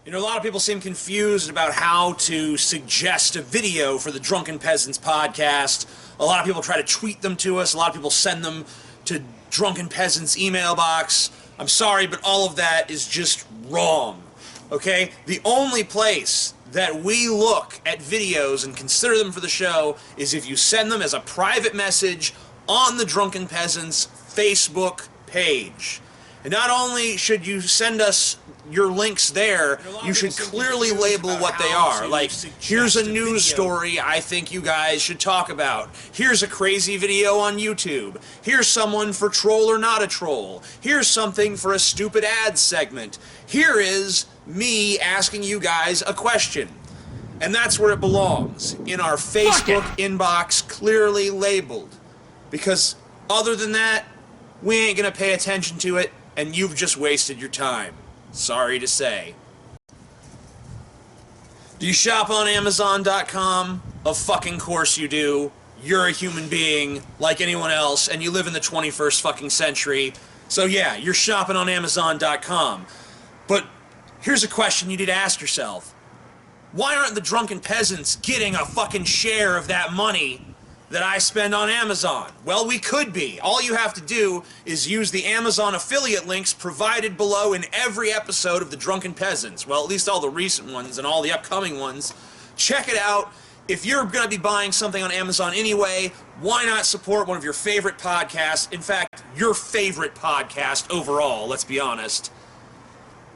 You know, a lot of people seem confused about how to suggest a video for the Drunken Peasants podcast. A lot of people try to tweet them to us. A lot of people send them to Drunken Peasants email box. I'm sorry, but all of that is just wrong, okay? The only place that we look at videos and consider them for the show is if you send them as a private message on the Drunken Peasants Facebook page. And not only should you send us your links there, you should clearly label what they are. Like, here's a news story I think you guys should talk about. Here's a crazy video on YouTube. Here's someone for troll or not a troll. Here's something for a stupid ad segment. Here is me asking you guys a question. And that's where it belongs, in our Facebook inbox, clearly labeled. Because other than that, we ain't gonna pay attention to it, and you've just wasted your time. Sorry to say. Do you shop on Amazon.com? Of fucking course you do. You're a human being like anyone else, and you live in the 21st fucking century. So yeah, you're shopping on Amazon.com. But here's a question you need to ask yourself. Why aren't the Drunken Peasants getting a fucking share of that money that I spend on Amazon? Well, we could be. All you have to do is use the Amazon affiliate links provided below in every episode of the Drunken Peasants. Well, at least all the recent ones and all the upcoming ones. Check it out. If you're going to be buying something on Amazon anyway, why not support one of your favorite podcasts? In fact, your favorite podcast overall, let's be honest.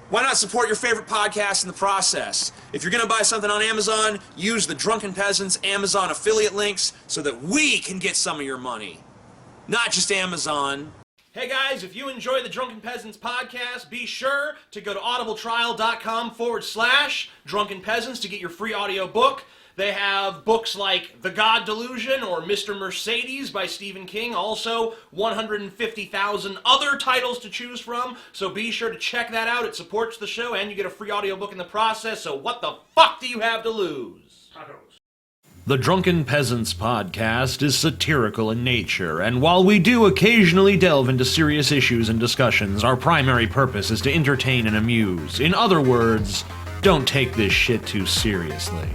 Why not support your favorite podcast in the process? If you're going to buy something on Amazon, use the Drunken Peasants Amazon affiliate links so that we can get some of your money. Not just Amazon. Hey guys, if you enjoy the Drunken Peasants podcast, be sure to go to audibletrial.com/Drunken Peasants to get your free audio book. They have books like The God Delusion or Mr. Mercedes by Stephen King. Also, 150,000 other titles to choose from. So be sure to check that out. It supports the show and you get a free audiobook in the process. So what the fuck do you have to lose? The Drunken Peasants podcast is satirical in nature, and while we do occasionally delve into serious issues and discussions, our primary purpose is to entertain and amuse. In other words, don't take this shit too seriously.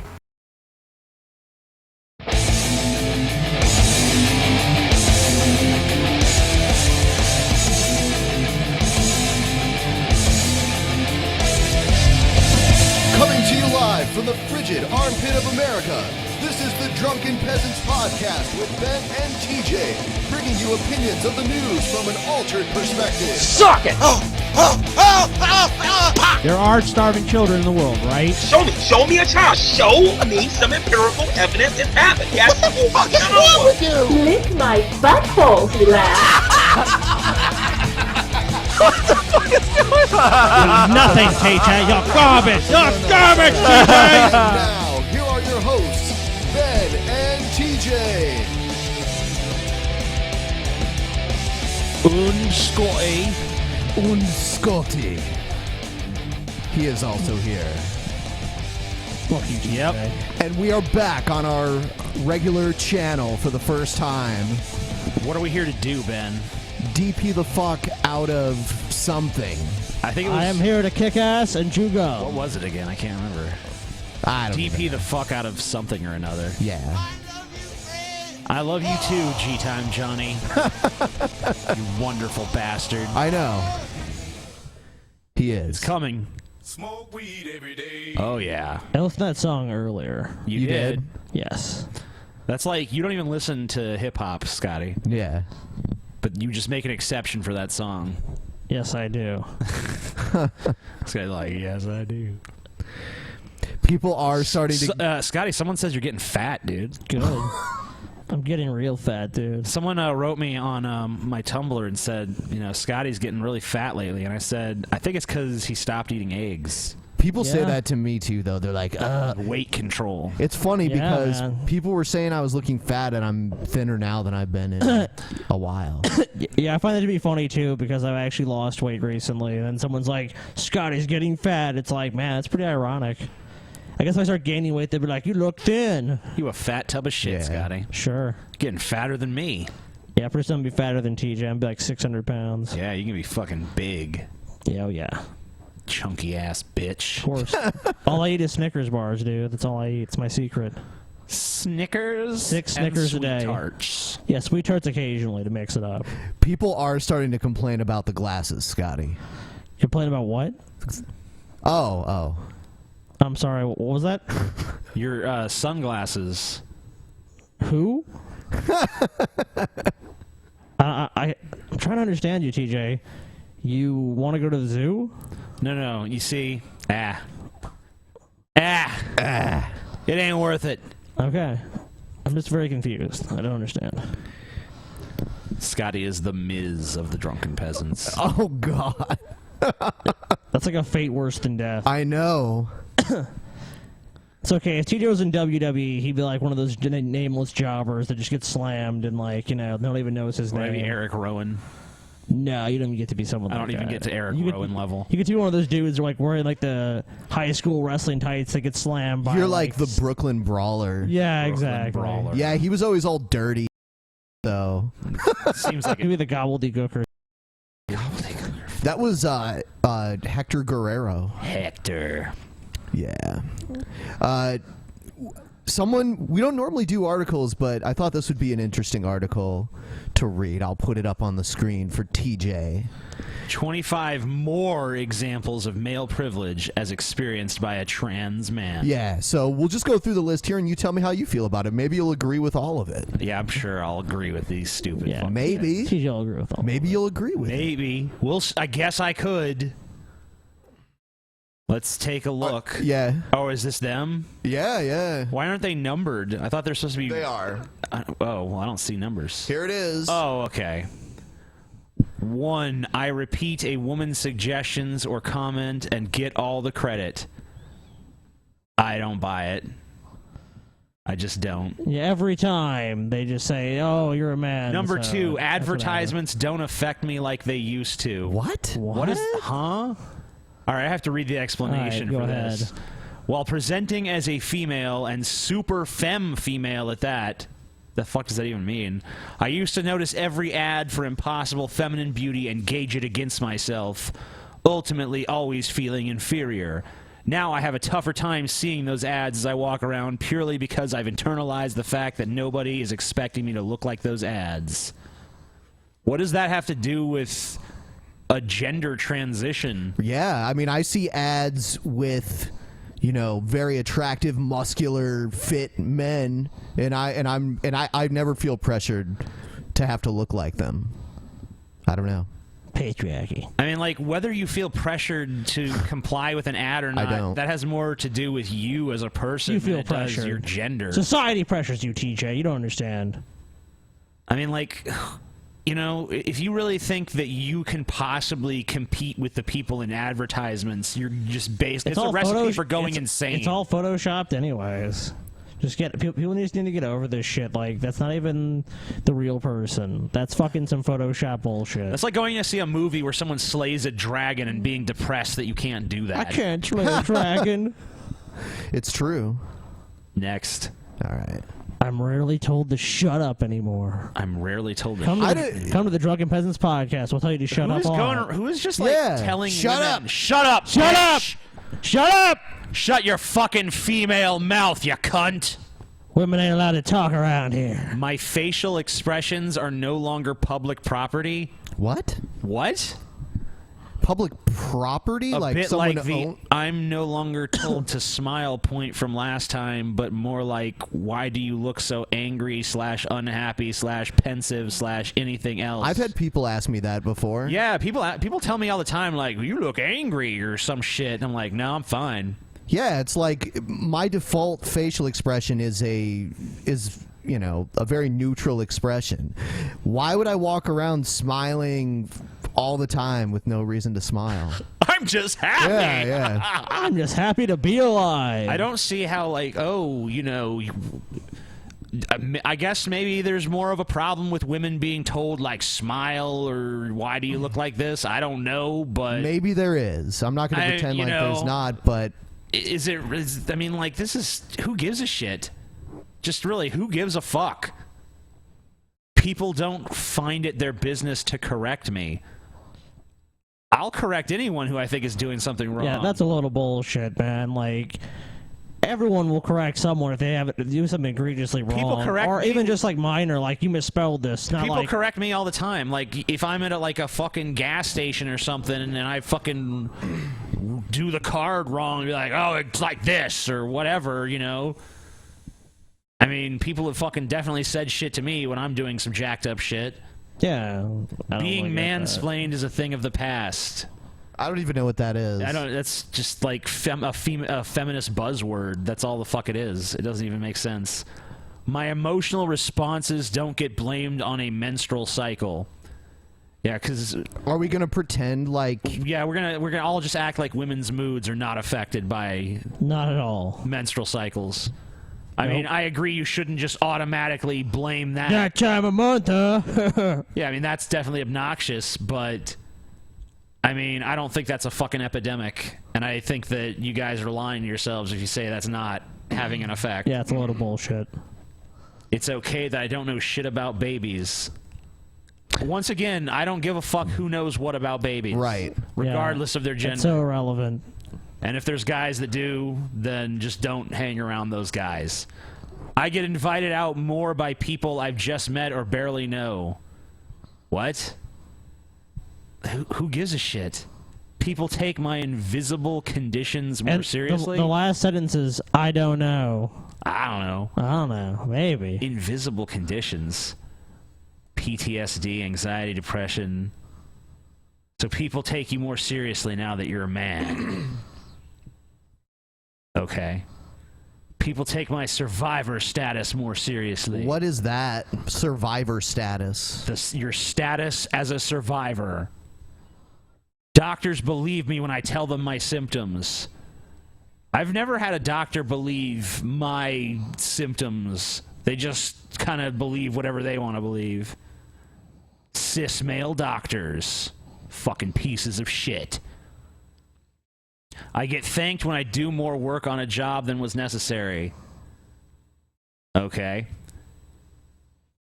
From the frigid armpit of America, this is the Drunken Peasants Podcast with Ben and TJ, bringing you opinions of the news from an altered perspective. Suck it! There are starving children in the world, right? Show me a child. Show me some empirical evidence it's happened. Yes. What the fuck is wrong with you? Lick my butthole, he laughed. What the fuck is going on? Nothing, TJ. You're garbage. You're garbage, TJ. Now, here are your hosts, Ben and TJ. Scotty. He is also here. Fuck you, TJ. Yep. And we are back on our regular channel for the first time. What are we here to do, Ben? DP the fuck out of something. I think it was... I am here to kick ass and chew gum. What was it again? I can't remember. I don't DP know. the fuck out of something or another. Yeah. I love you too, G-Time Johnny. You wonderful bastard. I know. He is. It's coming. Smoke weed every day. Oh, yeah. I listened to that song earlier. You did? Yes. That's like, you don't even listen to hip-hop, Scotty. Yeah. But you just make an exception for that song. Yes, I do. Scotty's like, yes, I do. People are starting to... Scotty, someone says you're getting fat, dude. Good. I'm getting real fat, dude. Someone wrote me on my Tumblr and said, you know, Scotty's getting really fat lately. And I said, I think it's because he stopped eating eggs. People say that to me, too, though. They're like, weight control. It's funny because man. people were saying I was looking fat, and I'm thinner now than I've been in a while. Yeah, I find that to be funny, too, because I've actually lost weight recently. And then someone's like, Scotty's getting fat. It's like, man, that's pretty ironic. I guess if I start gaining weight, they'll be like, you look thin. You a fat tub of shit, Yeah. Scotty. Sure. Getting fatter than me. Yeah, pretty soon I'll be fatter than TJ. I'll be like 600 pounds. Yeah, you can be fucking big. Yeah, oh yeah. Chunky ass bitch. Of course. All I eat is Snickers bars, dude. That's all I eat. It's my secret. Snickers. 6 Snickers a day. Tarts. Yeah, sweet tarts occasionally to mix it up. People are starting to complain about the glasses, Scotty. Complain about what? Oh. I'm sorry, what was that? Your sunglasses. Who? I'm trying to understand you, TJ. You want to go to the zoo? No. You see, it ain't worth it. Okay. I'm just very confused. I don't understand. Scotty is the Miz of the Drunken Peasants. Oh, God. That's like a fate worse than death. I know. It's okay. If TJ was in WWE, he'd be like one of those nameless jobbers that just gets slammed and, like, you know, nobody even knows his name. Maybe Eric Rowan. No, you don't even get to be someone like that. I don't even get to Eric Rowan level. You get to be one of those dudes who are, like, wearing, like, the high school wrestling tights that get slammed by, You're like the Brooklyn Brawler. Yeah, Brooklyn exactly. Brawler. Yeah, he was always all dirty, though. Seems like Maybe the gobbledygooker. That was Hector Guerrero. Hector. Yeah. We don't normally do articles, but I thought this would be an interesting article to read. I'll put it up on the screen for TJ. 25 more examples of male privilege as experienced by a trans man. Yeah, so we'll just go through the list here and you tell me how you feel about it. Maybe you'll agree with all of it. Yeah, I'm sure I'll agree with these stupid fucking Maybe. shit. TJ will agree with all. Maybe you'll agree with it. Maybe. I guess I could. Let's take a look. Yeah. Oh, is this them? Yeah. Why aren't they numbered? I thought they're supposed to be... They are. Well, I don't see numbers. Here it is. Oh, okay. 1, I repeat a woman's suggestions or comment and get all the credit. I don't buy it. I just don't. Yeah, every time they just say, "Oh, you're a man." Number so 2, that's advertisements don't affect me like they used to. What? What is... Huh? All right, I have to read the explanation All right, for go this. ahead. While presenting as a female and super femme female at that, the fuck does that even mean? I used to notice every ad for impossible feminine beauty and gauge it against myself, ultimately always feeling inferior. Now I have a tougher time seeing those ads as I walk around purely because I've internalized the fact that nobody is expecting me to look like those ads. What does that have to do with a gender transition? Yeah, I mean, I see ads with, very attractive, muscular, fit men, and I never feel pressured to have to look like them. I don't know. patriarchy. I mean, like, whether you feel pressured to comply with an ad or not, don't. that has more to do with you as a person You feel than it does pressured. your gender. Society pressures you, TJ. You don't understand. I mean, like, if you really think that you can possibly compete with the people in advertisements, you're just based. It's a recipe for going insane. It's all photoshopped, anyways. Just people just need to get over this shit. Like, that's not even the real person. That's fucking some Photoshop bullshit. That's like going to see a movie where someone slays a dragon and being depressed that you can't do that. I can't slay a dragon. It's true. Next. All right. I'm rarely told to shut up anymore. I'm rarely told to Come to the Drunken Peasants podcast. We'll tell you to shut up. Who is just like telling shut women, up. Shut up! Shut bitch! up! Shut up! Shut your fucking female mouth, you cunt! Women ain't allowed to talk around here. My facial expressions are no longer public property. What? What? Public property? A like bit someone like the I'm no longer told to smile point from last time, but more like, why do you look so angry / unhappy / pensive / anything else? I've had people ask me that before. Yeah, people tell me all the time, like, you look angry or some shit. And I'm like, no, I'm fine. Yeah, it's like my default facial expression is a very neutral expression. Why would I walk around smiling all the time with no reason to smile? I'm just happy. Yeah. I'm just happy to be alive. I don't see how, like, I guess maybe there's more of a problem with women being told, like, smile or why do you look like this? I don't know, but Maybe there is. I'm not going to pretend like there's not, but this is, who gives a shit? Just really, who gives a fuck? People don't find it their business to correct me. I'll correct anyone who I think is doing something wrong. Yeah, that's a load of bullshit, man. Like, everyone will correct someone if they have to do something egregiously wrong. People correct or me. even just like minor, like you misspelled this. Not People like, correct me all the time. Like, if I'm at a fucking gas station or something and I fucking do the card wrong, and be like, oh, it's like this or whatever, you know. I mean, people have fucking definitely said shit to me when I'm doing some jacked up shit. Yeah. Being mansplained is a thing of the past. I don't even know what that is. That's just like a feminist buzzword. That's all the fuck it is. It doesn't even make sense. My emotional responses don't get blamed on a menstrual cycle. Yeah, because are we gonna pretend like? Yeah, we're gonna all just act like women's moods are not affected by not at all menstrual cycles. I mean, I agree you shouldn't just automatically blame that. That time of month, huh? Yeah, I mean, that's definitely obnoxious, but I mean, I don't think that's a fucking epidemic, and I think that you guys are lying to yourselves if you say that's not having an effect. Yeah, it's a load of bullshit. It's okay that I don't know shit about babies. Once again, I don't give a fuck who knows what about babies. Right. Regardless of their gender. It's so irrelevant. And if there's guys that do, then just don't hang around those guys. I get invited out more by people I've just met or barely know. What? Who gives a shit? People take my invisible conditions more seriously? The last sentence is, I don't know. I don't know. I don't know. Maybe. Invisible conditions. PTSD, anxiety, depression. So people take you more seriously now that you're a man. Okay. People take my survivor status more seriously. What is that? Survivor status? Your status as a survivor. Doctors believe me when I tell them my symptoms. I've never had a doctor believe my symptoms. They just kind of believe whatever they want to believe. Cis male doctors. Fucking pieces of shit. I get thanked when I do more work on a job than was necessary. Okay.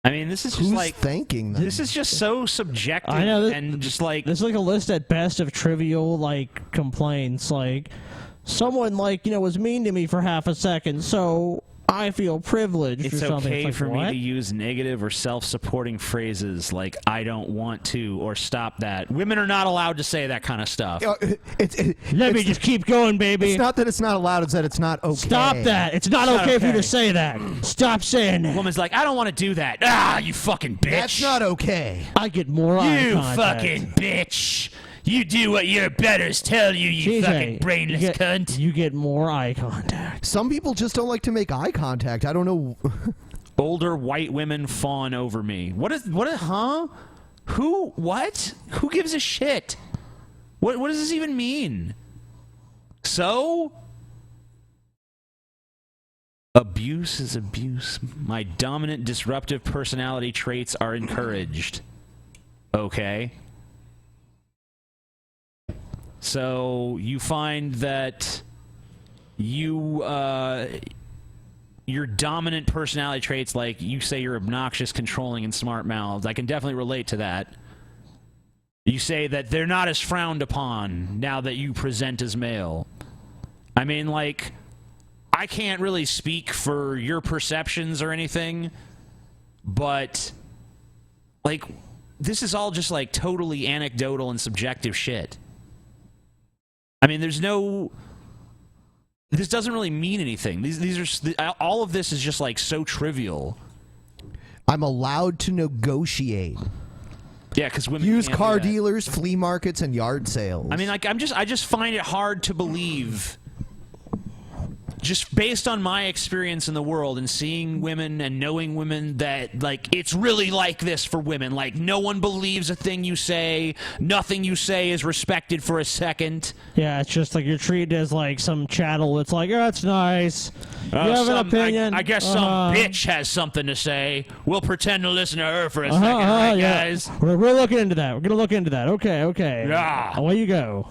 I mean, this is just Who's like thanking them? This is just so subjective. I know, and just like this is like a list at best of trivial like complaints. Like someone was mean to me for half a second, so I feel privileged. It's or something. okay It's for like, me what? to use negative or self-supporting phrases like "I don't want to" or "Stop that." Women are not allowed to say that kind of stuff. Let me just keep going, baby. It's not that it's not allowed; it's that it's not okay. Stop that! It's not okay for you to say that. Stop saying that. Woman's like, "I don't want to do that." Ah, you fucking bitch. That's not okay. I get more eye You contact. fucking bitch. You do what your betters tell you, you TJ, fucking brainless cunt. You get more eye contact. Some people just don't like to make eye contact. I don't know. Older white women fawn over me. Huh? What? Who gives a shit? What does this even mean? So? Abuse is abuse. My dominant disruptive personality traits are encouraged. Okay. So you find that your dominant personality traits, like you say you're obnoxious, controlling, and smart-mouthed. I can definitely relate to that. You say that they're not as frowned upon now that you present as male. I mean, like, I can't really speak for your perceptions or anything, but, like, this is all just, like, totally anecdotal and subjective shit. I mean, this doesn't really mean anything. These are all of this is just like so trivial. I'm allowed to negotiate. Yeah, because women Used can't car do that. dealers, flea markets, and yard sales. I mean, like I just find it hard to believe. Just based on my experience in the world and seeing women and knowing women that, like, it's really like this for women. Like, no one believes a thing you say. Nothing you say is respected for a second. Yeah, it's just like you're treated as like some chattel. It's like, oh, that's nice. You have an opinion. I guess some bitch has something to say. We'll pretend to listen to her for a second, right, yeah. guys? We're looking into that. We're gonna look into that. Okay. Yeah. Away you go.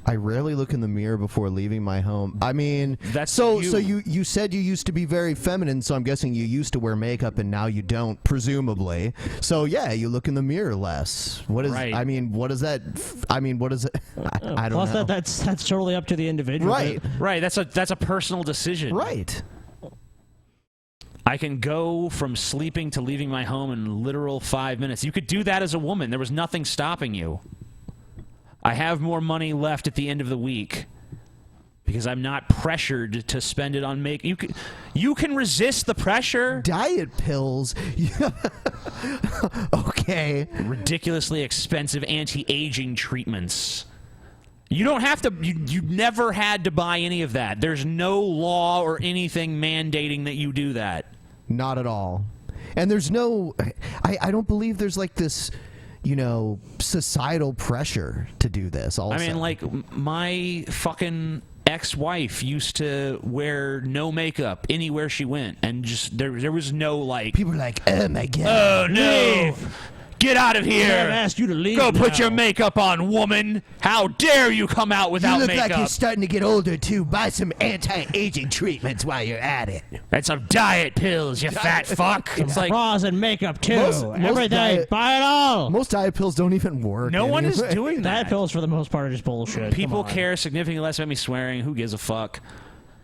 I rarely look in the mirror before leaving my home. I mean, That's so you. you said you used to be very feminine, so I'm guessing you used to wear makeup and now you don't, presumably. So yeah, you look in the mirror less. What is? Right. I mean, what is that? I mean, what is it? I don't Plus, know. that's totally up to the individual. Right. Right, that's a personal decision. Right. I can go from sleeping to leaving my home in literal 5 minutes. You could do that as a woman. There was nothing stopping you. I have more money left at the end of the week because I'm not pressured to spend it on makeup. You can resist the pressure. Diet pills. Okay. Ridiculously expensive anti-aging treatments. You don't have to. You never had to buy any of that. There's no law or anything mandating that you do that. Not at all. And there's no. I don't believe there's like this, societal pressure to do this. Also, I mean, like my fucking ex-wife used to wear no makeup anywhere she went, and just there was no like. people are like, oh my god. Oh no! Get out of here! I've asked you to leave. Go put now. your makeup on, woman! How dare you come out You without look makeup? like you're starting to get older too. Buy some anti-aging treatments while you're at it. And some diet pills, you fat fuck. It's like Bras and makeup too. Most Everything. diet- Buy it all. Most diet pills don't even work. no one is anyway. doing Diet that. pills for the most part are just bullshit. People Come on. care significantly less about me swearing. Who gives a fuck?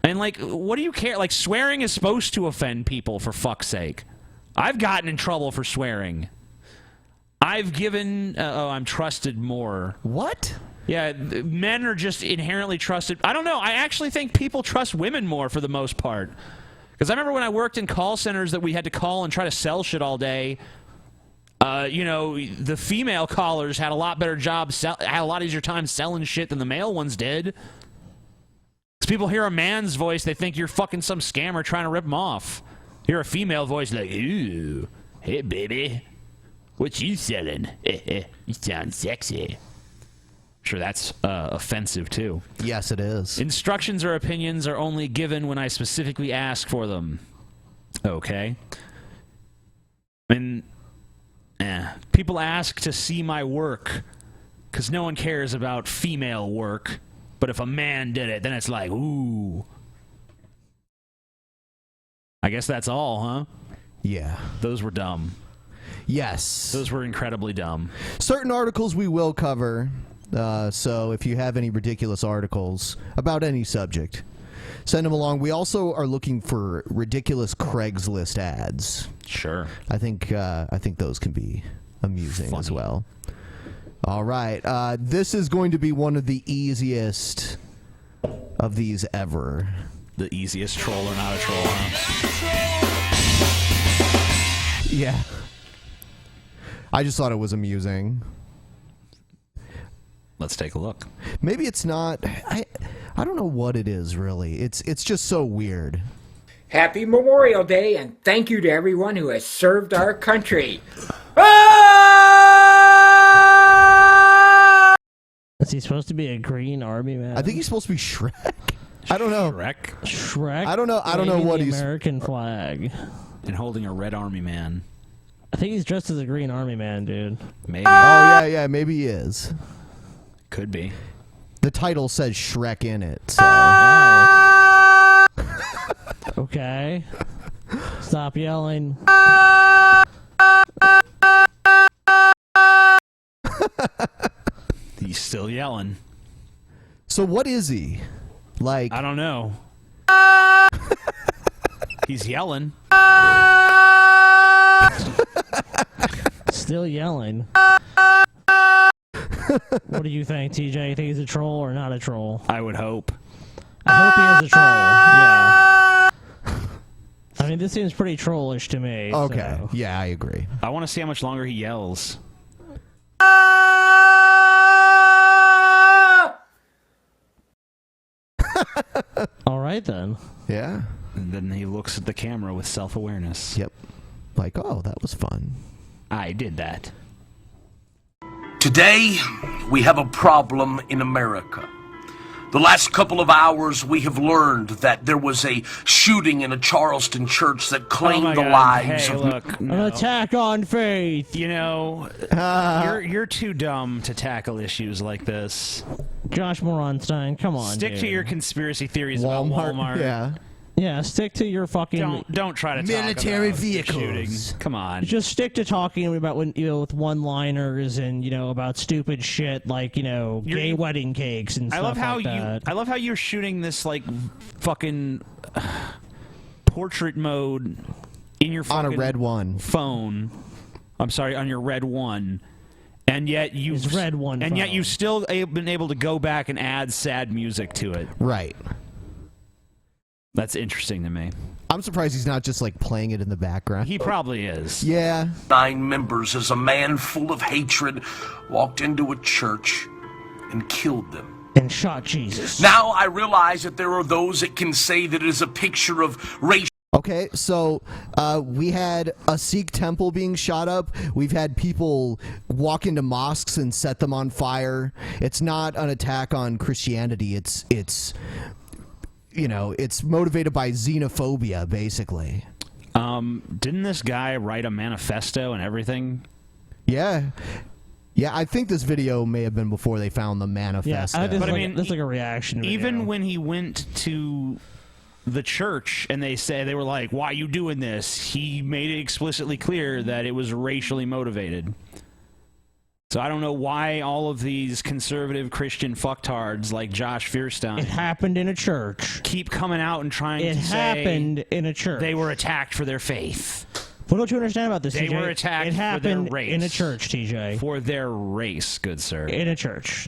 And like, what do you care? Like, swearing is supposed to offend people, for fuck's sake. I've gotten in trouble for swearing. I've given. I'm trusted more. What? Yeah, men are just inherently trusted. I don't know. I actually think people trust women more for the most part. Because I remember when I worked in call centers that we had to call and try to sell shit all day. The female callers had a lot better job, had a lot easier time selling shit than the male ones did. Because people hear a man's voice, they think you're fucking some scammer trying to rip them off. Hear a female voice like, ooh, hey baby, what you selling? You sound sexy. Sure, that's offensive too. Yes, it is. Instructions or opinions are only given when I specifically ask for them. Okay. And people ask to see my work because no one cares about female work. But if a man did it, then it's like, ooh. I guess that's all, huh? Yeah. Those were dumb. Yes. Those were incredibly dumb. Certain articles we will cover. So if you have any ridiculous articles about any subject, send them along. We also are looking for ridiculous Craigslist ads. Sure. I think those can be amusing as well. All right. This is going to be one of the easiest of these ever. The easiest troll or not a troll, huh? Yeah. I just thought it was amusing. Let's take a look. Maybe it's not. I don't know what it is really. It's just so weird. Happy Memorial Day, and thank you to everyone who has served our country. Is he supposed to be a green army man? I think he's supposed to be Shrek. I don't know. Shrek. I don't know waving what the he's. American flag. And holding a red army man. I think he's dressed as a green army man, dude. Maybe. Oh yeah, maybe he is. Could be. The title says Shrek in it, so. Okay. Stop yelling. He's still yelling. So what is he? Like, I don't know. He's yelling. Still yelling. What do you think, TJ? You think he's a troll or not a troll? I would hope. I hope he is a troll. Yeah. I mean, this seems pretty trollish to me. okay, so. yeah, I agree. I want to see how much longer he yells. All right, then. Yeah. And then he looks at the camera with self-awareness. Yep. Like, oh, that was fun. I did that. Today, we have a problem in America. The last couple of hours, we have learned that there was a shooting in a Charleston church that claimed the lives of... Look, An attack on faith. You know, you're too dumb to tackle issues like this. Josh Moronstein, come on, Stick dude. to your conspiracy theories about Walmart. Yeah. Yeah, stick to your fucking... Don't try to military talk about vehicles. shooting. Come on. Just stick to talking about with one-liners and about stupid shit like gay wedding cakes and stuff like that. I love how you're shooting this like fucking portrait mode in your fucking on a Red One phone. I'm sorry, on your Red One. And yet you've yet you've still been able to go back and add sad music to it. Right. That's interesting to me. I'm surprised he's not just like playing it in the background. He probably is. Yeah. 9 members as a man full of hatred walked into a church and killed them. And shot Jesus. Now I realize that there are those that can say that it is a picture of racial. Okay, so we had a Sikh temple being shot up. We've had people walk into mosques and set them on fire. It's not an attack on Christianity. It's motivated by xenophobia, basically. Didn't this guy write a manifesto and everything? Yeah. Yeah, I think this video may have been before they found the manifesto. Yeah, but I mean, that's like a reaction video. Even when he went to the church and they were like, why are you doing this? He made it explicitly clear that it was racially motivated. So I don't know why all of these conservative Christian fucktards like Josh Fierstein... It happened in a church. ...keep coming out and trying to say... It happened in a church. They were attacked for their faith. What don't you understand about this, They TJ? were attacked it happened for their race. in a church, TJ. For their race, good sir. In a church.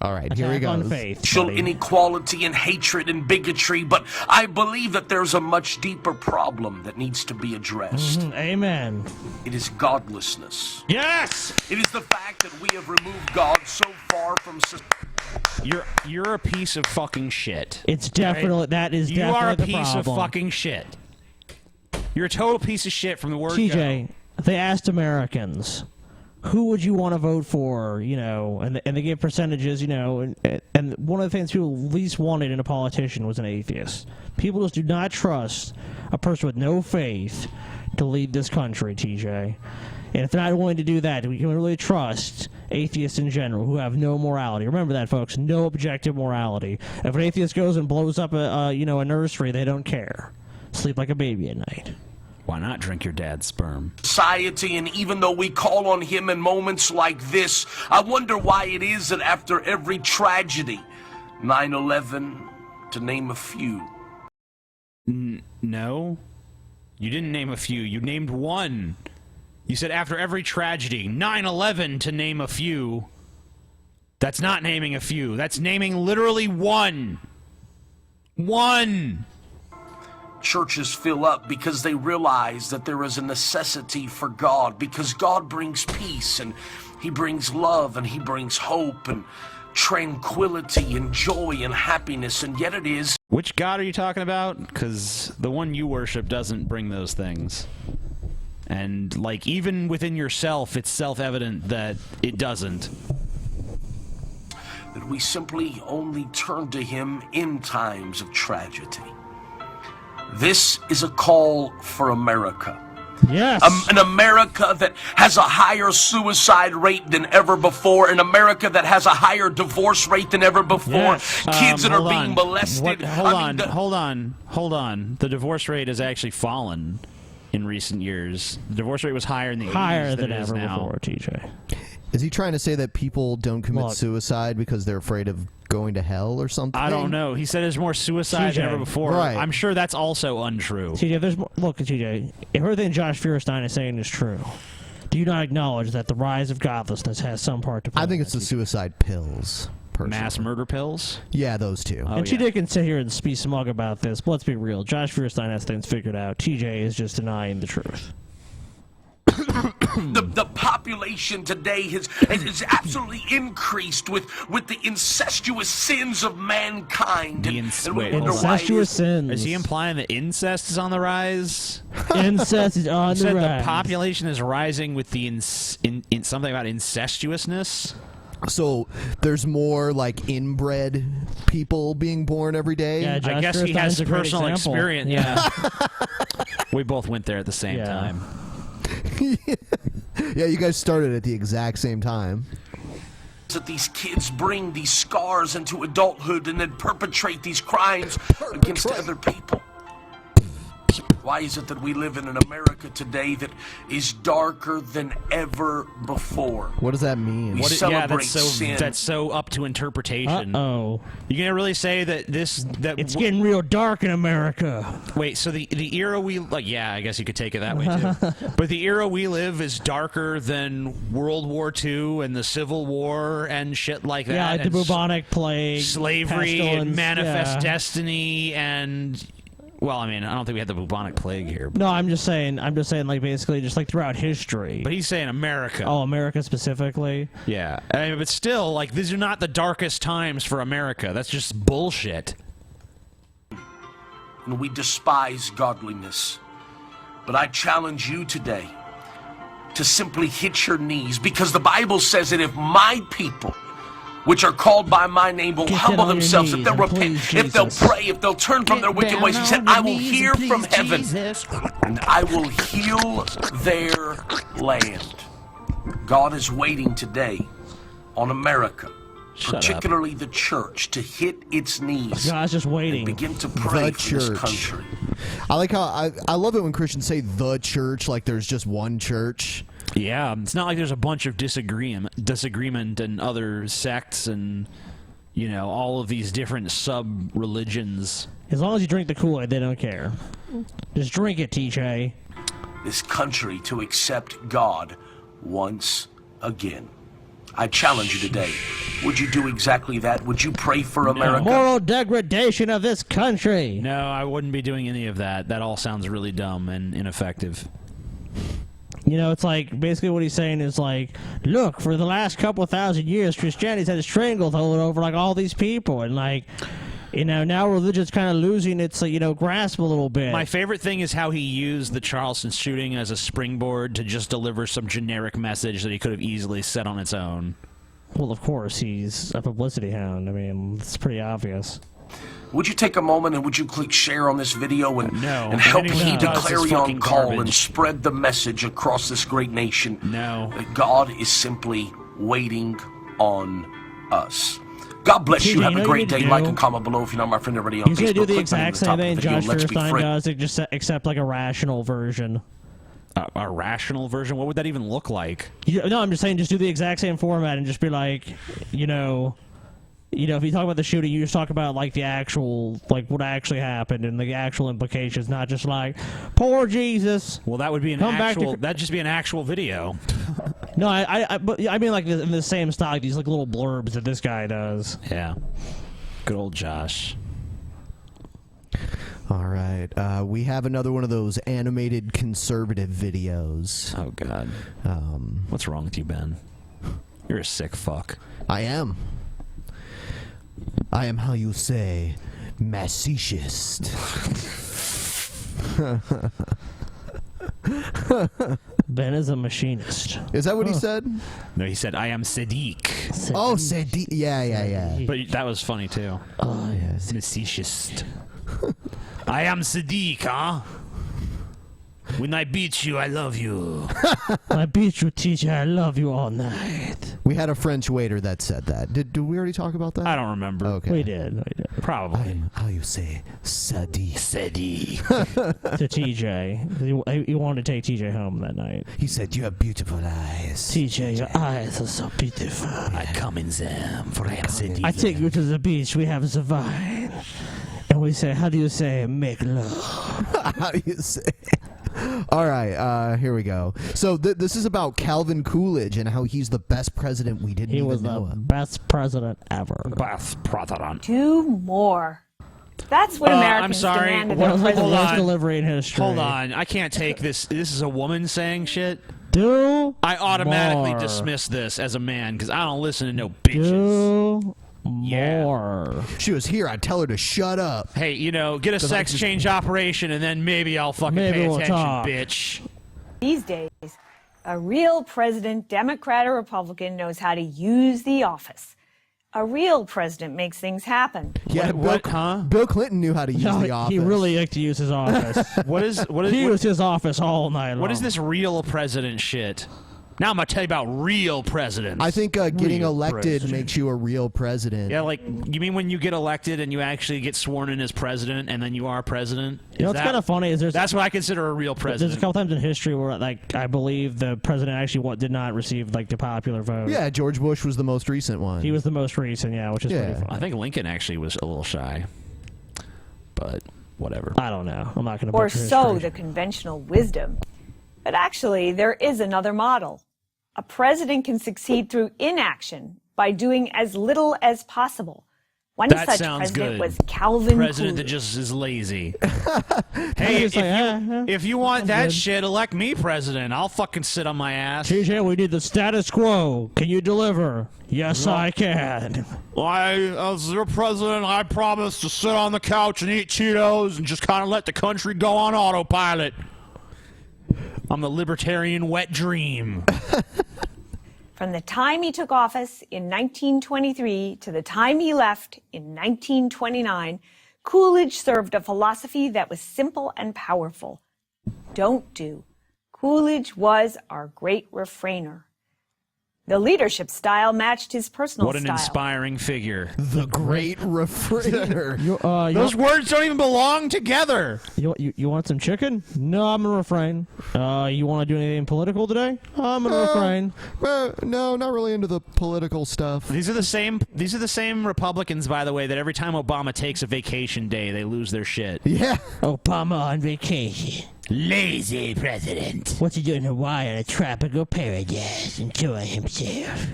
All right, here we go. On faith, Racial inequality and hatred and bigotry, but I believe that there's a much deeper problem that needs to be addressed. Amen. It is godlessness. Yes! It is the fact that we have removed God so far from society. You're a piece of fucking shit. It's definitely right? That is you definitely are a the piece problem. of fucking shit. You're a total piece of shit from the word TJ, go. they asked Americans, who would you want to vote for, and they gave percentages, and one of the things people least wanted in a politician was an atheist. People just do not trust a person with no faith to lead this country, TJ. And if they're not willing to do that, we can really trust atheists in general who have no morality. Remember that, folks. No objective morality. If an atheist goes and blows up a nursery, they don't care. Sleep like a baby at night. Why not drink your dad's sperm? Society, and even though we call on him in moments like this, I wonder why it is that after every tragedy, 9/11, to name a few. No. You didn't name a few. You named one. You said after every tragedy, 9/11 to name a few. That's not naming a few. That's naming literally one. One. Churches fill up because they realize that there is a necessity for God, because God brings peace and he brings love and he brings hope and tranquility and joy and happiness, and yet it is. Which God are you talking about? Because the one you worship doesn't bring those things. And, even within yourself, it's self-evident that it doesn't. That we simply only turn to him in times of tragedy. This is a call for America. Yes. An America that has a higher suicide rate than ever before. An America that has a higher divorce rate than ever before. Yes. Kids that are being molested. Hold on. The divorce rate has actually fallen in recent years. The divorce rate was higher in the 80s than it is ever now. before, TJ. Is he trying to say that people don't commit Look. suicide because they're afraid of going to hell or something? I don't know. He said there's more suicide than TJ. ever before. Right. I'm sure that's also untrue. TJ, there's more. Look, TJ, if everything Josh Fierstein is saying is true, do you not acknowledge that the rise of godlessness has some part to play? I think in it's the that, TJ? suicide pills. Personally. Mass murder pills? Yeah, those two. Oh, And yeah. TJ can sit here and be smug about this, but let's be real. Josh Fierstein has things figured out. TJ is just denying the truth. The population today has absolutely increased with the incestuous sins of mankind. The And ins- we wait, hold wonder on. why Incestuous sins. Is he implying that incest is on the rise? Incest is on He the said rise. the population is rising with the something about incestuousness. So there's more inbred people being born every day. Yeah, I Josh guess he Fierstein's has a great personal example. experience. Yeah. We both went there at the same Yeah. time. Yeah, you guys started at the exact same time. that these kids bring these scars into adulthood and then perpetrate these crimes against other people? Why is it that we live in an America today that is darker than ever before? What does that mean? We celebrate that's so up to interpretation. Uh-oh. You gonna really say that it's getting real dark in America? Wait, so the era we yeah, I guess you could take it that way too. But the era we live is darker than World War II and the Civil War and shit like that. Yeah, like the bubonic plague, slavery, and Manifest yeah. Destiny, and. Well, I mean, I don't think we had the bubonic plague here. No, I'm just saying, like, basically, just, like, throughout history. But he's saying America. Oh, America specifically? Yeah. I mean, but still, like, these are not the darkest times for America. That's just bullshit. And we despise godliness. But I challenge you today to simply hit your knees, because the Bible says that if my people, which are called by my name, will humble themselves, if they'll repent, if they'll pray, if they'll turn from their wicked ways, he said, I will hear from heaven, and I will heal their land. God is waiting today on America, particularly the church, to hit its knees. God's just waiting. And begin to pray for this country. I like how I love it when Christians say the church, like there's just one church. Yeah, it's not like there's a bunch of disagreement and other sects and, you know, all of these different sub-religions. As long as you drink the Kool-Aid, they don't care. Just drink it, TJ. This country to accept God once again. I challenge you today. Would you do exactly that? Would you pray for America? Moral degradation of this country. No, I wouldn't be doing any of that. That all sounds really dumb and ineffective. You know, it's like, basically what he's saying is like, look, for the last couple 1,000 years, Christianity's had a stranglehold over, like, all these people, and, like, you know, now religion's kind of losing its, you know, grasp a little bit. My favorite thing is how he used the Charleston shooting as a springboard to just deliver some generic message that he could have easily said on its own. Well, of course, he's a publicity hound. I mean, it's pretty obvious. Would you take a moment and would you click share on this video and help anyone heed the does is clarion fucking call garbage. and spread the message across this great nation? No. That God is simply waiting on us. God bless you. Have a great day. Like and comment below if you're not my friend already on He's Facebook. going to do the Click exact the same button thing at the top Josh of the video. Let's be Feuerstein friends. does, except like a rational version. A rational version? What would that even look like? No, I'm just saying just do the exact same format and just be like, you know, if you talk about the shooting, you just talk about, like, the actual, like, what actually happened and the actual implications, not just like, poor Jesus. Well, that would be that'd just be an actual video. No, I mean, like, in the same style, these, like, little blurbs that this guy does. Yeah. Good old Josh. All right. We have another one of those animated conservative videos. Oh, God. What's wrong with you, Ben? You're a sick fuck. I am, how you say, masochist. Ben is a machinist. Is that what he said? No, he said, I am Sadiq. Oh, Sadiq. Yeah. But that was funny, too. Oh, yes. Masochist. I am Sadiq, huh? When I beat you, I love you. I beat you, teacher. I love you all night. We had a French waiter that said that. Did we already talk about that? I don't remember. Okay. We did. Probably. How you say Sadiq? To TJ. He wanted to take TJ home that night. He said, you have beautiful eyes. TJ, your eyes are so beautiful. I come in them for Sadiq. I take you to the beach. We have the vine. And we say, how do you say make love? How do you say? All right, here we go. So this is about Calvin Coolidge and how he's the best president we didn't even know of. He was the best president ever. Best president. Do more. That's what Americans I'm sorry. demanded. One of the Hold worst on. delivery in history. Hold on. I can't take this. This is a woman saying shit. Do I automatically more. dismiss this as a man because I don't listen to no bitches. Do more. If she was here, I'd tell her to shut up. Hey, you know, get a sex change operation and then maybe I'll fucking pay we'll attention, talk. bitch. These days, a real president, Democrat or Republican, knows how to use the office. A real president makes things happen. Yeah, Bill Clinton knew how to use the office. He really liked to use his office. What is he used his office all night long. What is this real president shit? Now I'm going to tell you about real presidents. I think getting Real elected president. makes you a real president. Yeah, like, you mean when you get elected and you actually get sworn in as president and then you are president? You know what's kind of funny is that's what I consider a real president. There's a couple times in history where, like, I believe the president actually did not receive, like, the popular vote. Yeah, George Bush was the most recent one. He was the most recent, yeah, which is pretty funny. I think Lincoln actually was a little shy. But whatever. I don't know. I'm not going to Or butcher so history. the conventional wisdom. But actually, there is another model. A president can succeed through inaction by doing as little as possible. One That such sounds president good. was Calvin President that Coolidge. just is lazy. Hey, if you want that shit, elect me president. I'll fucking sit on my ass. TJ, we need the status quo. Can you deliver? Yes, I can. As your president, I promise to sit on the couch and eat Cheetos and just kind of let the country go on autopilot. I'm the libertarian wet dream. From the time he took office in 1923 to the time he left in 1929, Coolidge served a philosophy that was simple and powerful. Don't do. Coolidge was our great refrainer. The leadership style matched his personal What an style. inspiring figure. The great refrainer. Those words don't even belong together. You want some chicken? No, I'm gonna refrain. You want to do anything political today? I'm gonna refrain. No, not really into the political stuff. These are the same Republicans, by the way, that every time Obama takes a vacation day, they lose their shit. Yeah. Obama on vacation. Lazy president. What's he doing in Hawaii in a tropical paradise, enjoying himself?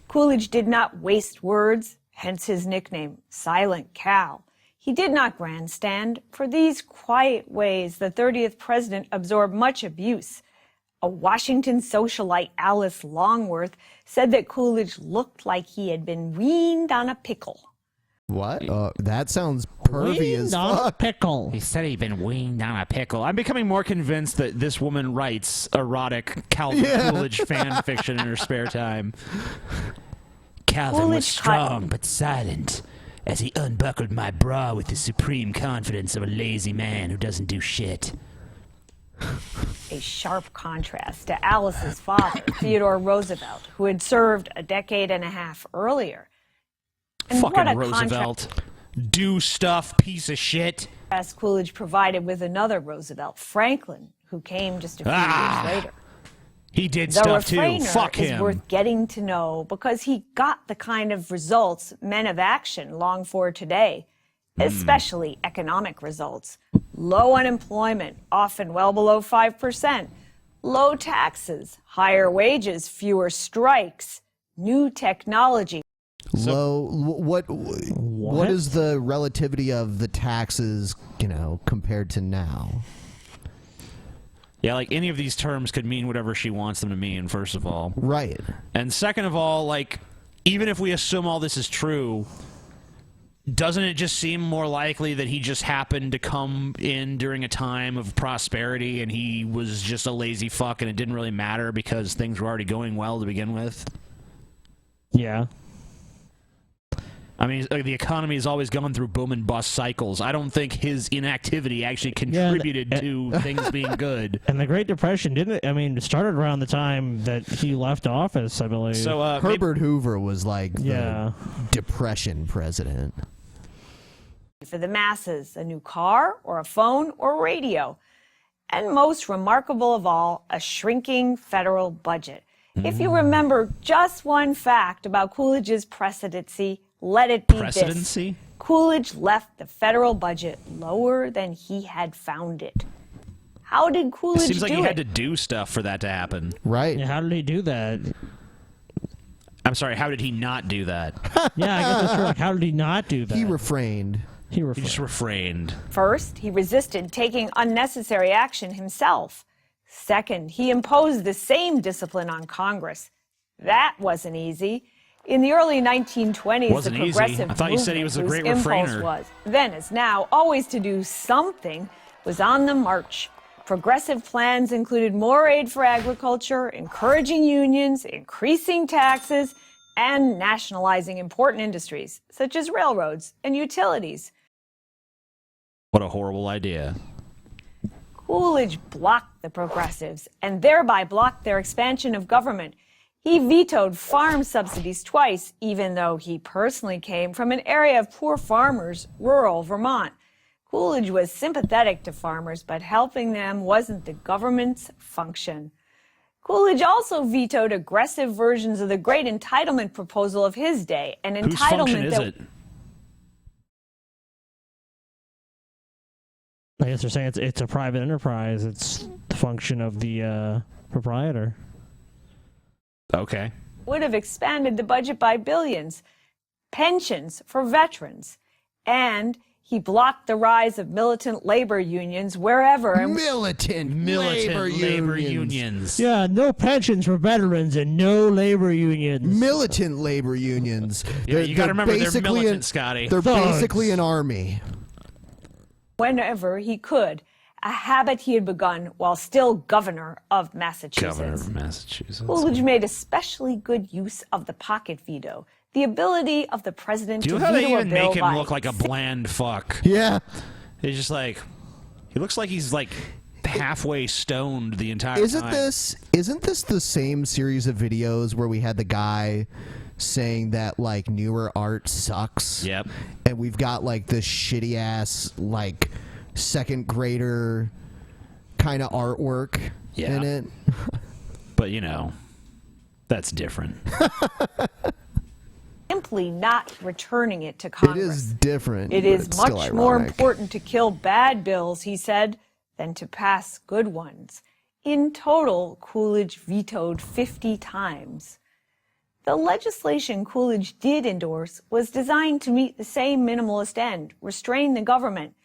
Coolidge did not waste words, hence his nickname, Silent Cal. He did not grandstand. For these quiet ways, the 30th president absorbed much abuse. A Washington socialite, Alice Longworth, said that Coolidge looked like he had been weaned on a pickle. What? That sounds pervy as fuck. Pickle. He said he'd been weaned on a pickle. I'm becoming more convinced that this woman writes erotic Calvin Coolidge fan fiction in her spare time. Calvin was Coolidge strong but silent as he unbuckled my bra with the supreme confidence of a lazy man who doesn't do shit. A sharp contrast to Alice's father, Theodore Roosevelt, who had served a decade and a half earlier. And what Fucking a Roosevelt. Do stuff, piece of shit. contrast Coolidge provided with another Roosevelt, Franklin, who came just a few years later. He did The stuff too. refrainer Fuck is him. worth getting to know because he got the kind of results men of action long for today, especially economic results. Low unemployment, often well below 5%. Low taxes, higher wages, fewer strikes, new technology. What is the relativity of the taxes, compared to now? Yeah, like any of these terms could mean whatever she wants them to mean, first of all. Right. And second of all, like, even if we assume all this is true, doesn't it just seem more likely that he just happened to come in during a time of prosperity and he was just a lazy fuck and it didn't really matter because things were already going well to begin with? Yeah. I mean, the economy has always gone through boom and bust cycles. I don't think his inactivity actually contributed to things being good. And the Great Depression it started around the time that he left office, I believe. So Herbert Hoover was like the Depression president. For the masses, a new car or a phone or radio. And most remarkable of all, a shrinking federal budget. If you remember just one fact about Coolidge's presidency, let it be Presidency? this. Coolidge left the federal budget lower than he had found it. How did Coolidge do it? Seems like he had to do stuff for that to happen. Right. Yeah, how did he do that? I'm sorry, how did he not do that? Yeah, I guess that's true. Like, how did he not do that? He refrained. He just refrained. First, he resisted taking unnecessary action himself. Second, he imposed the same discipline on Congress. That wasn't easy. In the early 1920s, Wasn't the easy. progressive I thought you said he was a movement, great whose impulse refrainer. was, then as now, always to do something, was on the march. Progressive plans included more aid for agriculture, encouraging unions, increasing taxes, and nationalizing important industries, such as railroads and utilities. What a horrible idea. Coolidge blocked the progressives and thereby blocked their expansion of government. He vetoed farm subsidies twice, even though he personally came from an area of poor farmers, rural Vermont. Coolidge was sympathetic to farmers, but helping them wasn't the government's function. Coolidge also vetoed aggressive versions of the great entitlement proposal of his day, an Whose entitlement function is that it? I guess they're saying it's a private enterprise. It's the function of the proprietor. Okay. would have expanded the budget by billions, pensions for veterans, and he blocked the rise of militant labor unions wherever. Militant labor unions. Yeah, no pensions for veterans and no labor unions. Militant labor unions. Yeah, you got to remember they're basically militant, Scotty. They're Thugs. basically an army. Whenever he could, a habit he had begun while still governor of Massachusetts. Governor of Massachusetts. Coolidge made especially good use of the pocket veto, the ability of the president Do you to know how they veto a even bill make him by look like a bland fuck? Yeah. He's just like, he looks like he's like halfway stoned the entire time. Isn't this the same series of videos where we had the guy saying that like newer art sucks? Yep. And we've got like this shitty ass like second grader kind of artwork in it. But you know, that's different. simply not returning it to Congress. It is different. It but is it's still much more ironic. important to kill bad bills, he said, than to pass good ones. In total, Coolidge vetoed 50 times. The legislation Coolidge did endorse was designed to meet the same minimalist end, restrain the government.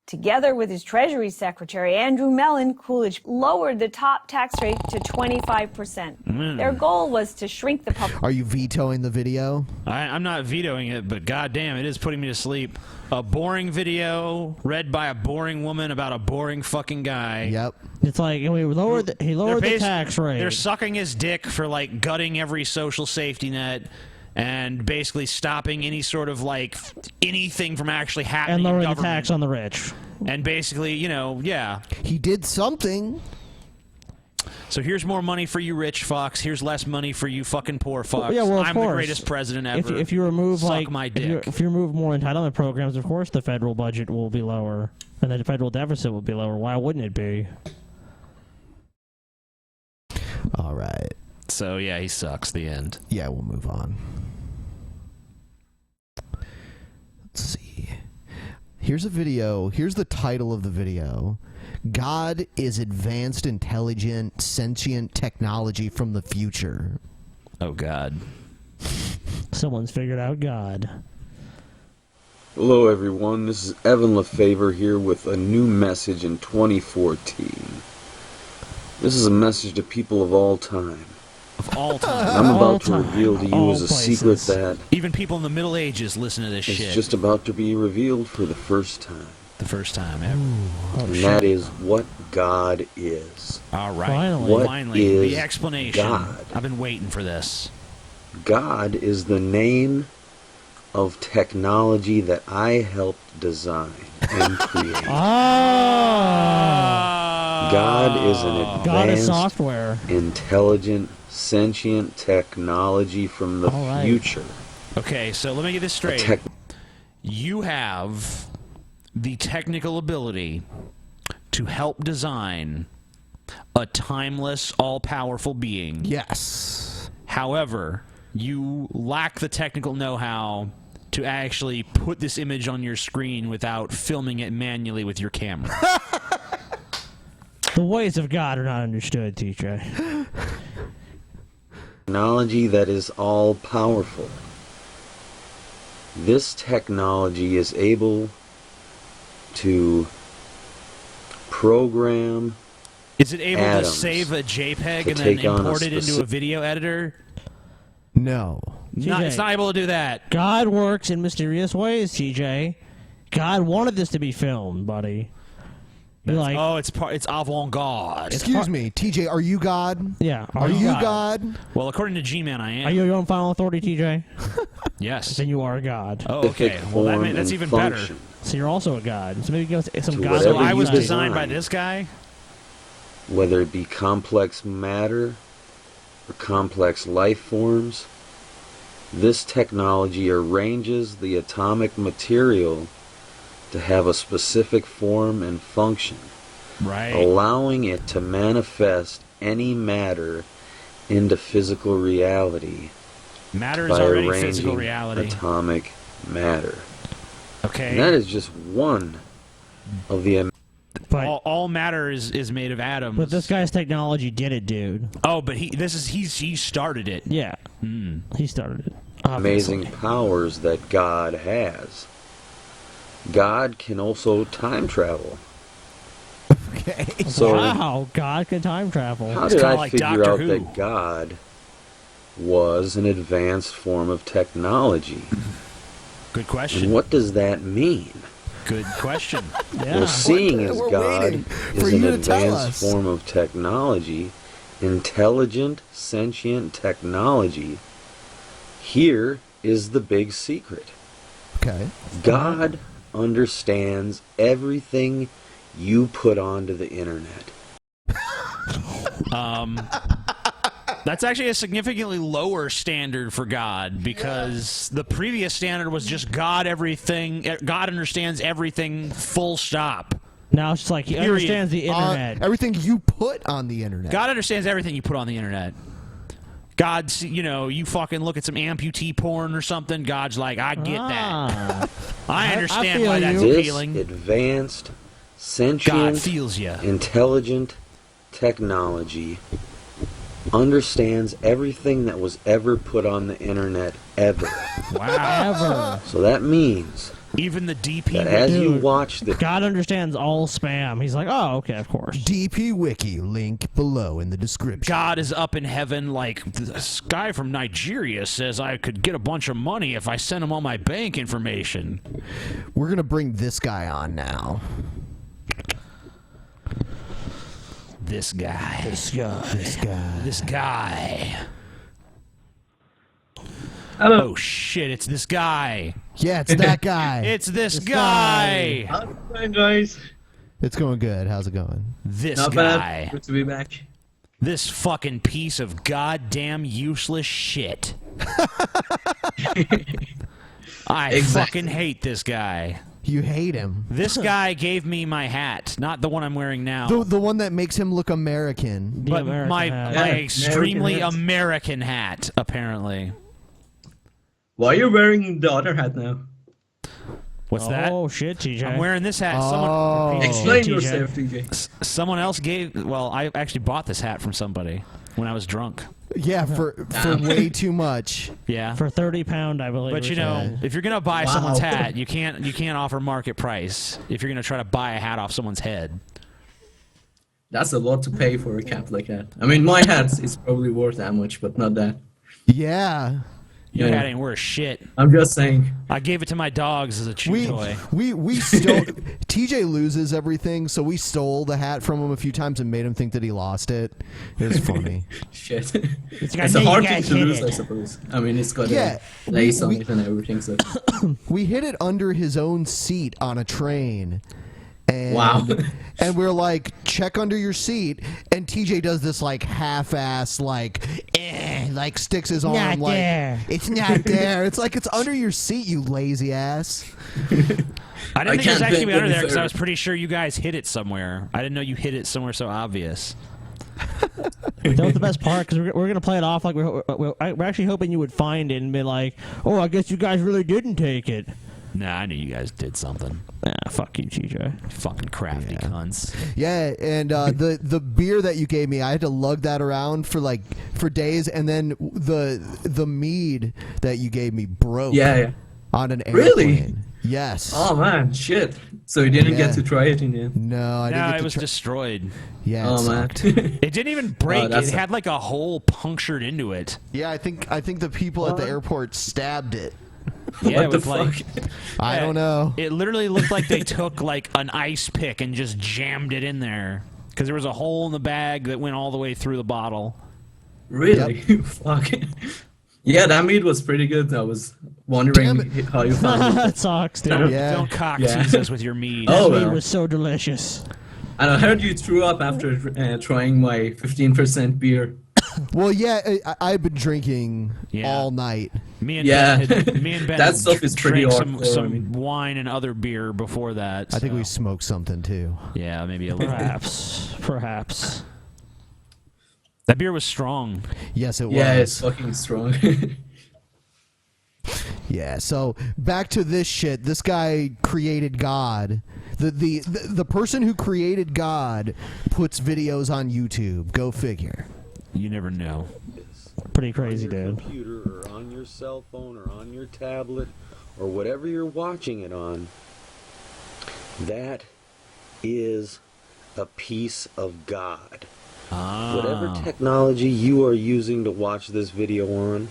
Together with his Treasury Secretary, Andrew Mellon, Coolidge lowered the top tax rate to 25%. Their goal was to shrink the public. Are you vetoing the video? I'm not vetoing it, but goddamn, it is putting me to sleep. A boring video read by a boring woman about a boring fucking guy. Yep. It's like he lowered the tax rate. They're sucking his dick for like gutting every social safety net and basically stopping any sort of like anything from actually happening. And lowering in the government. tax on the rich. And basically, you know, yeah. He did something. So here's more money for you rich fucks. Here's less money for you fucking poor fucks. Yeah, well, of I'm course. the greatest president ever. If you remove Suck like my dick. if you remove more entitlement programs, of course the federal budget will be lower and the federal deficit will be lower. Why wouldn't it be? All right. So yeah, he sucks. The end. Yeah, we'll move on. Let's see. Here's a video. Here's the title of the video. God is advanced, intelligent, sentient technology from the future. Oh, God. Someone's figured out God. Hello everyone, this is Evan LaFavor here with a new message in 2014. This is a message to people of all time. Of all time. I'm about to reveal to you as a secret that even people in the Middle Ages listen to this is shit. just about to be revealed for the first time. The first time ever. And that is what God is. All right. Finally, is the explanation. God? I've been waiting for this. God is the name of technology that I helped design and create. God is an God is advanced, software. intelligent, sentient technology from the future. Okay, so let me get this straight. You have the technical ability to help design a timeless, all-powerful being. Yes. However, you lack the technical know-how to actually put this image on your screen without filming it manually with your camera. The ways of God are not understood, TJ. Technology that is all-powerful. This technology is able to program Is it able to atoms save a JPEG to and then take on a import it into a specific- video editor? No. No, it's not able to do that. God works in mysterious ways, TJ. God wanted this to be filmed, buddy. You're like, Oh, it's avant-garde. Excuse me, TJ, are you God? yeah. Are you God? Well, according to G-Man, I am. Are you your own final authority, TJ? Yes. Then you are a God. Oh, okay. Well, that's even better. So you're also a God. So maybe give us some To God. whatever So I was you designed by design. this guy? whether it be complex matter or complex life forms. This technology arranges the atomic material to have a specific form and function, Right. allowing it to manifest any matter into physical reality Matter is by already arranging physical reality. atomic matter. Okay. And that is just one of the But all matter is made of atoms. but this guy's technology did it, dude. Oh, but he started it. Yeah, he started it. amazing Obviously. powers that God has. God can also time travel. Okay. So Wow, God can time travel. how It's did kinda I like figure Doctor out Who. that God was an advanced form of technology? Good And question. what does that mean? Good question. Yeah. Well, seeing as We're God waiting for is an you to tell advanced us. form of technology, intelligent, sentient technology, here is the big secret. Okay. God understands everything you put onto the internet. That's actually a significantly lower standard for God, because the previous standard was just God understands everything, full stop. Now it's just like he Period. understands the internet. Everything you put on the internet. God understands everything you put on the internet. God's, you fucking look at some amputee porn or something, God's like, I get that. I understand feel why that's you. This appealing. advanced, God sentient, feels you. intelligent technology understands everything that was ever put on the internet ever. Wow. Ever. So that means Even the DP. that as you Dude. watch the God understands all spam. He's like, oh, okay, of course. DP Wiki, link below in the description. God is up in heaven like, this guy from Nigeria says I could get a bunch of money if I send him all my bank information. We're going to bring this guy on now. This guy. This guy. This guy. Hello. Oh shit, it's this guy. Yeah, it's that guy. It's this guy. How's it going, guys? It's going good. How's it going? This Not guy. bad. Good to be back. This fucking piece of goddamn useless shit. I Exactly. fucking hate this guy. You hate him. This guy gave me my hat, not the one I'm wearing now. The one that makes him look American. The but American my hat. my Yeah, extremely American hat. American hat, apparently. Why are you wearing the other hat now? What's that? Oh shit, TJ. I'm wearing this hat. Oh. Explain TJ. yourself, TJ. Someone else gave. Well, I actually bought this hat from somebody when I was drunk. Yeah, for way too much. Yeah. For £30, I believe. But or you know, something. if you're gonna buy Wow. someone's hat, you can't offer market price if you're gonna try to buy a hat off someone's head. That's a lot to pay for a cap like that. I mean, my hat is probably worth that much, but not that. Yeah. Your Yeah. hat ain't worth shit. I'm just saying. I gave it to my dogs as a chew toy. We stole. TJ loses everything, so we stole the hat from him a few times and made him think that he lost it. It was funny. Shit. It's like, I It's know a you hard thing guys to hit lose, it. I suppose. I mean, it's got Yeah, a lace on we- it and everything, so. We hid it under his own seat on a train. And, Wow. And we're like, check under your seat. And TJ does this like half-ass like sticks his arm Not like there. it's not there. It's like it's under your seat, you lazy ass. I didn't think it was can't actually think be under any there because I further. was pretty sure you guys hid it somewhere. I didn't know you hid it somewhere so obvious. That was the best part, because we're going to play it off like we're actually hoping you would find it and be like, oh, I guess you guys really didn't take it. Nah, I knew you guys did something. Fuck you, TJ. Fucking crafty cunts. Yeah, and the beer that you gave me, I had to lug that around for days, and then the mead that you gave me broke. Yeah. On an airplane. Really? Yes. Oh, man, shit. So you didn't Yeah. get to try it in the end? No, I didn't No, get it to was try. destroyed. Yeah. Oh, it man. sucked. It didn't even break. that's It had like a hole punctured into it. Yeah, I think the people at the airport stabbed it. Yeah, What it the was like fuck? I don't know. It literally looked like they took like an ice pick and just jammed it in there because there was a hole in the bag that went all the way through the bottle. Really? Fuck. Yeah, that meat was pretty good. I was wondering how you found it. That sucks, dude. Yeah. Don't cock Yeah. tease us with your meat. Oh, That meat well. was so delicious. And I heard you threw up after trying my 15% beer. Well, yeah, I've been drinking Yeah. all night. Me and Yeah. Ben That stuff is pretty drank some, hardcore, some I mean. wine and other beer before that. I think so- we smoked something too. Yeah, maybe a little. Perhaps. That beer was strong. Yes, it was. Yeah, it's fucking strong. Yeah, so back to this shit. This guy created God. The person who created God puts videos on YouTube. Go figure. You never know. Pretty crazy, on your dude. computer or on your cell phone or on your tablet or whatever you're watching it on, that is a piece of God. Whatever technology you are using to watch this video on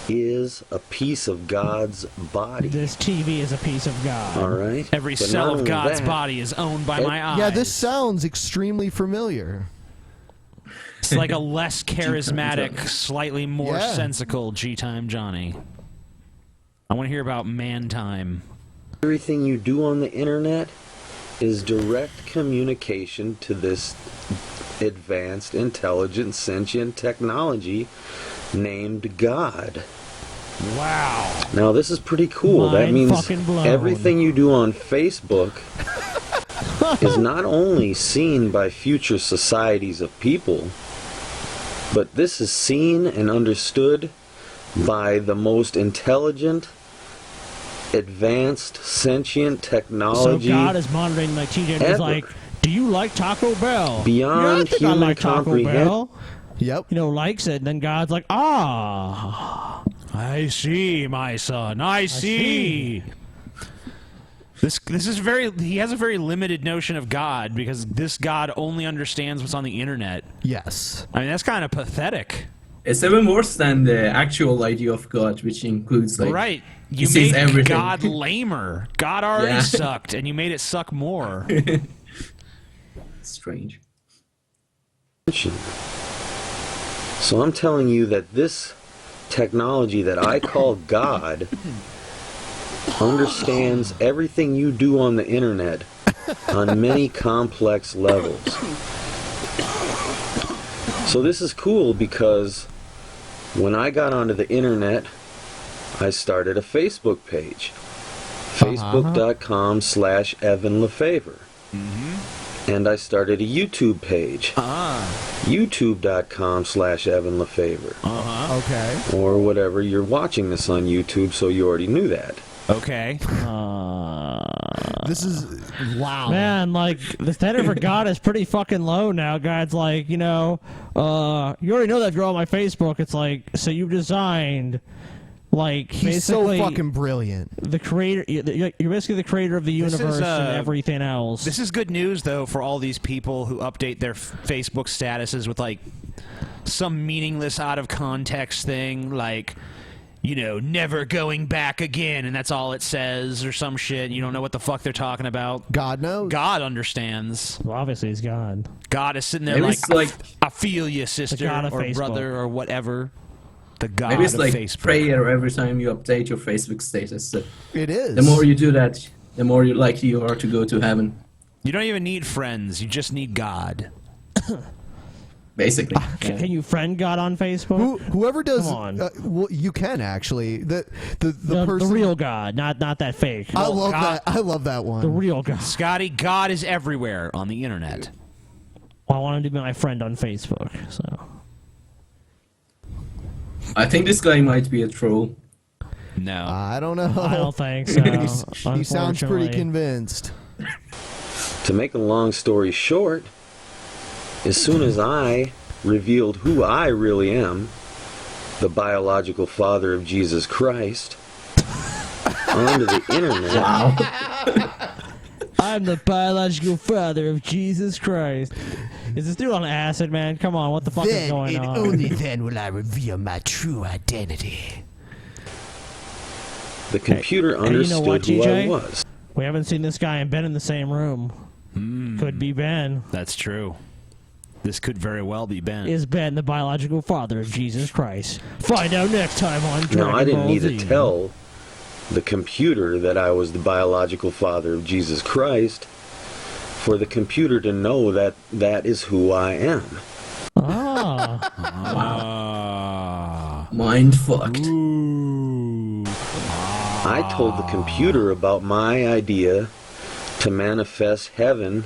is a piece of God's body. This TV is a piece of God. All right? Every But cell not of only God's that, body is owned by my eyes. Yeah, this sounds extremely familiar. It's like a less charismatic, slightly more Yeah. sensical G-Time Johnny. I want to hear about man time. everything you do on the internet is direct communication to this advanced, intelligent, sentient technology named God. Wow. Now, this is pretty cool. That Mind means fucking blown. everything you do on Facebook is not only seen by future societies of people, but this is seen and understood by the most intelligent, advanced, sentient So technology God is monitoring like TJ and he's ever. like, do you like Taco Bell? Beyond yeah, I think I human like Taco comprehend- Bell. Yep. You know, likes it, and then God's like, ah. I see, my son. I see. This is very. He has a very limited notion of God because this God only understands what's on the internet. Yes. I mean, that's kind of pathetic. It's even worse than the actual idea of God, which includes like Right. he You sees made everything. God lamer. God already Yeah. sucked, and you made it suck more. Strange. So I'm telling you that this technology that I call God understands everything you do on the internet on many complex levels. So this is cool because when I got onto the internet, I started a Facebook page. Facebook.com/Evan Lefevre. And I started a YouTube page. YouTube.com/Evan Lefevre. Okay. Or whatever. You're watching this on YouTube, so you already knew that. Okay. This is wow. Man, like, the standard for God is pretty fucking low now. God's like, you know, you already know that if you're on my Facebook, it's like, so you designed, like, He's so basically fucking brilliant. the creator, you're basically the creator of the This is, universe and everything else. This is good news, though, for all these people who update their Facebook statuses with, like, some meaningless, out of context thing, like, you know, never going back again, and that's all it says, or some shit. You don't know what the fuck they're talking about. God knows. God understands. Well, obviously, he's God. God is sitting there Maybe like, it's like- I feel you, sister, God of or Facebook. brother, or whatever. The God Maybe it's of like Facebook. prayer every time you update your Facebook status. So It is. the more you do that, the more likely you are to go to heaven. You don't even need friends. You just need God. Basically. Can you friend God on Facebook? Whoever does, Come on. well, you can actually. The the person. real God, not that fake. I love God- that. I love that one. The real God. Scotty, God is everywhere on the internet. Well, I want him to be my friend on Facebook. So I think this guy might be a troll. No. I don't know. I don't think so. He sounds pretty unfortunately. convinced. To make a long story short, as soon as I revealed who I really am, the biological father of Jesus Christ, onto the internet, I'm the biological father of Jesus Christ. Is this dude on acid, man? Come on, what the fuck is going on? then will I reveal my true identity. the computer Hey, you understood know what, who I TJ? was. We haven't seen this guy and Ben in the same room. Could be Ben. That's true. This could very well be Ben. Is Ben the biological father of Jesus Christ? Find out next time on Dragon Now, I didn't Ball need Z. to tell the computer that I was the biological father of Jesus Christ for the computer to know that that is who I am. Mind fucked. I told the computer about my idea to manifest heaven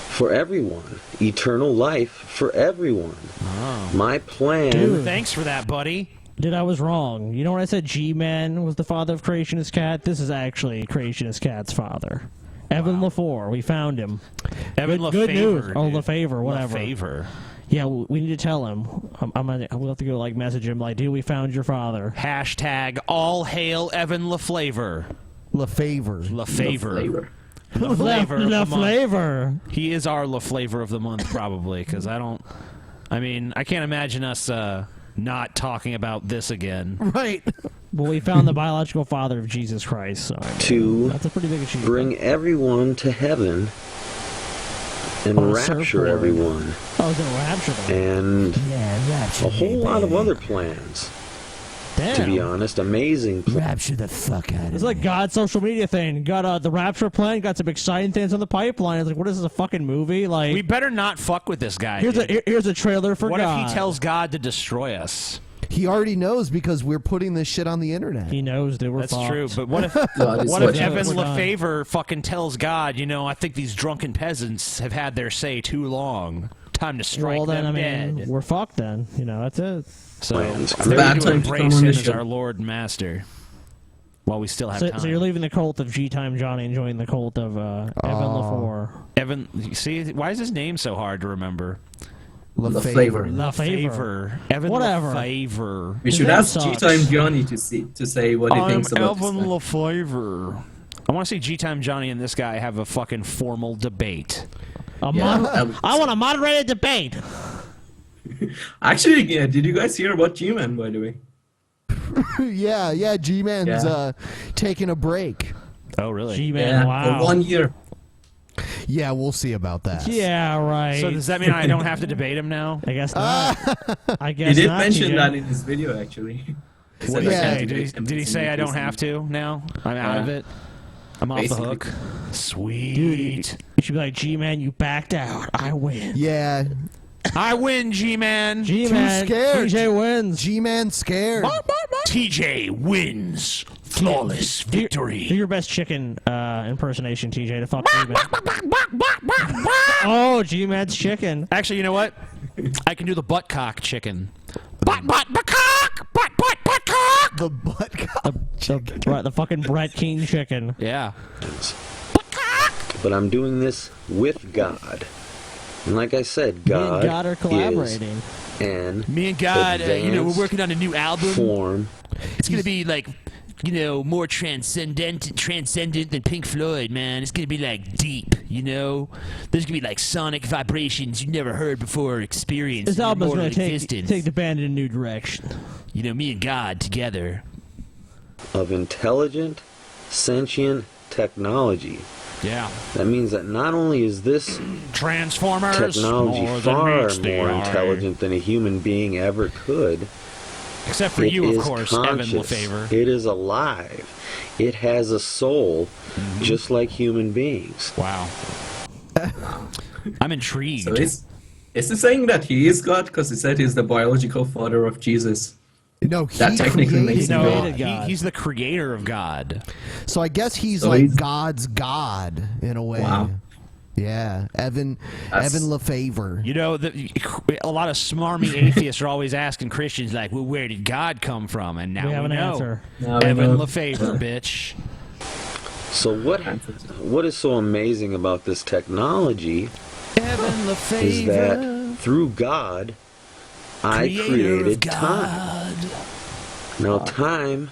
for everyone, eternal life for everyone. My plan. Dude, thanks for that, buddy. Dude, I was wrong. You know when I said G-Man was the father of Creationist Cat? This is actually Creationist Cat's father. Evan LaFleur. We found him. Evan LaFavor. Good news. Oh, LaFavor, whatever. LaFavor. Yeah, we need to tell him. We'll have to go like message him like, dude, we found your father. Hashtag all hail Evan LaFlavor. LaFavor. LaFavor. LaFlavor. He is our LaFlavor of the month, probably, because I can't imagine us not talking about this again. Right. Well, we found the biological father of Jesus Christ. So that's a pretty big achievement. Bring everyone to heaven and rapture everyone. I was going to rapture them. And a whole lot of other plans. Damn. To be honest, amazing plans. Rapture the fuck out of It's like God's social media thing. Got the rapture plan. Got some exciting things on the pipeline. It's like, what is this, a fucking movie? Like, we better not fuck with this guy. Here's a trailer for what God. What if he tells God to destroy us? He already knows because we're putting this shit on the internet. He knows that we're That's fucked. true, but what if Evan LaFavor fucking tells God, I think these drunken peasants have had their say too long. Time to strike them dead. We're fucked then. That's it. So it's a bad time to come on him this as show. our Lord and Master. While we still have time. So you're leaving the cult of G-Time Johnny and joining the cult of Evan LaFleur. Evan, see, why is his name so hard to remember? LaFlavor. LaFavor. Evan Whatever. LaFavor. We should ask G-Time Johnny to say what he thinks about Evan this. LaFlavor. I want to see G-Time Johnny and this guy have a fucking formal debate. I want a moderated debate. Actually, yeah, did you guys hear about G-Man, by the way? yeah, G-Man's taking a break. Oh, really? G-Man, wow. For 1 year. Yeah, we'll see about that. Yeah, right. So does that mean I don't have to debate him now? I guess not. I guess He did not, mention TJ. that in his video, actually. What did he say? Did he say I don't have to now? I'm out of it? I'm off the hook? Sweet. Dude, you should be like, G-Man, you backed out. I win. Yeah. I win, G-Man. G-Man. Too scared. TJ wins. G-Man scared. TJ wins. Flawless victory. Do your best chicken impersonation, TJ, to fuck G-Man. Oh, G-Man's chicken. Actually, you know what? I can do the butt cock chicken. Butt cock! Butt cock! The butt cock. The fucking Brett King chicken. Yeah. But I'm doing this with God. And like I said, God, Me and God are collaborating. Is an Me and God, we're working on a new album. Form. It's gonna be like, more transcendent than Pink Floyd, man. It's gonna be like deep, There's gonna be like sonic vibrations you never heard before or experienced. This in your album's mortal gonna existence. take the band in a new direction. Me and God together. Of intelligent, sentient technology. Yeah. That means that not only is this Transformers technology more far than meets more the eye. intelligent than a human being ever could, Except for it you, of is course, Evan conscious. LaFavor. It is alive. It has a soul, just like human beings. Wow. I'm intrigued. So is he saying that he is God? Because he said he's the biological father of Jesus. No, That technically makes him created God. God. He's the creator of God. So I guess he's So like he's- God's God in a way. Wow. Yeah, Evan That's- LaFavor. A lot of smarmy atheists are always asking Christians, like, well, where did God come from? And now We have an know. answer. Now we Evan know. LaFavor, bitch. So what is so amazing about this technology Evan LaFavor. is that through God, I created time. Now, time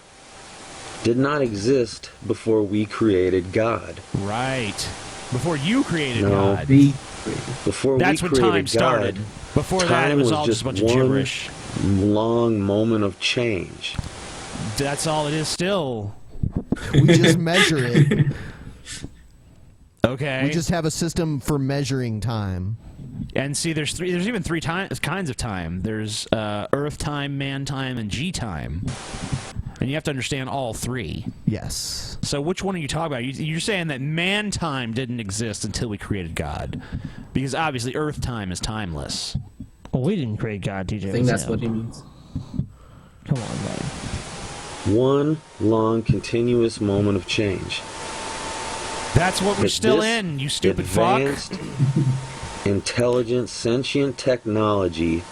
did not exist before we created God. Right. Before you created No. God. Before That's we when created time started. God, Before that, it time was all just a bunch of one gibberish. long moment of change. That's all it is still. We just measure it. Okay. We just have a system for measuring time. And see, there's even three kinds of time. There's Earth time, man time, and G time. And you have to understand all three. Yes. So which one are you talking about? You're saying that man time didn't exist until we created God. Because obviously Earth time is timeless. Well, we didn't create God, TJ. I think that's what he means. Come on, buddy. One long, continuous moment of change. That's what we're That still this in, you stupid fuck. advanced, intelligent, sentient technology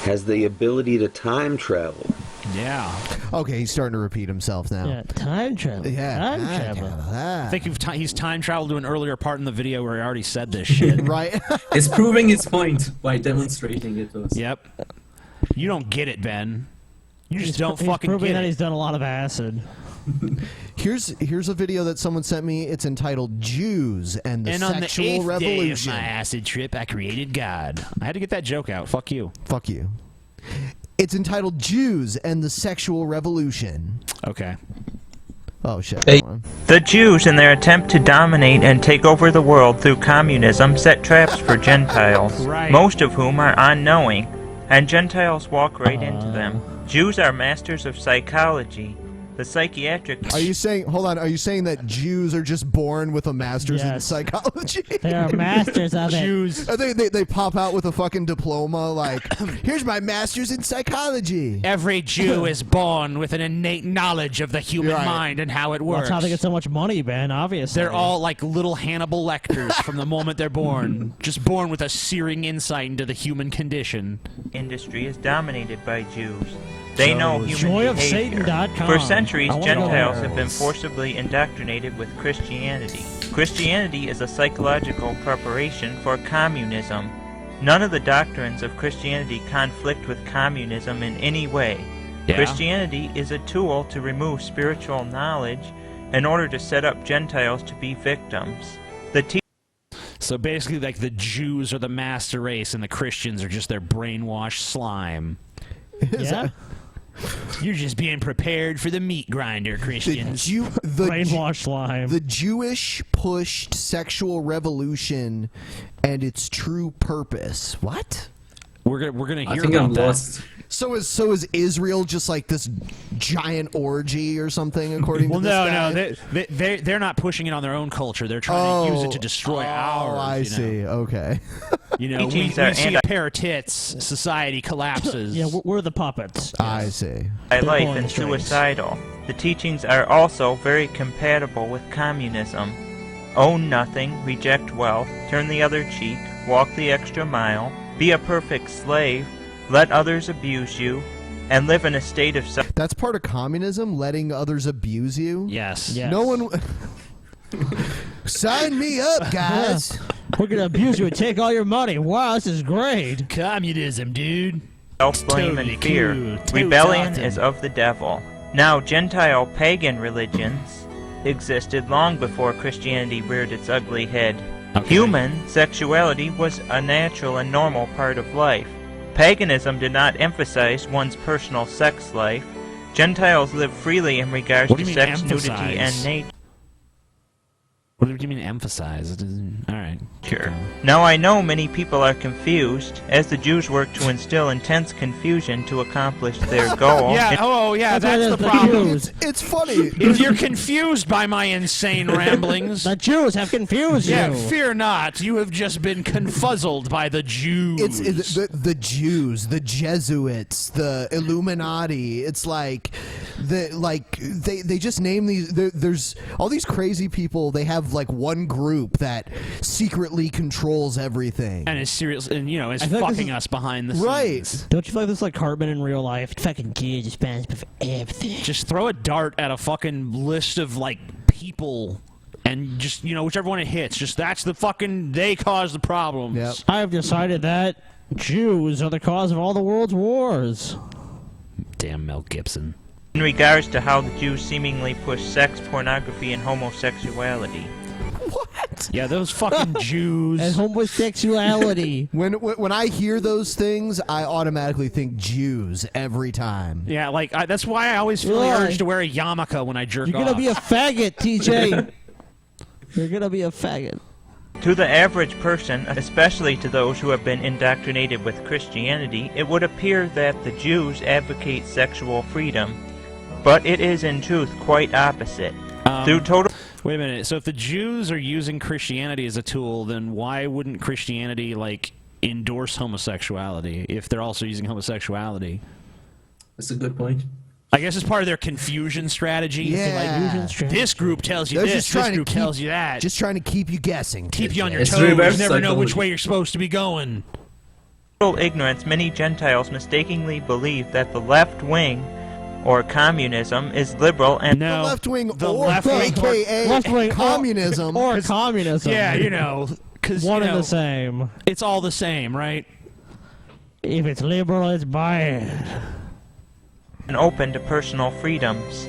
has the ability to time travel. Yeah. Okay, he's starting to repeat himself now. Yeah, time travel. Yeah, Time travel. I think he's time traveled to an earlier part in the video where he already said this shit. Right? It's proving his point by demonstrating it to us. Yep. You don't get it, Ben. You just don't He's fucking proving get that it. he's done a lot of acid. Here's a video that someone sent me. It's entitled "Jews and the And on the Sexual 8th Revolution." day of my acid trip, I created God. I had to get that joke out. Fuck you. Fuck you. It's entitled "Jews and the Sexual Revolution." Okay. Oh shit. Hey. Hold on. The Jews, in their attempt to dominate and take over the world through communism, set traps for Gentiles, Right. most of whom are unknowing, and Gentiles walk right into them. Jews are masters of psychology. The psychiatric... Are you saying? Hold on. Are you saying that Jews are just born with a master's in Yes. psychology? They are masters of it. Jews. They pop out with a fucking diploma like, here's my master's in psychology. Every Jew is born with an innate knowledge of the human Right. mind and how it Well, works. that's how they get so much money, Ben, obviously. They're all like little Hannibal Lecters from the moment they're born. Just born with a searing insight into the human condition. industry is dominated by Jews. They know human behavior. JoyOfSatan.com. For centuries, I wanna go Gentiles there. have been forcibly indoctrinated with Christianity. Christianity is a psychological preparation for communism. None of the doctrines of Christianity conflict with communism in any way. Yeah. Christianity is a tool to remove spiritual knowledge in order to set up Gentiles to be victims. The So basically, like, the Jews are the master race and the Christians are just their brainwashed slime. Yeah? You're just being prepared for the meat grinder, Christians. Brainwashed slime. The Jewish pushed sexual revolution and its true purpose. What? We're gonna hear I think about I'm that. lost. So is Israel just like this giant orgy or something? According Well, to this no, guy? they're not pushing it on their own culture. They're trying to use it to destroy ours. I you see. know? Okay. You know, we see a pair of tits, society collapses. Yeah, we're the puppets. I see. life and suicidal. The teachings are also very compatible with communism. Own nothing, reject wealth, turn the other cheek, walk the extra mile, be a perfect slave, let others abuse you, and live in a state of That's part of communism, letting others abuse you? Yes. No one... Sign me up, guys! We're gonna abuse you and take all your money. Wow, this is great. Communism, dude. self-blame Totally and fear. cool. Totally Rebellion awesome. is of the devil. Now, Gentile pagan religions existed long before Christianity reared its ugly head. Human sexuality was a natural and normal part of life. Paganism did not emphasize one's personal sex life. Gentiles lived freely in regards What do to you mean sex, nudity, and emphasize? nature. What do you mean emphasize? It doesn't... All right. Sure. Now I know many people are confused, as the Jews work to instill intense confusion to accomplish their goal. Yeah, oh, yeah, that's the problem. It's funny. If you're confused by my insane ramblings... The Jews have confused Yeah, you. fear not. You have just been confuzzled by the Jews. It's the Jews, the Jesuits, the Illuminati. It's like they just name these. There's all these crazy people. They have like one group that secretly controls everything. And is serious, and you know, is I feel like this fucking is- us behind the scenes. Right. Don't you feel like this is like Cartman in real life? Fucking Jews, Spanish, for everything. Just throw a dart at a fucking list of like people, and just whichever one it hits. Just that's the fucking they cause the problems. Yep. I have decided that Jews are the cause of all the world's wars. Damn Mel Gibson. In regards to how the Jews seemingly push sex, pornography, and homosexuality. What? Yeah, those fucking Jews. And homosexuality. When I hear those things, I automatically think Jews every time. Yeah, like that's why I always feel the Why? urge to wear a yarmulke when I jerk You're off. gonna be a faggot, TJ. You're gonna be a faggot. To the average person, especially to those who have been indoctrinated with Christianity, it would appear that the Jews advocate sexual freedom. but it is in truth quite opposite. Through total... Wait a minute. So if the Jews are using Christianity as a tool, then why wouldn't Christianity, like, endorse homosexuality if they're also using homosexuality? That's a good point. I guess it's part of their confusion strategy. Yeah. This group tells you They're this, just trying this group to tells you that. Just trying to keep you guessing. Keep you on your It's toes. reverse You never know which psychology. way you're supposed to be going. ignorance, many Gentiles mistakenly believe that the left wing, or communism, is liberal and... No, The left wing, the or left wing, AKA left wing, communism. or communism. Yeah, you know, because one and the same. It's all the same, right? If it's liberal, it's bad. and open to personal freedoms.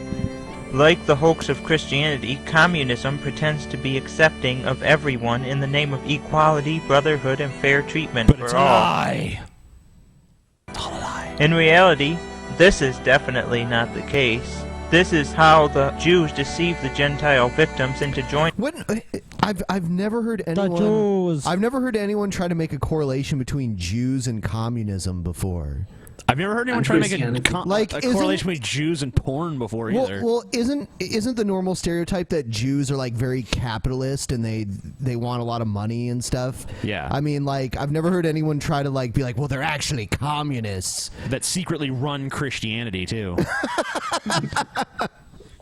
Like the hoax of Christianity, communism pretends to be accepting of everyone in the name of equality, brotherhood, and fair treatment But for it's a all. lie. It's all a lie. In reality, this is definitely not the case. This is how the Jews deceive the Gentile victims into joining. I've never heard anyone. Jews. I've never heard anyone try to make a correlation between Jews and communism before. I've never heard anyone try to make a isn't- correlation between Jews and porn before either. Well, isn't the normal stereotype that Jews are like very capitalist and they want a lot of money and stuff? Yeah. I mean, like, I've never heard anyone try to like be like, well, they're actually communists. That secretly run Christianity too.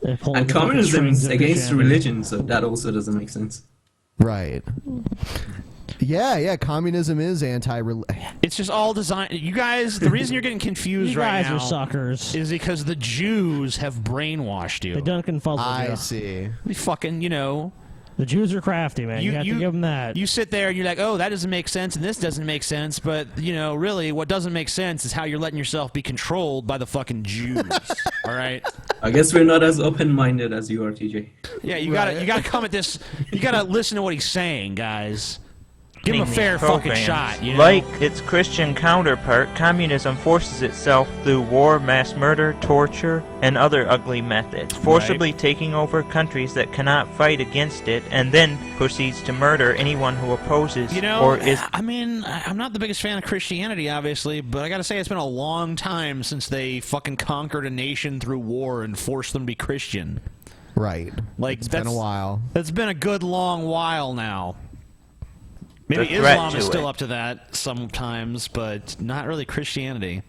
And communism is against religion, so that also doesn't make sense. Right. Yeah, communism is It's just all designed. You guys, the reason you're getting confused You right guys now are suckers. is because the Jews have brainwashed you. They done confuzzled you. I see. They fucking, you know. The Jews are crafty, man. You have to give them that. You sit there and you're like, oh, that doesn't make sense and this doesn't make sense, but, you know, really what doesn't make sense is how you're letting yourself be controlled by the fucking Jews. All right? I guess we're not as open-minded as you are, TJ. Yeah, you gotta come at this. You gotta listen to what he's saying, guys. Give him a fair fucking shot. You know? Like its Christian counterpart, communism forces itself through war, mass murder, torture, and other ugly methods, forcibly taking over countries that cannot fight against it, and then proceeds to murder anyone who opposes or is... I mean, I'm not the biggest fan of Christianity, obviously, but I gotta say it's been a long time since they fucking conquered a nation through war and forced them to be Christian. Right. Like, It's been a while. That's been a good long while now. Maybe The threat Islam is to still it. up to that sometimes, but not really Christianity.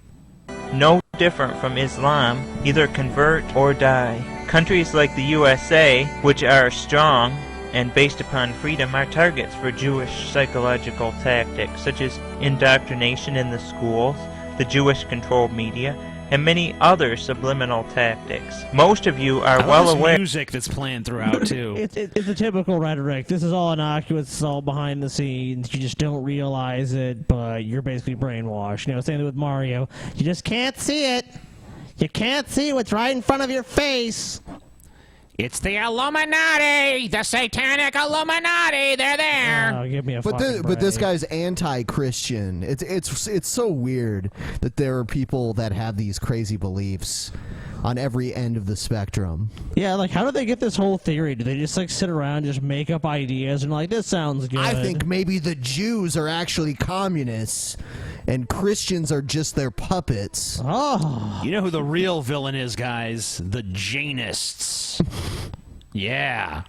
No different from Islam, either convert or die. Countries like the USA, which are strong and based upon freedom, are targets for Jewish psychological tactics, such as indoctrination in the schools, the Jewish-controlled media, and many other subliminal tactics. Most of you are well aware... music that's playing throughout, too. It's the typical rhetoric. This is all innocuous. It's all behind the scenes. You just don't realize it, but you're basically brainwashed. You know, same thing with Mario. You just can't see it. You can't see what's right in front of your face. It's the Illuminati! The Satanic Illuminati! They're there! Oh, give me a But fucking but this break. guy's anti-Christian. It's so weird that there are people that have these crazy beliefs on every end of the spectrum. Yeah, like, how do they get this whole theory? Do they just, like, sit around and just make up ideas and, like, this sounds good? I think maybe the Jews are actually communists and Christians are just their puppets. Oh. You know who the real villain is, guys? The Jainists. Yeah.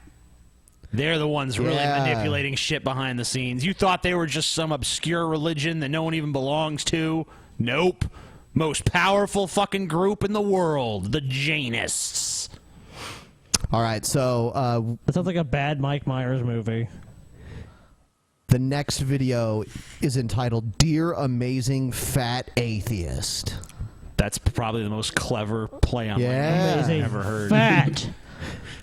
They're the ones really Yeah. manipulating shit behind the scenes. You thought they were just some obscure religion that no one even belongs to? Nope. Most powerful fucking group in the world, the Jainists. All right, so That sounds like a bad Mike Myers movie. the next video is entitled "Dear Amazing Fat Atheist." That's probably the most clever play on Yeah. my I've ever heard. Fat.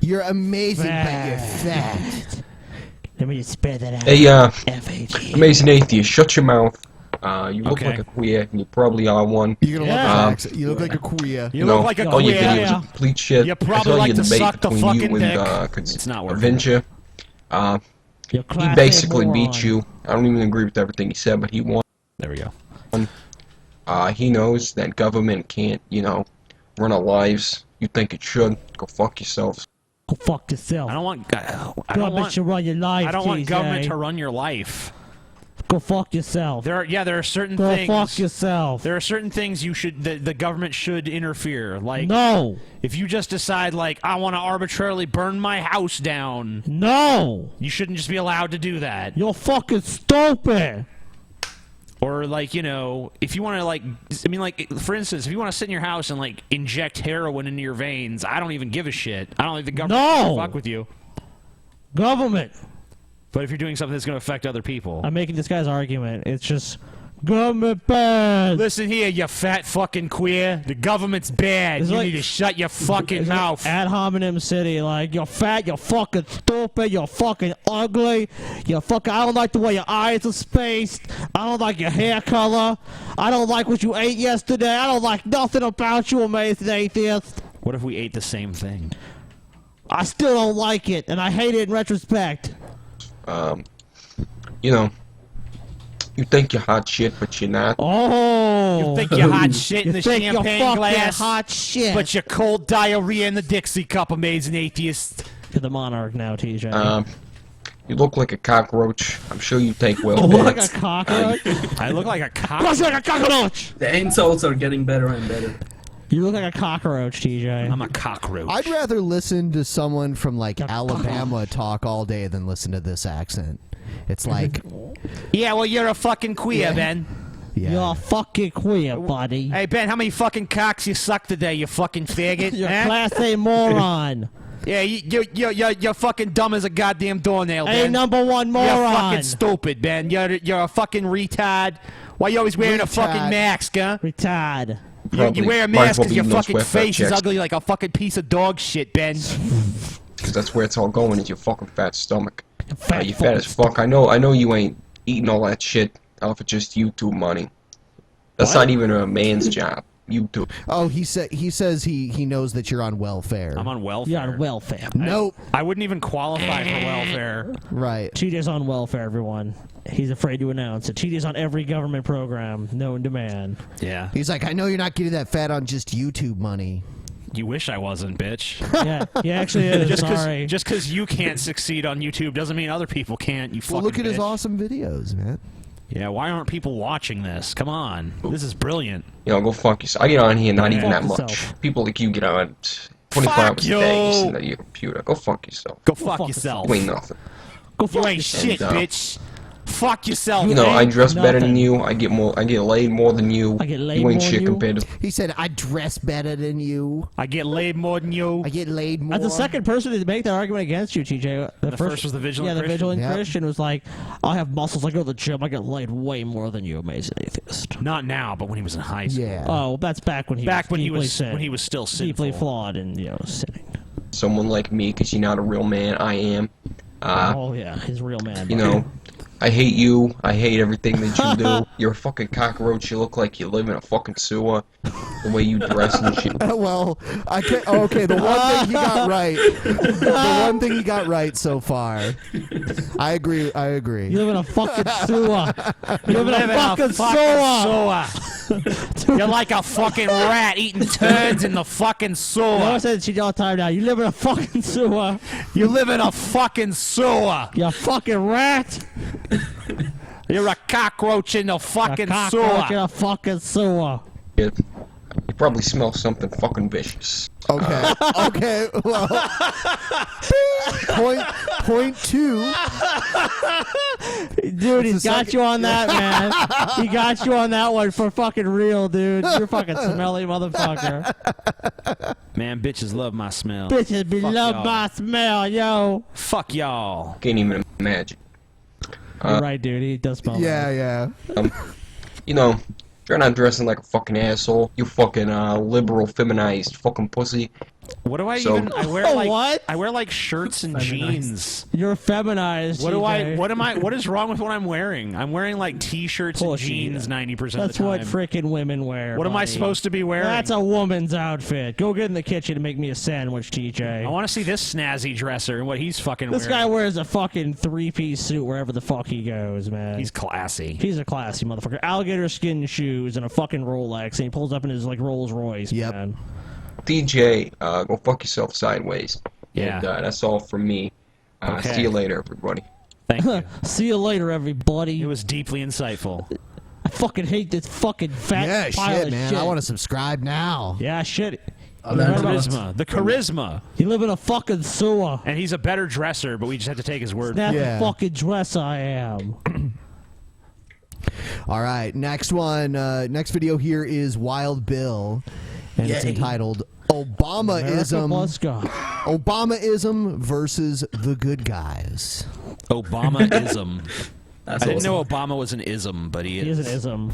You're amazing, Fat. but you're fat. Let me just spell that out. Hey, F-A-T. amazing atheist, shut your mouth. You look Okay. like a queer, and you probably are one. You're gonna Yeah. look like you look like a queer. You look like a all your queer. videos are complete shit. You I probably saw like your to debate suck the between you fucking and dick. It's not working. Avenger. You're He classy basically moron. beat you. I don't even agree with everything he said, but he won. There we go. He knows that government can't, run our lives. You think it should? Go fuck yourselves. Go fuck yourself. I don't want. I don't Government want. should run your life. I don't want TJ. government to run your life. Go fuck yourself. There are certain Go things. fuck yourself. There are certain things the government should interfere. Like, no. If you just decide, like, I want to arbitrarily burn my house down. No. You shouldn't just be allowed to do that. You're fucking stupid. Or, like, you know, if you want to, like, I mean, like, for instance, if you want to sit in your house and, like, inject heroin into your veins, I don't even give a shit. I don't think the government can fuck with you. Government. But if you're doing something that's going to affect other people. I'm making this guy's argument. It's just government bad. Listen here, you fat fucking queer. The government's bad. It's You like- need to shut your fucking It's mouth. like ad hominem city, like, you're fat, you're fucking stupid, you're fucking ugly, you're fucking, I don't like the way your eyes are spaced, I don't like your hair color, I don't like what you ate yesterday, I don't like nothing about you, amazing atheist. What if we ate the same thing? I still don't like it, and I hate it in retrospect. You know, you think you're hot shit, but you're not. Oh! You think you're hot shit in You the think you're champagne fucking glass, hot shit. but you're cold diarrhea in the Dixie cup, amazing atheist. You're the monarch now, TJ. You look like a cockroach. I'm sure you take well You look like baths. a cockroach? I look like a Crush cockroach. like a cockroach! The insults are getting better and better. You look like a cockroach, TJ. I'm a cockroach. I'd rather listen to someone from like Alabama talk all day than listen to this accent. It's like, Yeah, well, you're a fucking queer, Ben. yeah. You're a fucking queer, buddy. Hey, Ben, how many fucking cocks you sucked today, you fucking faggot? You're a eh? class A moron. Yeah, you're fucking dumb as a goddamn doornail, Ben. A number one You're moron. fucking stupid, Ben. You're a fucking retard. Why you always wearing a fucking Retard. mask, huh? Retard. You wear a Might as mask well because be your in those fucking welfare face is checks. ugly like a fucking piece of dog shit, Ben. Because that's where it's all going, is your fucking fat stomach. Fat You fat as fuck. I know you ain't eating all that shit off of just YouTube money. That's not even a man's job. YouTube. Oh, he says he knows that you're on welfare. I'm on welfare. You're on welfare. Nope. I wouldn't even qualify for welfare. Right. TJ's on welfare, everyone. He's afraid to announce it. TJ's on every government program known to man. Yeah. He's like, I know you're not getting that fat on just YouTube money. You wish I wasn't, bitch. Yeah, he actually is. Sorry. Just because you can't succeed on YouTube doesn't mean other people can't. You fucking Well, look at his bitch. awesome videos, man. Yeah, why aren't people watching this? Come on. This is brilliant. You know, go fuck yourself. I get on here not even Fuck that much. yourself. People like you get on 24 Fuck hours a day. You you. sit at your computer. Go fuck yourself. Go fuck fuck yourself. You ain't nothing. Go fuck You ain't yourself. shit, And, bitch. Fuck yourself. You know, I ain't dress better than nothing. you. I get laid more than you. I get laid You ain't more shit than you. compared to. He said, I dress better than you. I get laid more than you. I get laid more. As the second person to make that argument against you, TJ. The first was the vigilant Yeah, the Christian? vigilant Yep. Christian was like, I have muscles, I go to the gym, I get laid way more than you, amazing atheist. Not now, but when he was in high school. Yeah. Oh, that's back when he Back was when he deeply was sin- when he was still deeply sinful. flawed and, sinning. Someone like me, because you're not a real man. I am. Oh, yeah, his real man. You know, I hate you. I hate everything that you do. You're a fucking cockroach. You look like you live in a fucking sewer. The way you dress and shit. Well, I can't. Oh, okay, the one thing he got right. The one thing he got right so far. I agree. You live in a fucking sewer. You live in a fucking sewer. You're like a fucking rat eating turds in the fucking I sewer. always say to all the time now, you live in a fucking sewer. You live in a fucking sewer. You fucking rat. You're a cockroach in the fucking Cockroach in sewer. a fucking sewer. You probably smell something fucking vicious. Okay. Okay. Well. Point two. Dude, he's the got second- you on that, man. He got you on that one for fucking real, dude. You're fucking smelly motherfucker. Man, bitches love my smell. Bitches be Fuck love y'all. my smell, yo. Fuck y'all. Can't even imagine. You're right, dude. He does smell. Yeah, yeah. You know, if you're not dressing like a fucking asshole, you fucking liberal, feminized fucking pussy. What do I So- even? I wear like What? I wear like shirts and jeans. You're feminized. What do I? TJ. What am I? What is wrong with what I'm wearing? I'm wearing like t-shirts and Pussy. jeans 90% of That's the time. what frickin' women wear. What am I buddy. supposed to be wearing? That's a woman's outfit. Go get in the kitchen and make me a sandwich, TJ. I want to see this snazzy dresser and what he's fucking This wearing. guy wears a fucking three-piece suit wherever the fuck he goes, man. He's classy. He's a classy motherfucker. Alligator skin shoes and a fucking Rolex, and he pulls up in his like Rolls Royce. Yep. Man. DJ, go fuck yourself sideways. Yeah. And that's all from me. Okay. See you later, everybody. Thank you. See you later, everybody. It was deeply insightful. I fucking hate this fucking fat pile shit, of man. shit. I want to subscribe now. Yeah, shit. The charisma. You live in a fucking sewer. And he's a better dresser, but we just have to take his word. That's the fucking dress I am. All right, next one. Next video here is Wild Bill, and it's entitled Obamaism. Obamaism versus the good guys. Obamaism. That's I didn't awesome. know Obama was an ism, but he is. He is an ism.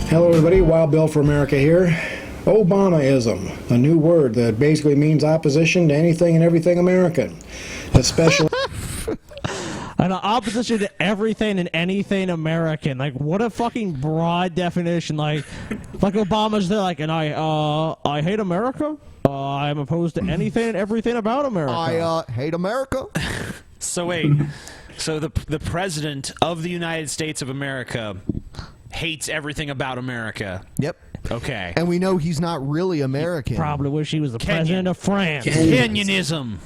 Hello everybody, Wild Bill for America here. Obamaism, a new word that basically means opposition to anything and everything American, especially An opposition to everything and anything American. Like, what a fucking broad definition. Like Obama's there, like, and I hate America. I'm opposed to anything and everything about America. I hate America. So wait, so the president of the United States of America hates everything about America. Yep. Okay. And we know he's not really American. Probably wish he was the president of France. Kenyanism.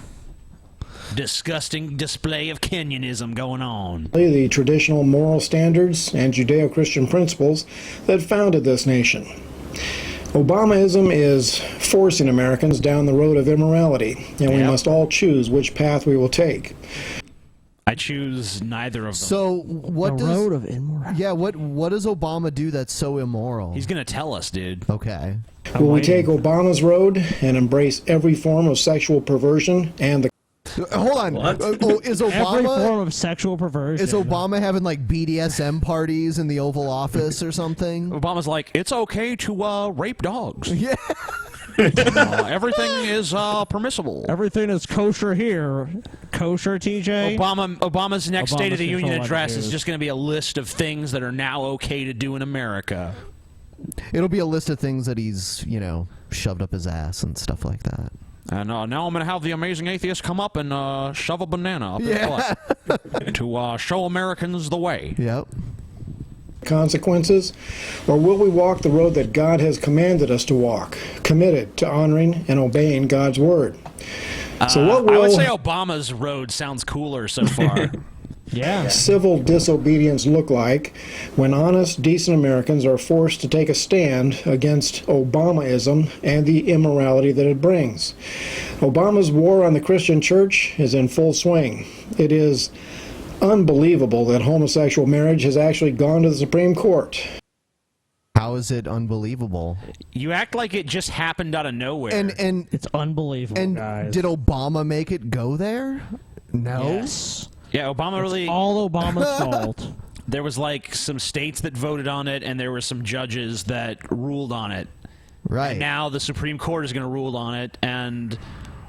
Disgusting display of Kenyanism going on. the traditional moral standards and Judeo-Christian principles that founded this nation. Obamaism is forcing Americans down the road of immorality, and we must all choose which path we will take. I choose neither of them. So what The does road of immorality. Yeah, what does Obama do that's so immoral? He's gonna tell us, dude. Okay. Will we take Obama's road and embrace every form of sexual perversion and the Hold on. Is Every Obama form of sexual perversion. is Obama having like BDSM parties in the Oval Office or something? Obama's like, it's okay to rape dogs. Yeah. Everything is permissible. Everything is kosher here. Kosher, TJ? Obama's next State of the Obama's Union control address is attitudes. just going to be a list of things that are now okay to do in America. It'll be a list of things that he's, shoved up his ass and stuff like that. And now I'm going to have the amazing atheist come up and shove a banana up his butt to show Americans the way. Yep. consequences? Or will we walk the road that God has commanded us to walk, committed to honoring and obeying God's word? So what will I would say Obama's road sounds cooler so far. civil disobedience look like when honest, decent Americans are forced to take a stand against Obamaism and the immorality that it brings? Obama's war on the Christian church is in full swing. It is unbelievable that homosexual marriage has actually gone to the Supreme Court. How is it unbelievable? You act like it just happened out of nowhere. And it's unbelievable, and guys. did Obama make it go there? No. Yes. Yeah, Obama really... all Obama's fault. There was like some states that voted on it, and there were some judges that ruled on it. Right. And now the Supreme Court is going to rule on it, and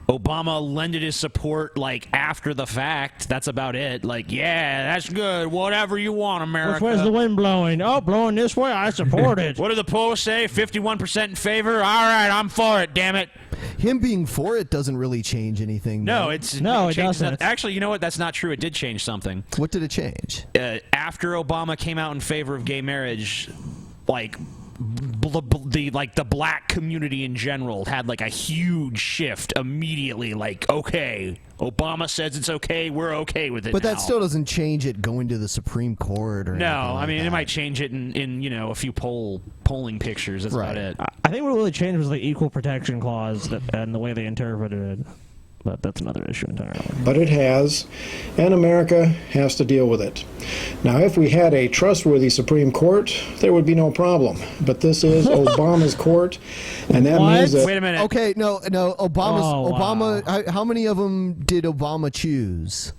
Obama lended his support like after the fact. That's about it. Like, yeah, that's good. Whatever you want, America. Which way's the wind blowing? Oh, blowing this way. I support it. What do the polls say? 51% in favor? All right, I'm for it, damn it. Him being for it doesn't really change anything. No, though. it doesn't. nothing. Actually, you know what? That's not true. It did change something. What did it change? After Obama came out in favor of gay marriage, like the black community in general had like a huge shift immediately. Like, okay, Obama says it's okay, we're okay with it. But now. that still doesn't change it going to the Supreme Court or No, anything like I mean that. it might change it in a few polling pictures. That's about it. I think what really changed was the equal protection clause and the way they interpreted it. But that's another issue entirely. But it has, and America has to deal with it. Now, if we had a trustworthy Supreme Court, there would be no problem. But this is Obama's court, and that means that... Wait a minute. Okay, no, Obama. How many of them did Obama choose?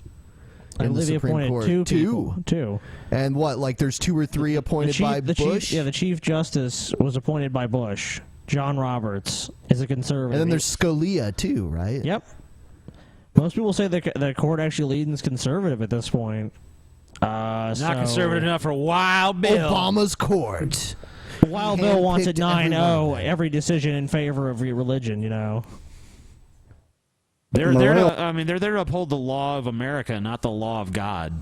I believe he appointed two. And what? Like, there's 2 or 3 appointed by Bush. The Chief Justice was appointed by Bush. John Roberts is a conservative. And then there's Scalia too, right? Yep. Most people say the court actually leans conservative at this point. Not conservative enough for Wild Bill. Obama's court. Wild Bill wants it Handpicked 9-0, every decision in favor of your religion, you know. They're there to uphold the law of America, not the law of God.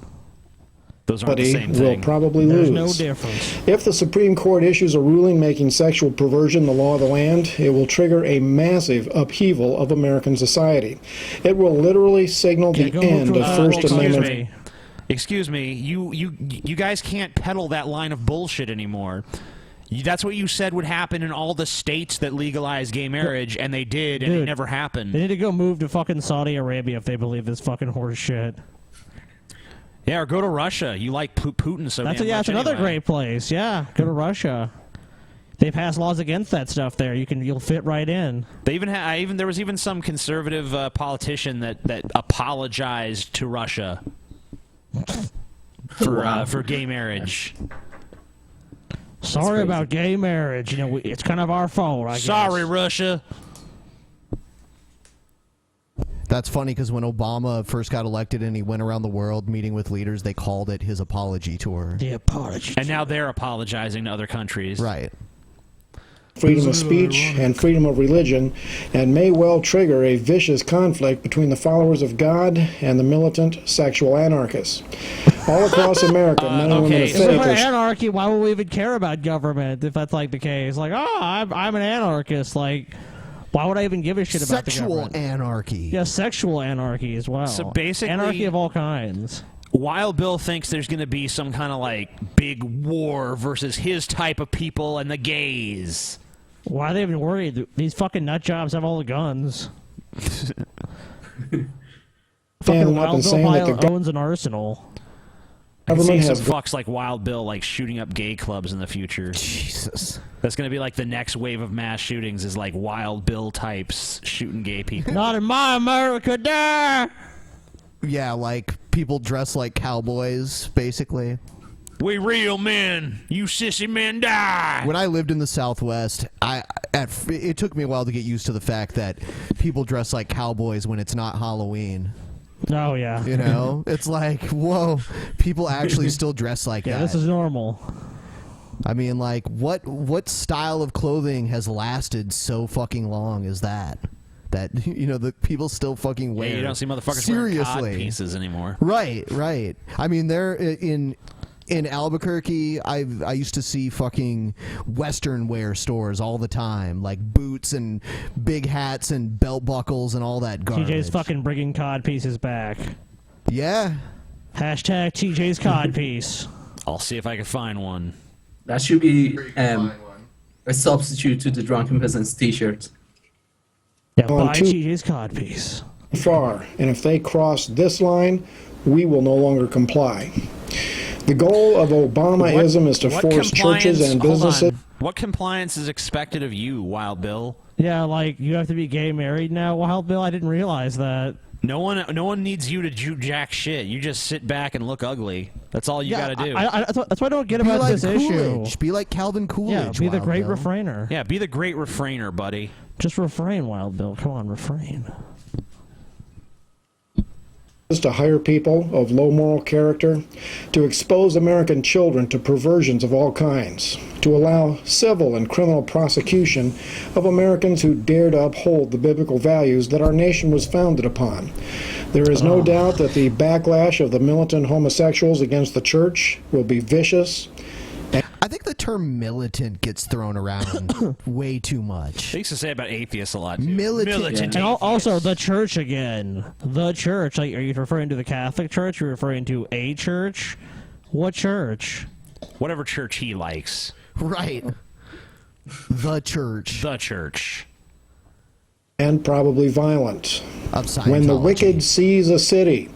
Those aren't the same will thing. probably There's lose. no difference. If the Supreme Court issues a ruling making sexual perversion the law of the land, it will trigger a massive upheaval of American society. It will literally signal the end of First Amendment. Excuse me. You guys can't peddle that line of bullshit anymore. That's what you said would happen in all the states that legalize gay marriage, and they did, and it never happened. They need to go move to fucking Saudi Arabia if they believe this fucking horse shit. Yeah, or go to Russia. You like Putin so damn much that's another anyway. great place. Yeah, go to Russia. They pass laws against that stuff there. You'll fit right in. They even there was even some conservative politician that apologized to Russia for gay marriage. Sorry about gay marriage. It's kind of our fault, I guess. Sorry, Russia. That's funny because when Obama first got elected and he went around the world meeting with leaders, they called it his apology tour. The apology. And now they're apologizing to other countries. Right. Freedom of speech and freedom of religion, and may well trigger a vicious conflict between the followers of God and the militant sexual anarchists. All across America, men and women of If we're faith anarchy, why would we even care about government if that's like the case? Like, I'm an anarchist. Like, why would I even give a shit about the government? Sexual anarchy. Yeah, sexual anarchy as well. So basically, anarchy of all kinds. Wild Bill thinks there's going to be some kind of like big war versus his type of people and the gays. Why are they even worried? These fucking nut jobs have all the guns. Fucking Wild Bill probably owns an arsenal. I can see some fucks like Wild Bill like shooting up gay clubs in the future. Jesus. That's going to be like the next wave of mass shootings is like Wild Bill types shooting gay people. Not in my America, there. Yeah, like people dressed like cowboys, basically. We real men. You sissy men die. When I lived in the Southwest, it took me a while to get used to the fact that people dress like cowboys when it's not Halloween. Oh, yeah. You know? It's like, whoa, people actually still dress like that. Yeah, this is normal. I mean, like, what style of clothing has lasted so fucking long as that? That, the people still fucking wear. Yeah, you don't see motherfuckers Seriously. wearing cod pieces anymore. Right. I mean, they're in Albuquerque, I used to see fucking Western wear stores all the time, like boots and big hats and belt buckles and all that garbage. TJ's fucking bringing cod pieces back. Yeah. Hashtag TJ's cod piece. I'll see if I can find one. That should be a substitute to the Drunken Peasants t-shirt. Yeah, buy TJ's cod piece. Far, and if they cross this line, we will no longer comply. The goal of Obamaism is to force churches and businesses. What compliance is expected of you, Wild Bill? Yeah, like you have to be gay married now, Wild Bill. I didn't realize that. No one needs you to do jack shit. You just sit back and look ugly. That's all you got to do. That's what I don't get about like this Coolidge. issue. Be like Calvin Coolidge. Yeah, be the Wild great Bill. refrainer. Yeah, be the great refrainer, buddy. Just refrain, Wild Bill. Come on, refrain. To hire people of low moral character, to expose American children to perversions of all kinds, to allow civil and criminal prosecution of Americans who dare to uphold the biblical values that our nation was founded upon. There is no doubt that the backlash of the militant homosexuals against the church will be vicious. I think the term militant gets thrown around way too much. They used to say about atheists a lot, too. Militant. And also the church again. The church. Like, are you referring to the Catholic Church? Are you referring to a church? What church? Whatever church he likes. Right. The church. The church. And probably violent. Of Scientology. When the Wicked Seize a City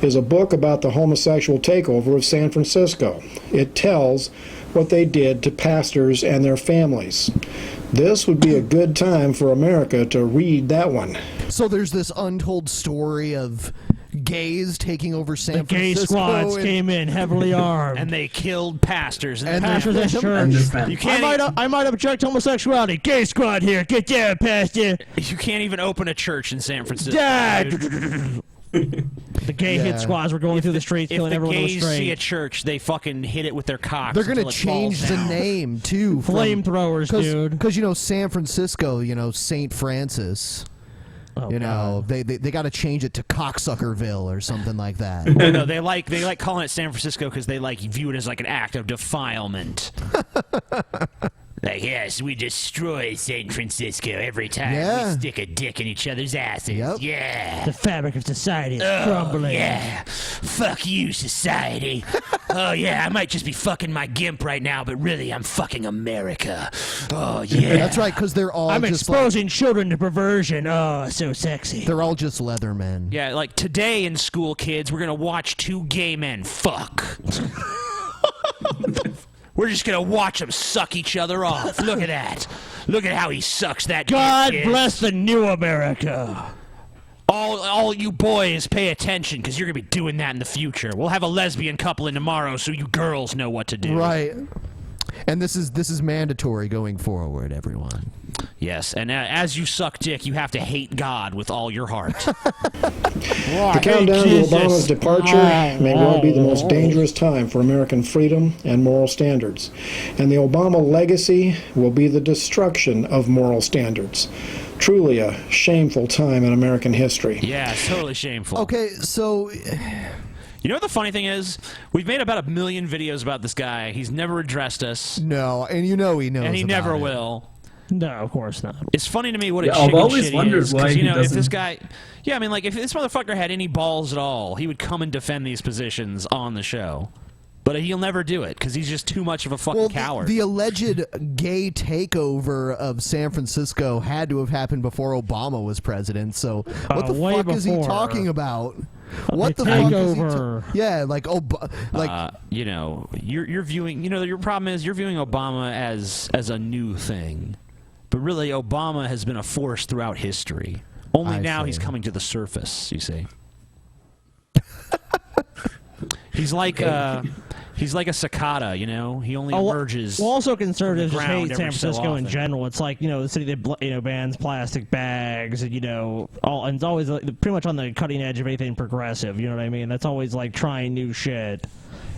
is a book about the homosexual takeover of San Francisco. It tells what they did to pastors and their families. This would be a good time for America to read that one. So there's this untold story of gays taking over San The gay Francisco. squads came in heavily armed. And they killed pastors. And pastors at church. You can't I might object to homosexuality. Gay squad here. Get down, pastor. You can't even open a church in San Francisco. Dad. The gay hit squads were going through the streets, killing everyone on the If the gays street. see a church, they fucking hit it with their cocks. They're going to until it change falls the down. name, too. Flamethrowers, dude. Because, San Francisco, St. Francis. you know, they got to change it to Cocksuckerville or something like that. Well, no, they like calling it San Francisco because they view it as like an act of defilement. Like, yes, we destroy San Francisco every time we stick a dick in each other's asses. Yep. Yeah. The fabric of society is crumbling. Yeah. Fuck you, society. Oh, yeah, I might just be fucking my gimp right now, but really, I'm fucking America. Oh, yeah. That's right, because they're all I'm just exposing children to perversion. Oh, so sexy. They're all just leather men. Yeah, like today in school, kids, we're going to watch two gay men fuck. We're just going to watch them suck each other off. Look at that. Look at how he sucks that God dick, bless the new America. All you boys pay attention because you're going to be doing that in the future. We'll have a lesbian couple in tomorrow so you girls know what to do. Right. And this is mandatory going forward, everyone. Yes, and as you suck dick, you have to hate God with all your heart. The countdown to Obama's departure may well be the most dangerous time for American freedom and moral standards. And the Obama legacy will be the destruction of moral standards. Truly a shameful time in American history. Yeah, it's totally shameful. Okay, so... You know what the funny thing is? We've made about 1 million videos about this guy. He's never addressed us. No, and you know he knows and he about never it. will. No, of course not. It's funny to me what a Yeah, chicken I've always shit wondered he is. 'Cause, why you he know, if this doesn't- guy... Yeah, I mean, like, if this motherfucker had any balls at all, he would come and defend these positions on the show. But he'll never do it, because he's just too much of a fucking coward. The alleged gay takeover of San Francisco had to have happened before Obama was president, so what the way fuck is he before. talking about? What The the fuck is he takeover. Yeah, like, you know, you're viewing... You know, your problem is you're viewing Obama as a new thing. But really, Obama has been a force throughout history. Only now he's coming to the surface, you see. He's like a cicada, you know. He only emerges. Well, also conservatives from the just hate ground San every so Francisco in often. general. It's like, you know, the city that bans plastic bags, and and it's always like, pretty much on the cutting edge of anything progressive. You know what I mean? That's always like trying new shit.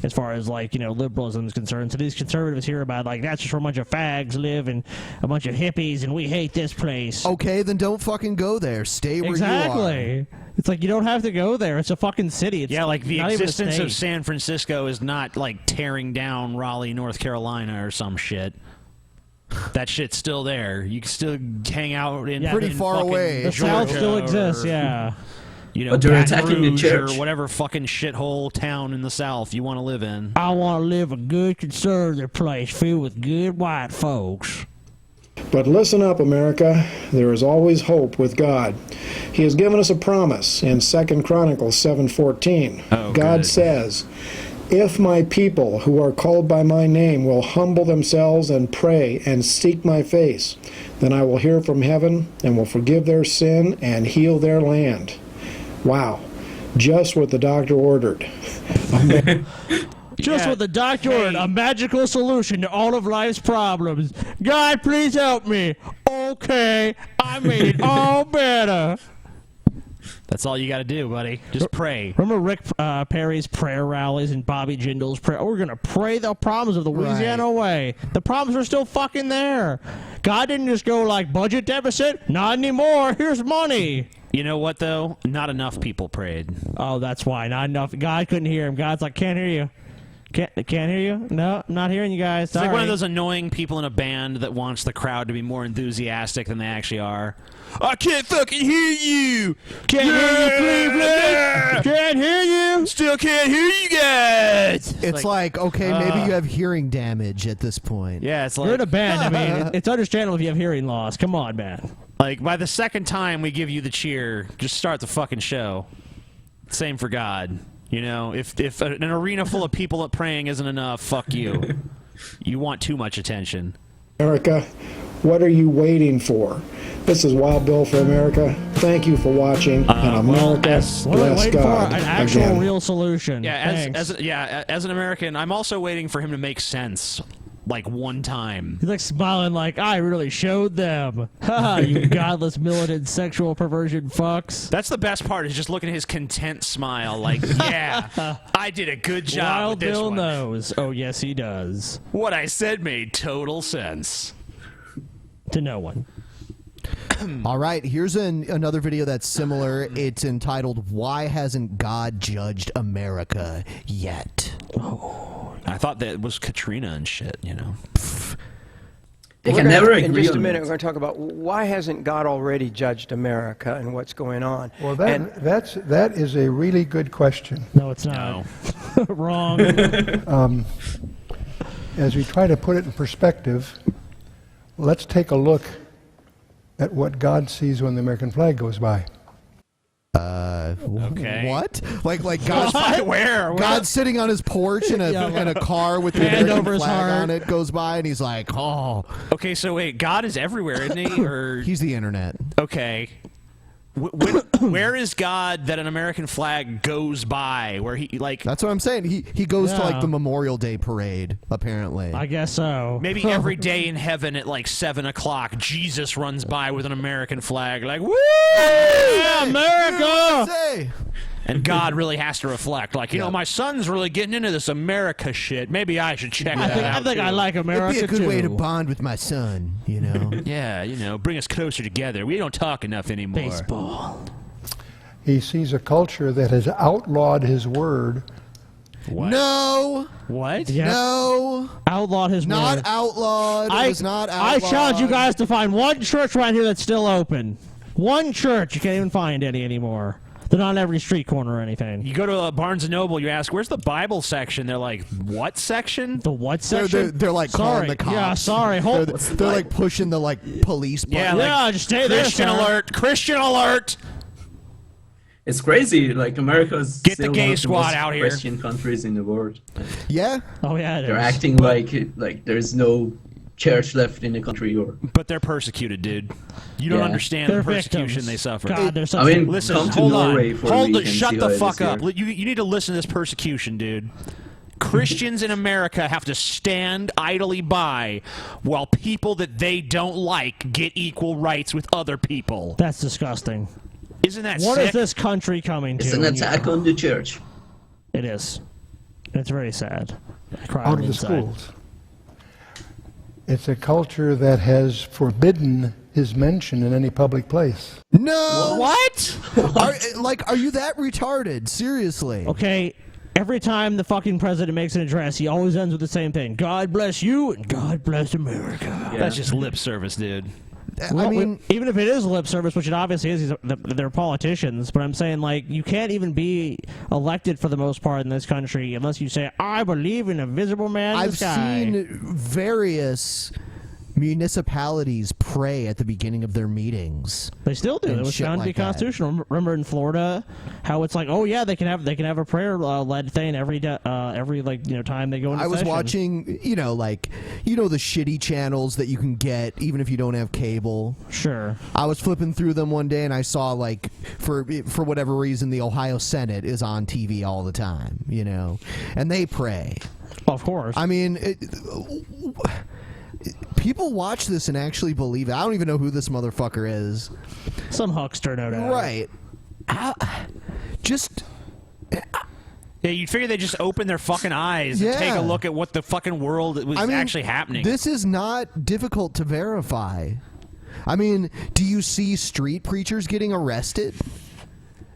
As far as liberalism is concerned, so these conservatives hear about that's just where a bunch of fags live and a bunch of hippies, and we hate this place. Okay, then don't fucking go there. Stay where you are. Exactly. It's like you don't have to go there. It's a fucking city. It's Yeah, like the not even a existence of state. San Francisco is not like tearing down Raleigh, North Carolina or some shit. That shit's still there. You can still hang out in pretty far fucking away. The South Georgia still exists, or, yeah. You know, But they're Baton attacking the Rouge church. or whatever fucking shithole town in the South you want to live in. I want to live a good conservative place filled with good white folks. But listen up, America. There is always hope with God. He has given us a promise in 2 Chronicles 7:14. God good. says, "If my people who are called by my name will humble themselves and pray and seek my face, then I will hear from heaven and will forgive their sin and heal their land." Wow. Just what the doctor ordered. Just what the doctor ordered, a magical solution to all of life's problems. God, please help me. Okay, I made it all better. That's all you got to do, buddy. Just pray. Remember Rick Perry's prayer rallies and Bobby Jindal's prayer? We're going to pray the problems of the Louisiana way. The problems are still fucking there. God didn't just go like, budget deficit? Not anymore. Here's money. You know what, though? Not enough people prayed. Oh, that's why. Not enough. God couldn't hear him. God's like, can't hear you. Can't hear you? No, I'm not hearing you guys. It's like one of those annoying people in a band that wants the crowd to be more enthusiastic than they actually are. I can't fucking hear you! Can't hear you, Cleveland! Can't hear you! Still can't hear you guys! It's like, okay, maybe you have hearing damage at this point. Yeah, it's like... You're in a band. I mean, it's understandable if you have hearing loss. Come on, man. Like, by the second time we give you the cheer, just start the fucking show. Same for God. You know, if an arena full of people praying isn't enough, fuck you. You want too much attention. America, what are you waiting for? This is Wild Bill for America. Thank you for watching. And America, bless God. An actual again. real solution. Yeah, Thanks. as an American, I'm also waiting for him to make sense. Like one time. He's like smiling like, I really showed them. Ha, you godless militant sexual perversion fucks. That's the best part, is just looking at his content smile like, yeah, I did a good job Wild with this Bill one. knows. Oh, yes, he does. What I said made total sense. To no one. All right, here's another video that's similar. It's entitled, Why Hasn't God Judged America Yet? Oh, I thought that was Katrina and shit, you know. They can never agree in just a on minute, that. we're going to talk about why hasn't God already judged America and what's going on. Well, that is a really good question. No, it's not. Wrong. As we try to put it in perspective, let's take a look at what God sees when the American flag goes by. Okay. What? Like God's Where? God's sitting on his porch in a car with the Hand American over his flag heart. on it goes by, and he's like, oh. Okay, so wait, God is everywhere, isn't he? Or He's the internet. okay. Where is God that an American flag goes by? Where he like? That's what I'm saying. He goes to Yeah. like the Memorial Day parade, apparently. I guess so. Maybe every day in heaven at like 7 o'clock, Jesus runs by with an American flag, like woo, Yeah, America! USA! and God really has to reflect, like, you know, my son's really getting into this America shit. Maybe I should check that out. I think I too. like America It'd be a good too. way to bond with my son, you know. Yeah, you know, bring us closer together. We don't talk enough anymore. Baseball. He sees a culture that has outlawed his word. What? No, What? Yeah. no, Outlawed his not word. outlawed. It was not I outlawed. challenge you guys to find one church right here that's still open. One church. You can't even find any anymore. They're not on every street corner or anything. You go to Barnes & Noble, you ask, where's the Bible section? They're like, what section? The what They're, section? they're like calling Sorry. the cops. Yeah, sorry. Hold. They're like pushing the like police button. Yeah, like, Yeah, just stay there, Christian sir. alert! Christian alert! It's crazy. Like America's Get the still gay one of the squad most out here. Christian countries in the world. Yeah. Oh yeah, it They're is. acting like there's no church left in the country, or But they're persecuted, dude. You don't Yeah. understand They're the persecution victims. they suffer. God, they're such I mean, Listen, come to hold Norway on. for a Hold week it. and Shut see the how it fuck is up. here. You need to listen to this persecution, dude. Christians in America have to stand idly by while people that they don't like get equal rights with other people. That's disgusting. Isn't that What sick? is this country coming to? it's an attack on the church. It is. It's very sad. I cry Out on of the inside. schools. It's a culture that has forbidden his mention in any public place. No. What? Are you that retarded? Seriously. Okay, every time the fucking president makes an address, he always ends with the same thing. God bless you and God bless America. That's just lip service, dude. Well, I mean, even if it is lip service, which it obviously is, they're politicians, but I'm saying, like, you can't even be elected for the most part in this country unless you say, I believe in a visible man in the I've sky. seen various municipalities pray at the beginning of their meetings. They still do. and It was shit found to be like that. constitutional. Remember in Florida, how it's like, oh yeah, they can have a prayer led thing every time they go into I was session. watching, the shitty channels that you can get even if you don't have cable. Sure. I was flipping through them one day and I saw, like, for whatever reason, the Ohio Senate is on TV all the time, and they pray. Of course. I mean, people watch this and actually believe it. I don't even know who this motherfucker is. Some huckster, no doubt. Right. Yeah, you'd figure they just open their fucking eyes and take a look at what the fucking world was actually happening. This is not difficult to verify. I mean, do you see street preachers getting arrested?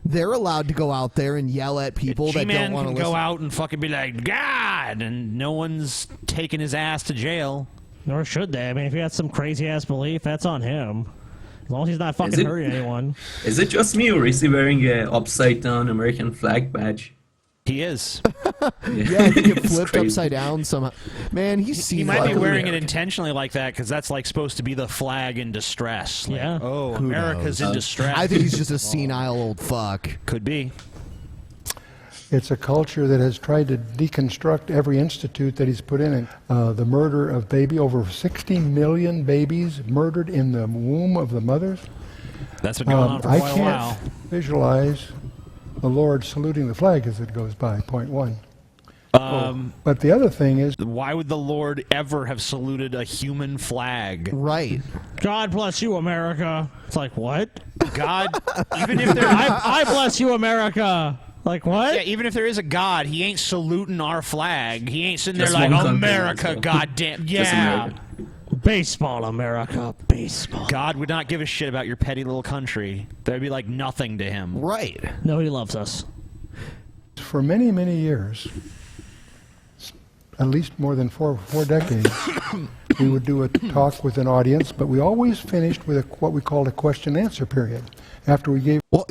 They're allowed to go out there and yell at people that don't want to listen. go out and fucking be like, God, and no one's taking his ass to jail. Nor should they. I mean, if he has some crazy ass belief, that's on him. As long as he's not fucking hurting anyone. Is it just me, or is he wearing a upside down American flag badge? He is. Yeah, he get It's flipped crazy. upside down somehow. Man, He might be wearing it intentionally like that because that's like supposed to be the flag in distress. Like, Yeah. oh, Who America's knows? in distress. I think he's just a senile old fuck. Could be. It's a culture that has tried to deconstruct every institute that he's put in it. The murder of over 60 million babies murdered in the womb of the mothers. That's been going on for I quite a can't while. visualize the Lord saluting the flag as it goes by, point one. But the other thing is, Why would the Lord ever have saluted a human flag? Right. God bless you, America. It's like, what? God, even if there, I bless you, America. Like, what? yeah, even if there is a God, he ain't saluting our flag. He ain't sitting Just there like one country, America, so. goddamn, Just yeah. America. Baseball, America, baseball. God would not give a shit about your petty little country. That would be like nothing to him. Right. No, he loves us. For many, many years, at least more than four decades, we would do a talk with an audience, but we always finished with what we called a question-answer period. After we gave... Well,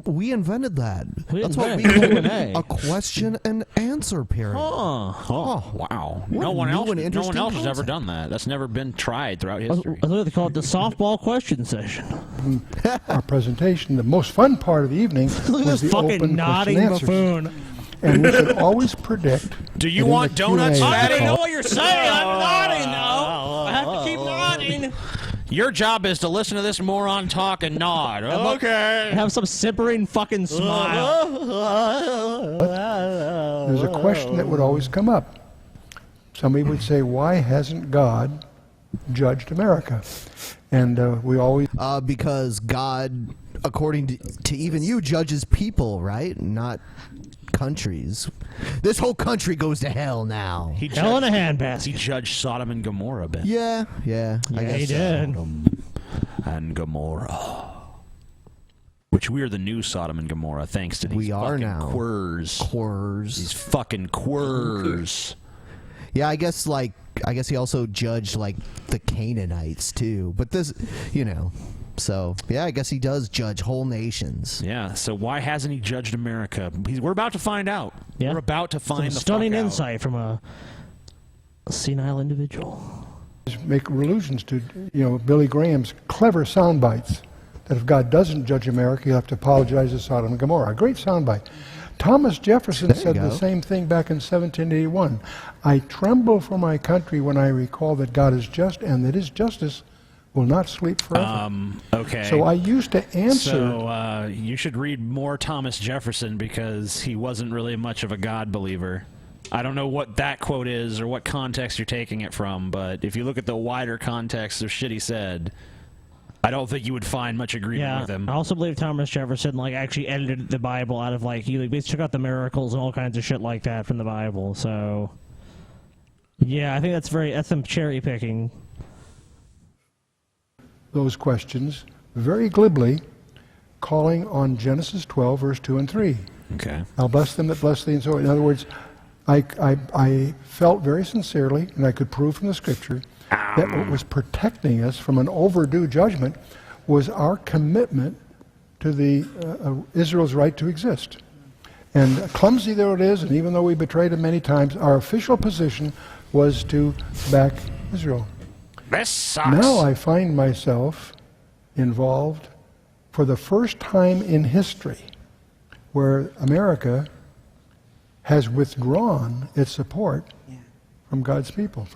we invented that. That's what we invented call a question and answer period. Oh, wow. No one else has ever done that. That's never been tried throughout history. I thought they call it the softball question session. Our presentation, the most fun part of the evening was the fucking open nodding question-answers. buffoon. And we could always predict... Do you want donuts, fatty? I know what you're saying. I'm nodding, though. I have to keep nodding. Your job is to listen to this moron talk and nod. Okay. Have some simpering fucking smile. There's a question that would always come up. Somebody would say, why hasn't God judged America? And we always... because God, according to even you, judges people, right? Not countries. This whole country goes to hell now. Hell in a handbasket. He judged Sodom and Gomorrah, Ben. Yeah. I guess he so. did. Sodom and Gomorrah. Which we are the new Sodom and Gomorrah, thanks to these fucking quers. These fucking quers. Yeah, I guess he also judged like the Canaanites too. But this, so yeah, I guess he does judge whole nations. Yeah. So why hasn't he judged America? We're about to find out. Yeah. We're about to find the stunning fuck out. insight from a senile individual. make allusions to, Billy Graham's clever sound bites. That if God doesn't judge America, he'll have to apologize to Sodom and Gomorrah. A great soundbite. Thomas Jefferson said the same thing back in 1781. I tremble for my country when I recall that God is just and that his justice will not sleep forever. Okay. So I used to answer. So you should read more Thomas Jefferson because he wasn't really much of a God believer. I don't know what that quote is or what context you're taking it from, but if you look at the wider context of shit he said, I don't think you would find much agreement with him. I also believe Thomas Jefferson actually edited the Bible out of he basically took out the miracles and all kinds of shit like that from the Bible. So yeah, I think that's some cherry picking. Those questions very glibly, calling on Genesis 12 verse 2 and 3. Okay. I'll bless them that bless thee, and so in other words, I felt very sincerely, and I could prove from the scripture, that what was protecting us from an overdue judgment was our commitment to the Israel's right to exist. And clumsy though it is, and even though we betrayed him many times, our official position was to back Israel. This sucks. Now I find myself involved for the first time in history where America has withdrawn its support from God's people.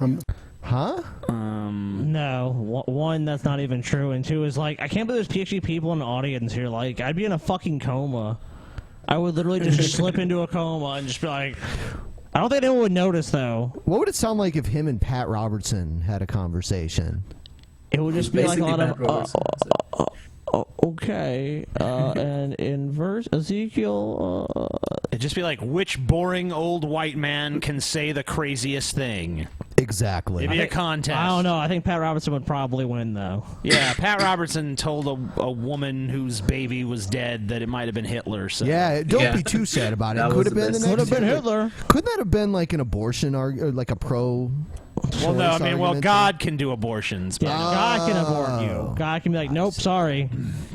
No. One, that's not even true. And two is I can't believe there's PhD people in the audience here. I'd be in a fucking coma. I would literally just slip into a coma and just be like, I don't think anyone would notice, though. What would it sound like if him and Pat Robertson had a conversation? It would just be like a lot of, okay, and in verse Ezekiel... It'd just be like, which boring old white man can say the craziest thing? Exactly. It'd be a contest. I don't know. I think Pat Robertson would probably win, though. Yeah, Pat Robertson told a woman whose baby was dead that it might have been Hitler. So. Yeah, don't be too sad about it. Could have been Hitler. Couldn't that have been an abortion or a pro? Well, no, I mean, God can do abortions. Yeah, God can abort you. God can be like, nope, sorry.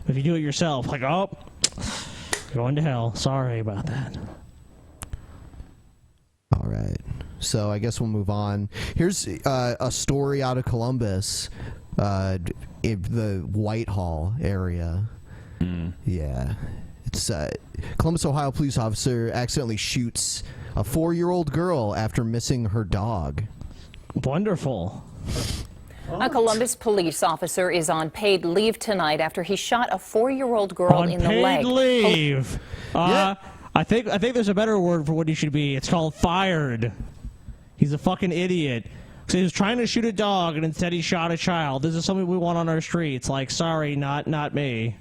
If you do it yourself, going to hell. Sorry about that. All right. So I guess we'll move on. Here's a story out of Columbus, in the Whitehall area. Yeah. It's Columbus, Ohio police officer accidentally shoots a 4-year-old girl after missing her dog. Wonderful. A Columbus police officer is on paid leave tonight after he shot a 4-year-old girl in the leg. Paid leave. I think there's a better word for what he should be. It's called fired. He's a fucking idiot. So he was trying to shoot a dog, and instead he shot a child. This is something we want on our streets. Sorry, not me.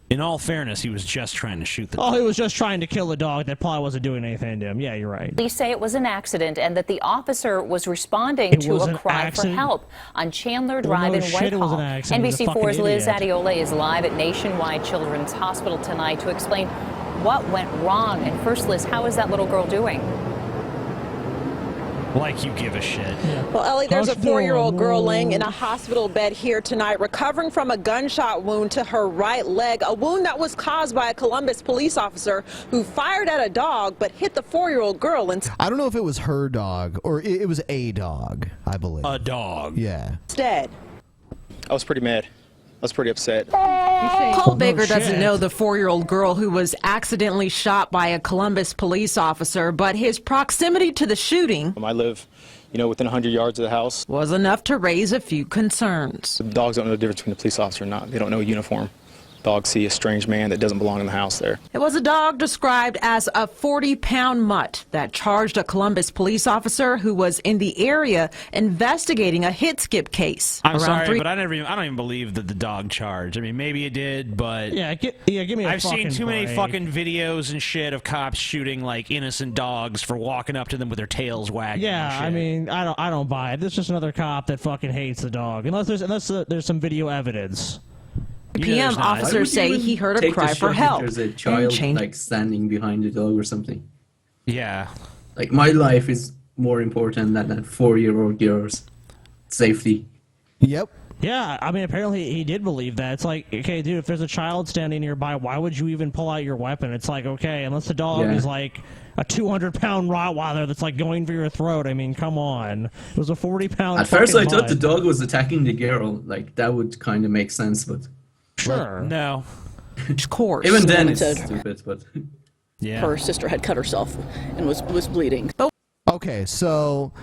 In all fairness, he was just trying to shoot the Oh, he was just trying to kill a dog that probably wasn't doing anything to him. Yeah, you're right. Police say it was an accident and that the officer was responding It to was a an cry accident? for help on Chandler Well, Drive no in shit, it was Whitehall. an accident. He's a NBC4's fucking Liz idiot. Adiola is live at Nationwide Children's Hospital tonight to explain what went wrong. And first, Liz, how is that little girl doing? Like you give a shit. Well, Ellie, there's a 4-year-old girl laying in a hospital bed here tonight, recovering from a gunshot wound to her right leg, a wound that was caused by a Columbus police officer who fired at a dog but hit the 4-year-old girl I don't know if it was her dog or it was a dog, I believe. A dog. Yeah. instead. I was pretty mad. I was pretty upset. Cole Baker shit. doesn't know the 4-year-old girl who was accidentally shot by a Columbus police officer, but his proximity to the shooting I live, within 100 yards of the house. was enough to raise a few concerns. The dogs don't know the difference between a police officer and not. They don't know a uniform. Dogs see a strange man that doesn't belong in the house there. It was a dog described as a 40-pound mutt that charged a Columbus police officer who was in the area investigating a hit-skip case. I'm sorry, but I don't even believe that the dog charged. I mean, maybe it did, but give me a I've seen fucking too many break. fucking videos and shit of cops shooting like innocent dogs for walking up to them with their tails wagging. Yeah, and shit. I mean, I don't buy it. This is just another cop that fucking hates the dog. Unless there's some video evidence. PM officers say he heard a cry for help. There's a and child changed like standing behind the dog or something. Yeah. Like my life is more important than that 4-year-old girl's safety. Yep. Yeah, I mean, apparently he did believe that. It's like, okay, dude, if there's a child standing nearby, why would you even pull out your weapon? It's like, okay, unless the dog is like a 200-pound Rottweiler that's like going for your throat. I mean, come on. It was a 40-pound. At first I thought mutt. the dog was attacking the girl. Like that would kind of make sense, but Sure. No. Of course. even then it's Said stupid. But yeah, her sister had cut herself and was bleeding. Okay, so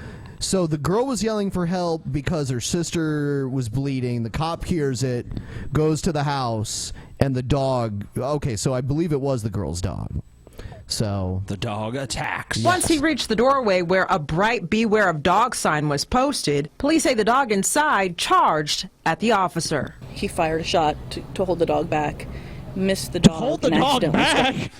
the girl was yelling for help because her sister was bleeding. The cop hears it, goes to the house, and the dog. Okay, so I believe it was the girl's dog. So the dog attacks. Once he reached the doorway where a bright "Beware of Dog" sign was posted, police say the dog inside charged at the officer. He fired a shot to hold the dog back, missed the dog, Hold the and dog accidentally back.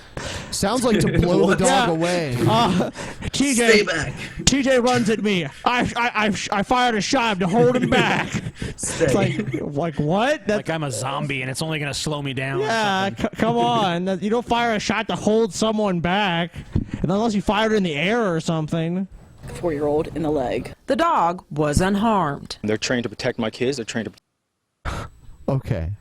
sounds like to blow the dog away. TJ, stay back. TJ runs at me. I fired a shot to hold him back. It's like what? Like I'm a zombie and it's only gonna slow me down. Yeah, come on. You don't fire a shot to hold someone back, unless you fired it in the air or something. 4-year-old in the leg. The dog was unharmed. They're trained to protect my kids. They're trained to. Okay.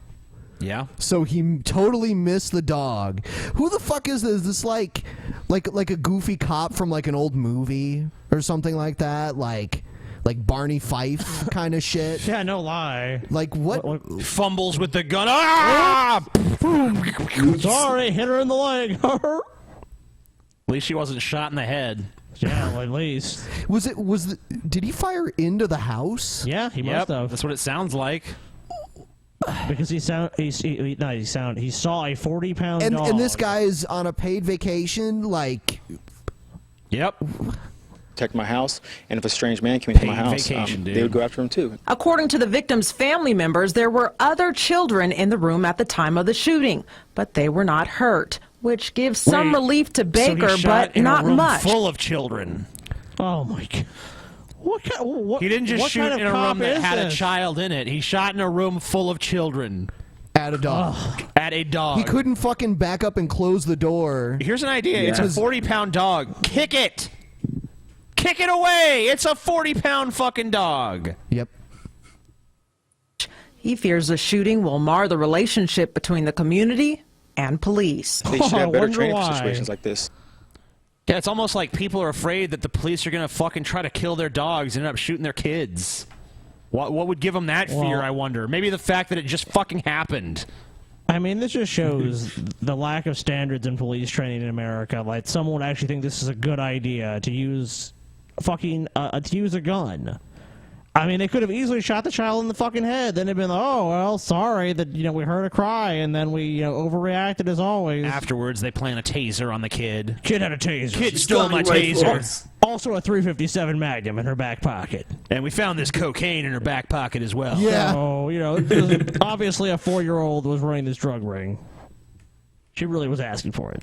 Yeah. So he totally missed the dog. Who the fuck is this? Is this like a goofy cop from like an old movie or something like that? Like Barney Fife kind of shit? Yeah, no lie. Like what? Fumbles with the gun. Ah! Sorry, hit her in the leg. At least she wasn't shot in the head. Yeah, well, at least. Did he fire into the house? Yeah, he must have. That's what it sounds like. Because he saw a 40-pound dog. And this guy is on a paid vacation, like. Yep. Protect my house, and if a strange man came into my house, vacation, dude. they would go after him too. According to the victim's family members, there were other children in the room at the time of the shooting, but they were not hurt, which gives some relief to Baker, so he shot but in not a room much. full of children. Oh my God. He didn't just what shoot kind of in a cop room that is had this? a child in it. He shot in a room full of children. At a dog. At a dog. He couldn't fucking back up and close the door. Here's an idea. It's a 40-pound dog. Kick it. Kick it away. It's a 40-pound fucking dog. Yep. He fears the shooting will mar the relationship between the community and police. They should have better wonder training for why. situations like this. Yeah, it's almost like people are afraid that the police are going to fucking try to kill their dogs and end up shooting their kids. What would give them that fear, I wonder? Maybe the fact that it just fucking happened. I mean, this just shows the lack of standards in police training in America. Like, someone would actually think this is a good idea to use a gun. I mean, they could have easily shot the child in the fucking head. Then they'd been like, oh, well, sorry that, we heard a cry, and then we, overreacted as always. Afterwards, they plant a taser on the kid. Kid had a taser. Kid stole my taser. Also a .357 Magnum in her back pocket. And we found this cocaine in her back pocket as well. Yeah. So, obviously a 4-year-old was running this drug ring. She really was asking for it.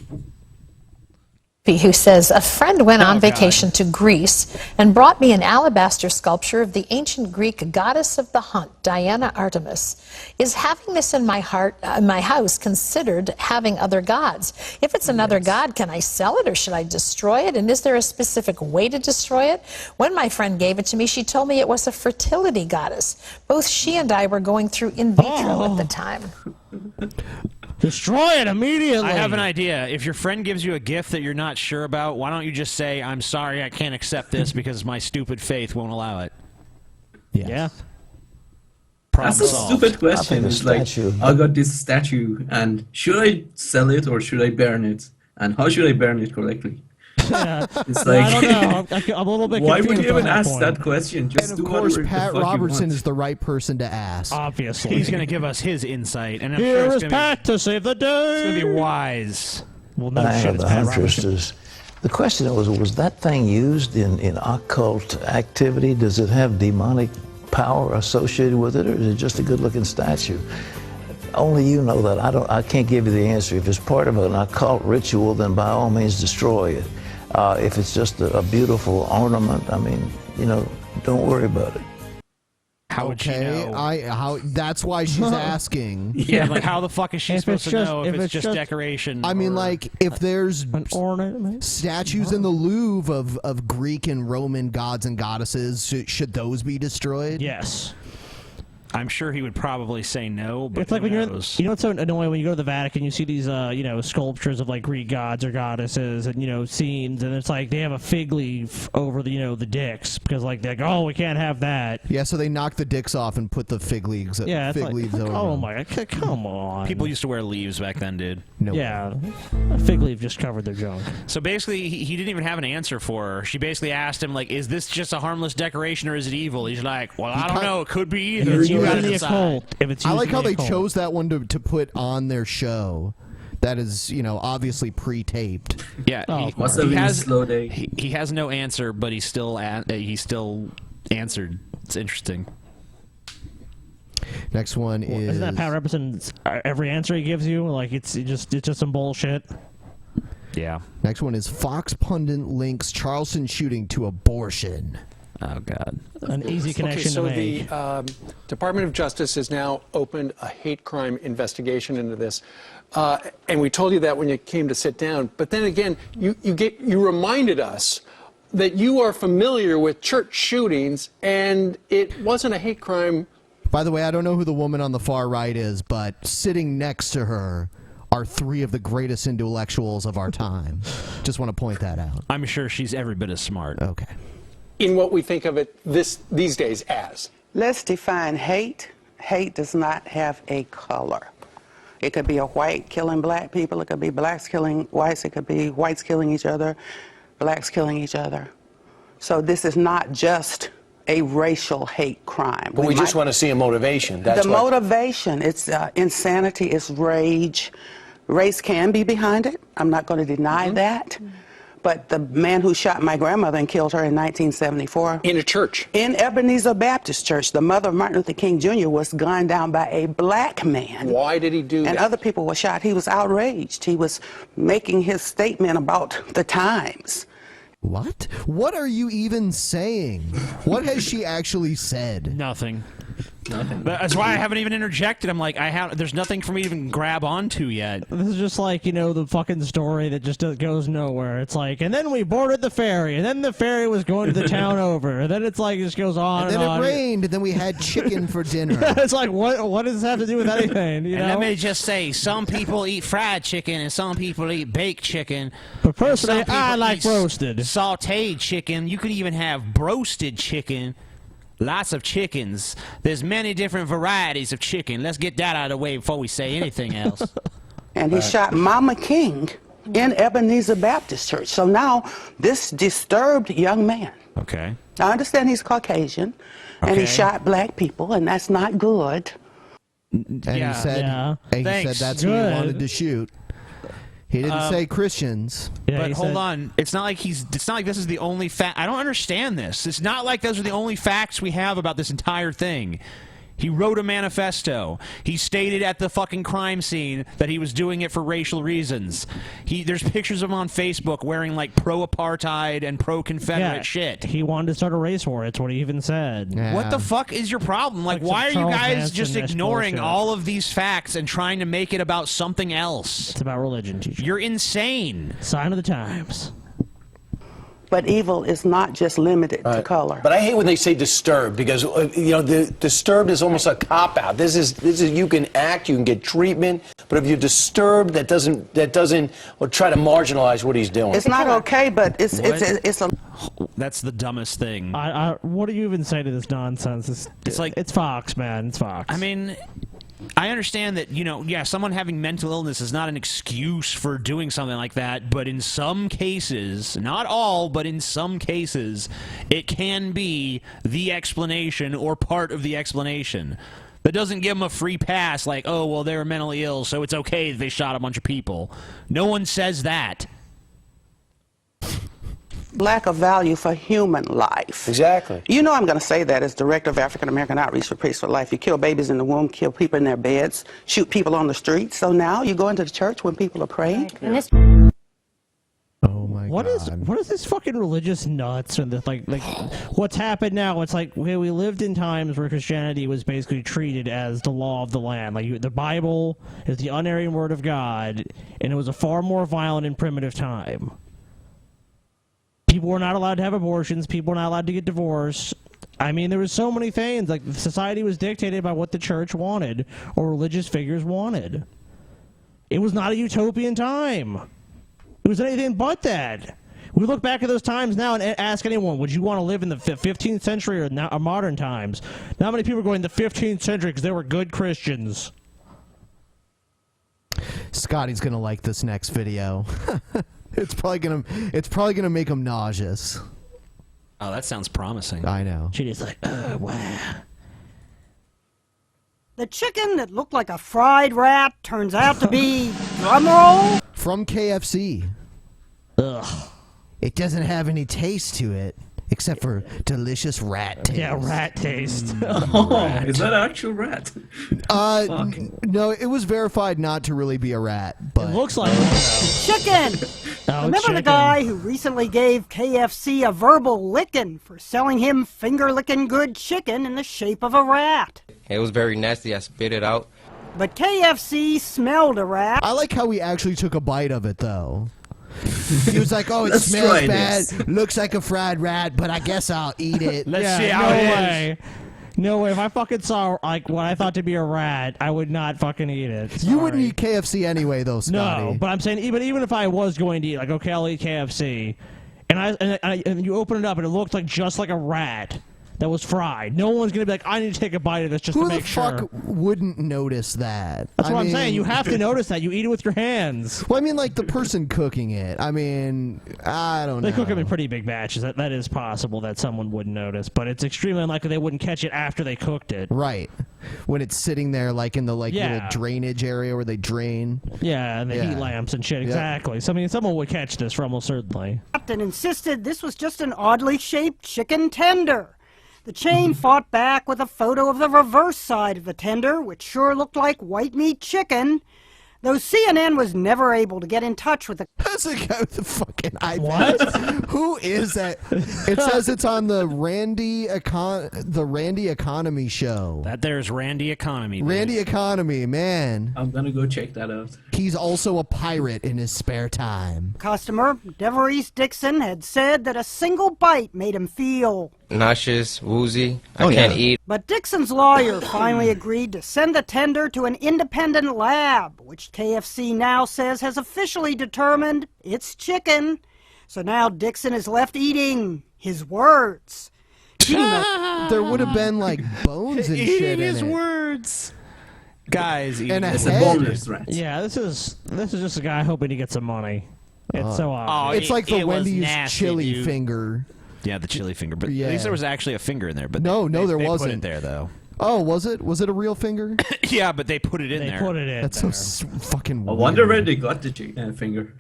Who says, a friend went on Oh, vacation to Greece and brought me an alabaster sculpture of the ancient Greek goddess of the hunt, Diana Artemis. Is having this in my house considered having other gods? If it's another god, can I sell it or should I destroy it? And is there a specific way to destroy it? When my friend gave it to me, she told me it was a fertility goddess. Both she and I were going through in vitro at the time. Destroy it immediately. I have an idea. If your friend gives you a gift that you're not sure about, why don't you just say, I'm sorry, I can't accept this because my stupid faith won't allow it? Yes. Yeah. That's a stupid question. It's like, I got this statue, and should I sell it or should I burn it? And how should I burn it correctly? Yeah. It's like, I don't know. I'm a little bit why confused would you even on ask point. that question? Just And do of course, whatever the Pat fuck you Robertson want. is the right person to ask. Obviously. He's going to give us his insight. And I'm Here sure is Pat to save the day. It's going to be wise. Well, no I shit, have it's the Pat huntress Robertson. is the question was that thing used in occult activity? Does it have demonic power associated with it, or is it just a good-looking statue? Only you know that. I can't give you the answer. If it's part of an occult ritual, then by all means destroy it. If it's just a beautiful ornament, I mean, don't worry about it. How would she know? That's why she's asking. Yeah, like how the fuck is she If supposed it's to just- know if it's just decoration? I mean, or- like, if there's an ornament, statues in the Louvre of Greek and Roman gods and goddesses, should those be destroyed? Yes. I'm sure he would probably say no, but It's like who when knows? you know what's so annoying when you go to the Vatican, you see these sculptures of like Greek gods or goddesses and scenes, and it's like they have a fig leaf over the the dicks because like they're like, oh, we can't have that. Yeah, so they knock the dicks off and put the fig leaves. Yeah, it's fig like, leaves over. oh them. my god, come on. People used to wear leaves back then, dude. No. Yeah, a fig leaf just covered their junk. So basically, he didn't even have an answer for her. She basically asked him, like, is this just a harmless decoration or is it evil? He's like, well, I don't know. It could be either. It's You used gotta in the decide. occult. If it's I used like in how the they occult. chose that one to put on their show. That is, obviously pre-taped. Yeah, Oh, he has he has no answer, but he still answered. It's interesting. Next one is. Isn't that Pat Robertson's every answer he gives you? Like it's just some bullshit. Yeah. Next one is Fox pundit links Charleston shooting to abortion. Oh God. An easy connection so to make. the Department of Justice has now opened a hate crime investigation into this, and we told you that when you came to sit down. But then again, you reminded us that you are familiar with church shootings, and it wasn't a hate crime. By the way, I don't know who the woman on the far right is, but sitting next to her are three of the greatest intellectuals of our time. Just want to point that out. I'm sure she's every bit as smart. Okay. In what we think of it these days as. Let's define hate. Hate does not have a color. It could be a white killing black people. It could be blacks killing whites. It could be whites killing each other, blacks killing each other. So this is not just a racial hate crime. But we just want to see a motivation. That's the motivation, it's insanity, it's rage. Race can be behind it. I'm not going to deny that. But the man who shot my grandmother and killed her in 1974. In a church. In Ebenezer Baptist Church. The mother of Martin Luther King Jr. was gunned down by a black man. Why did he do that? And other people were shot. He was outraged. He was making his statement about the times. What? What are you even saying? What has she actually said? Nothing. That's why I haven't even interjected. I'm like, there's nothing for me to even grab onto yet. This is just like, the fucking story that just goes nowhere. It's like, and then we boarded the ferry, and then the ferry was going to the town over, and then it's like, it just goes on And and then on. it rained, and then we had chicken for dinner. It's like, what does this have to do with anything? You And know? let me just say, some people eat fried chicken and some people eat baked chicken. But personally, Some people I like eat roasted. Sauteed chicken. You could even have broasted chicken. Lots of chickens. There's many different varieties of chicken. Let's get that out of the way before we say anything else. And he shot Mama King in Ebenezer Baptist Church. So now this disturbed young man. Okay. I understand he's Caucasian, and he Okay. shot black people, and that's not good. And he said Thanks. that's who he wanted to shoot. He didn't say Christians. But hold on, it's not like this is the only fact. I don't understand this. It's not like those are the only facts we have about this entire thing. He wrote a manifesto. He stated at the fucking crime scene that he was doing it for racial reasons. There's pictures of him on Facebook wearing like pro-apartheid and pro-Confederate shit. He wanted to start a race war. It's what he even said. What the fuck is your problem? Like, why are you guys just ignoring all of these facts and trying to make it about something else? It's about religion, teacher. You're insane. Sign of the times. But evil is not just limited to color. But I hate when they say disturbed because the disturbed is almost a cop out. This is you can act, you can get treatment, but if you're disturbed, that doesn't or try to marginalize what he's doing. It's not okay, but it's a. That's the dumbest thing. What do you even say to this nonsense? It's like it's Fox, man. It's Fox. I mean, I understand that, someone having mental illness is not an excuse for doing something like that, but in some cases, not all, but in some cases, it can be the explanation or part of the explanation. That doesn't give them a free pass, like, oh, well, they were mentally ill, so it's okay that they shot a bunch of people. No one says that. Lack of value for human life. Exactly. You know I'm going to say that as Director of African American Outreach for Peace for Life. You kill babies in the womb, kill people in their beds, shoot people on the street. So now you go into the church when people are praying. Oh my What is this fucking religious nuts and the, like what's happened now? It's like we lived in times where Christianity was basically treated as the law of the land. Like the Bible is the unerring word of God, and it was a far more violent and primitive time. People were not allowed to have abortions. People were not allowed to get divorced. I mean, there was so many things. Like, society was dictated by what the church wanted or religious figures wanted. It was not a utopian time. It was anything but that. We look back at those times now and ask anyone, would you want to live in the 15th century or modern times? Not many people are going the 15th century because they were good Christians. Scotty's going to like this next video. It's probably gonna make him nauseous. Oh, that sounds promising. I know. She's like, wow. The chicken that looked like a fried rat turns out to be drumroll from KFC. Ugh. It doesn't have any taste to it except for delicious rat taste. Yeah, rat taste. Rat. Is that actual rat? No, it was verified not to really be a rat, but it looks like chicken. Remember the guy who recently gave KFC a verbal licking for selling him finger-licking good chicken in the shape of a rat? It was very nasty. I spit it out. But KFC smelled a rat. I like how he actually took a bite of it, though. He was like, oh, it smells bad, looks like a fried rat, but I guess I'll eat it. Let's see how it is. No way. If I fucking saw like what I thought to be a rat, I would not fucking eat it. Sorry. You wouldn't eat KFC anyway, though, Scotty. No, but I'm saying even if I was going to eat, like, okay, I'll eat KFC, and you open it up and it looked like just like a rat that was fried. No one's gonna be like, I need to take a bite of this just to make sure. Who the fuck wouldn't notice that? That's what I'm saying. You have to notice that. You eat it with your hands. Well, I mean, like the person cooking it. I mean, I don't know. They cook them in pretty big batches. That is possible that someone wouldn't notice, but it's extremely unlikely they wouldn't catch it after they cooked it. Right. When it's sitting there, like in the little drainage area where they drain. Yeah, and the heat lamps and shit. Exactly. So I mean, someone would catch this for almost certainly. And insisted this was just an oddly shaped chicken tender. The chain fought back with a photo of the reverse side of the tender, which sure looked like white meat chicken, though CNN was never able to get in touch with the... That's a guy with the fucking iPad. What? Who is that? It says it's on the Randy Economy show. That there's Randy Economy. Dude. Randy Economy, man. I'm gonna go check that out. He's also a pirate in his spare time. Customer, DeVaris Dixon, had said that a single bite made him feel... nauseous, woozy, I can't eat. But Dixon's lawyer finally agreed to send the tender to an independent lab, which KFC now says has officially determined it's chicken. So now Dixon is left eating his words. There would have been like bones and shit in his it. words. Guys, and it's a boneless rat. Yeah, this is just a guy hoping to get some money. It's so obvious. It's like the Wendy's nasty, chili dude. finger. Yeah, the chili finger. But Yeah. at least there was actually a finger in there. But No, there they wasn't. Put it there though. Oh, was it? Was it a real finger? Yeah, but they put it in there. They put it in. That's so fucking I weird. wonder where they got the finger.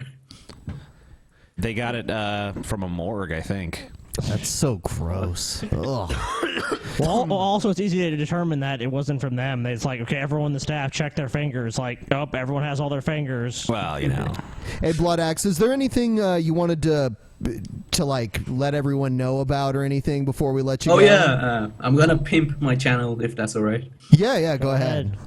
They got it from a morgue, I think. That's so gross. Ugh. Well, also, it's easy to determine that it wasn't from them. It's like, okay, everyone in the staff check their fingers. Like, oh, everyone has all their fingers. Well, you know. Hey, Blood Axe, is there anything you wanted to like let everyone know about or anything before we let you go? Oh yeah, I'm gonna pimp my channel if that's alright. Yeah, go ahead.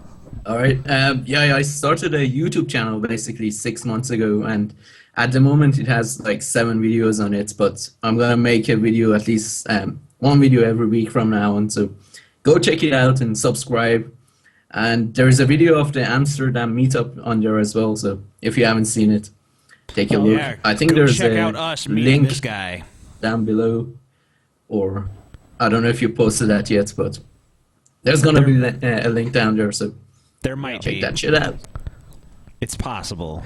Alright, I started a YouTube channel basically 6 months ago, and at the moment it has like 7 videos on it, but I'm gonna make a video at least one video every week from now on, so go check it out and subscribe. And there's a video of the Amsterdam meetup on there as well, so if you haven't seen it, take a look. Yeah, I think go there's check a out us meeting link this guy down below, or I don't know if you posted that yet, but there's gonna be a link down there, so there might check be. that shit out. It's possible.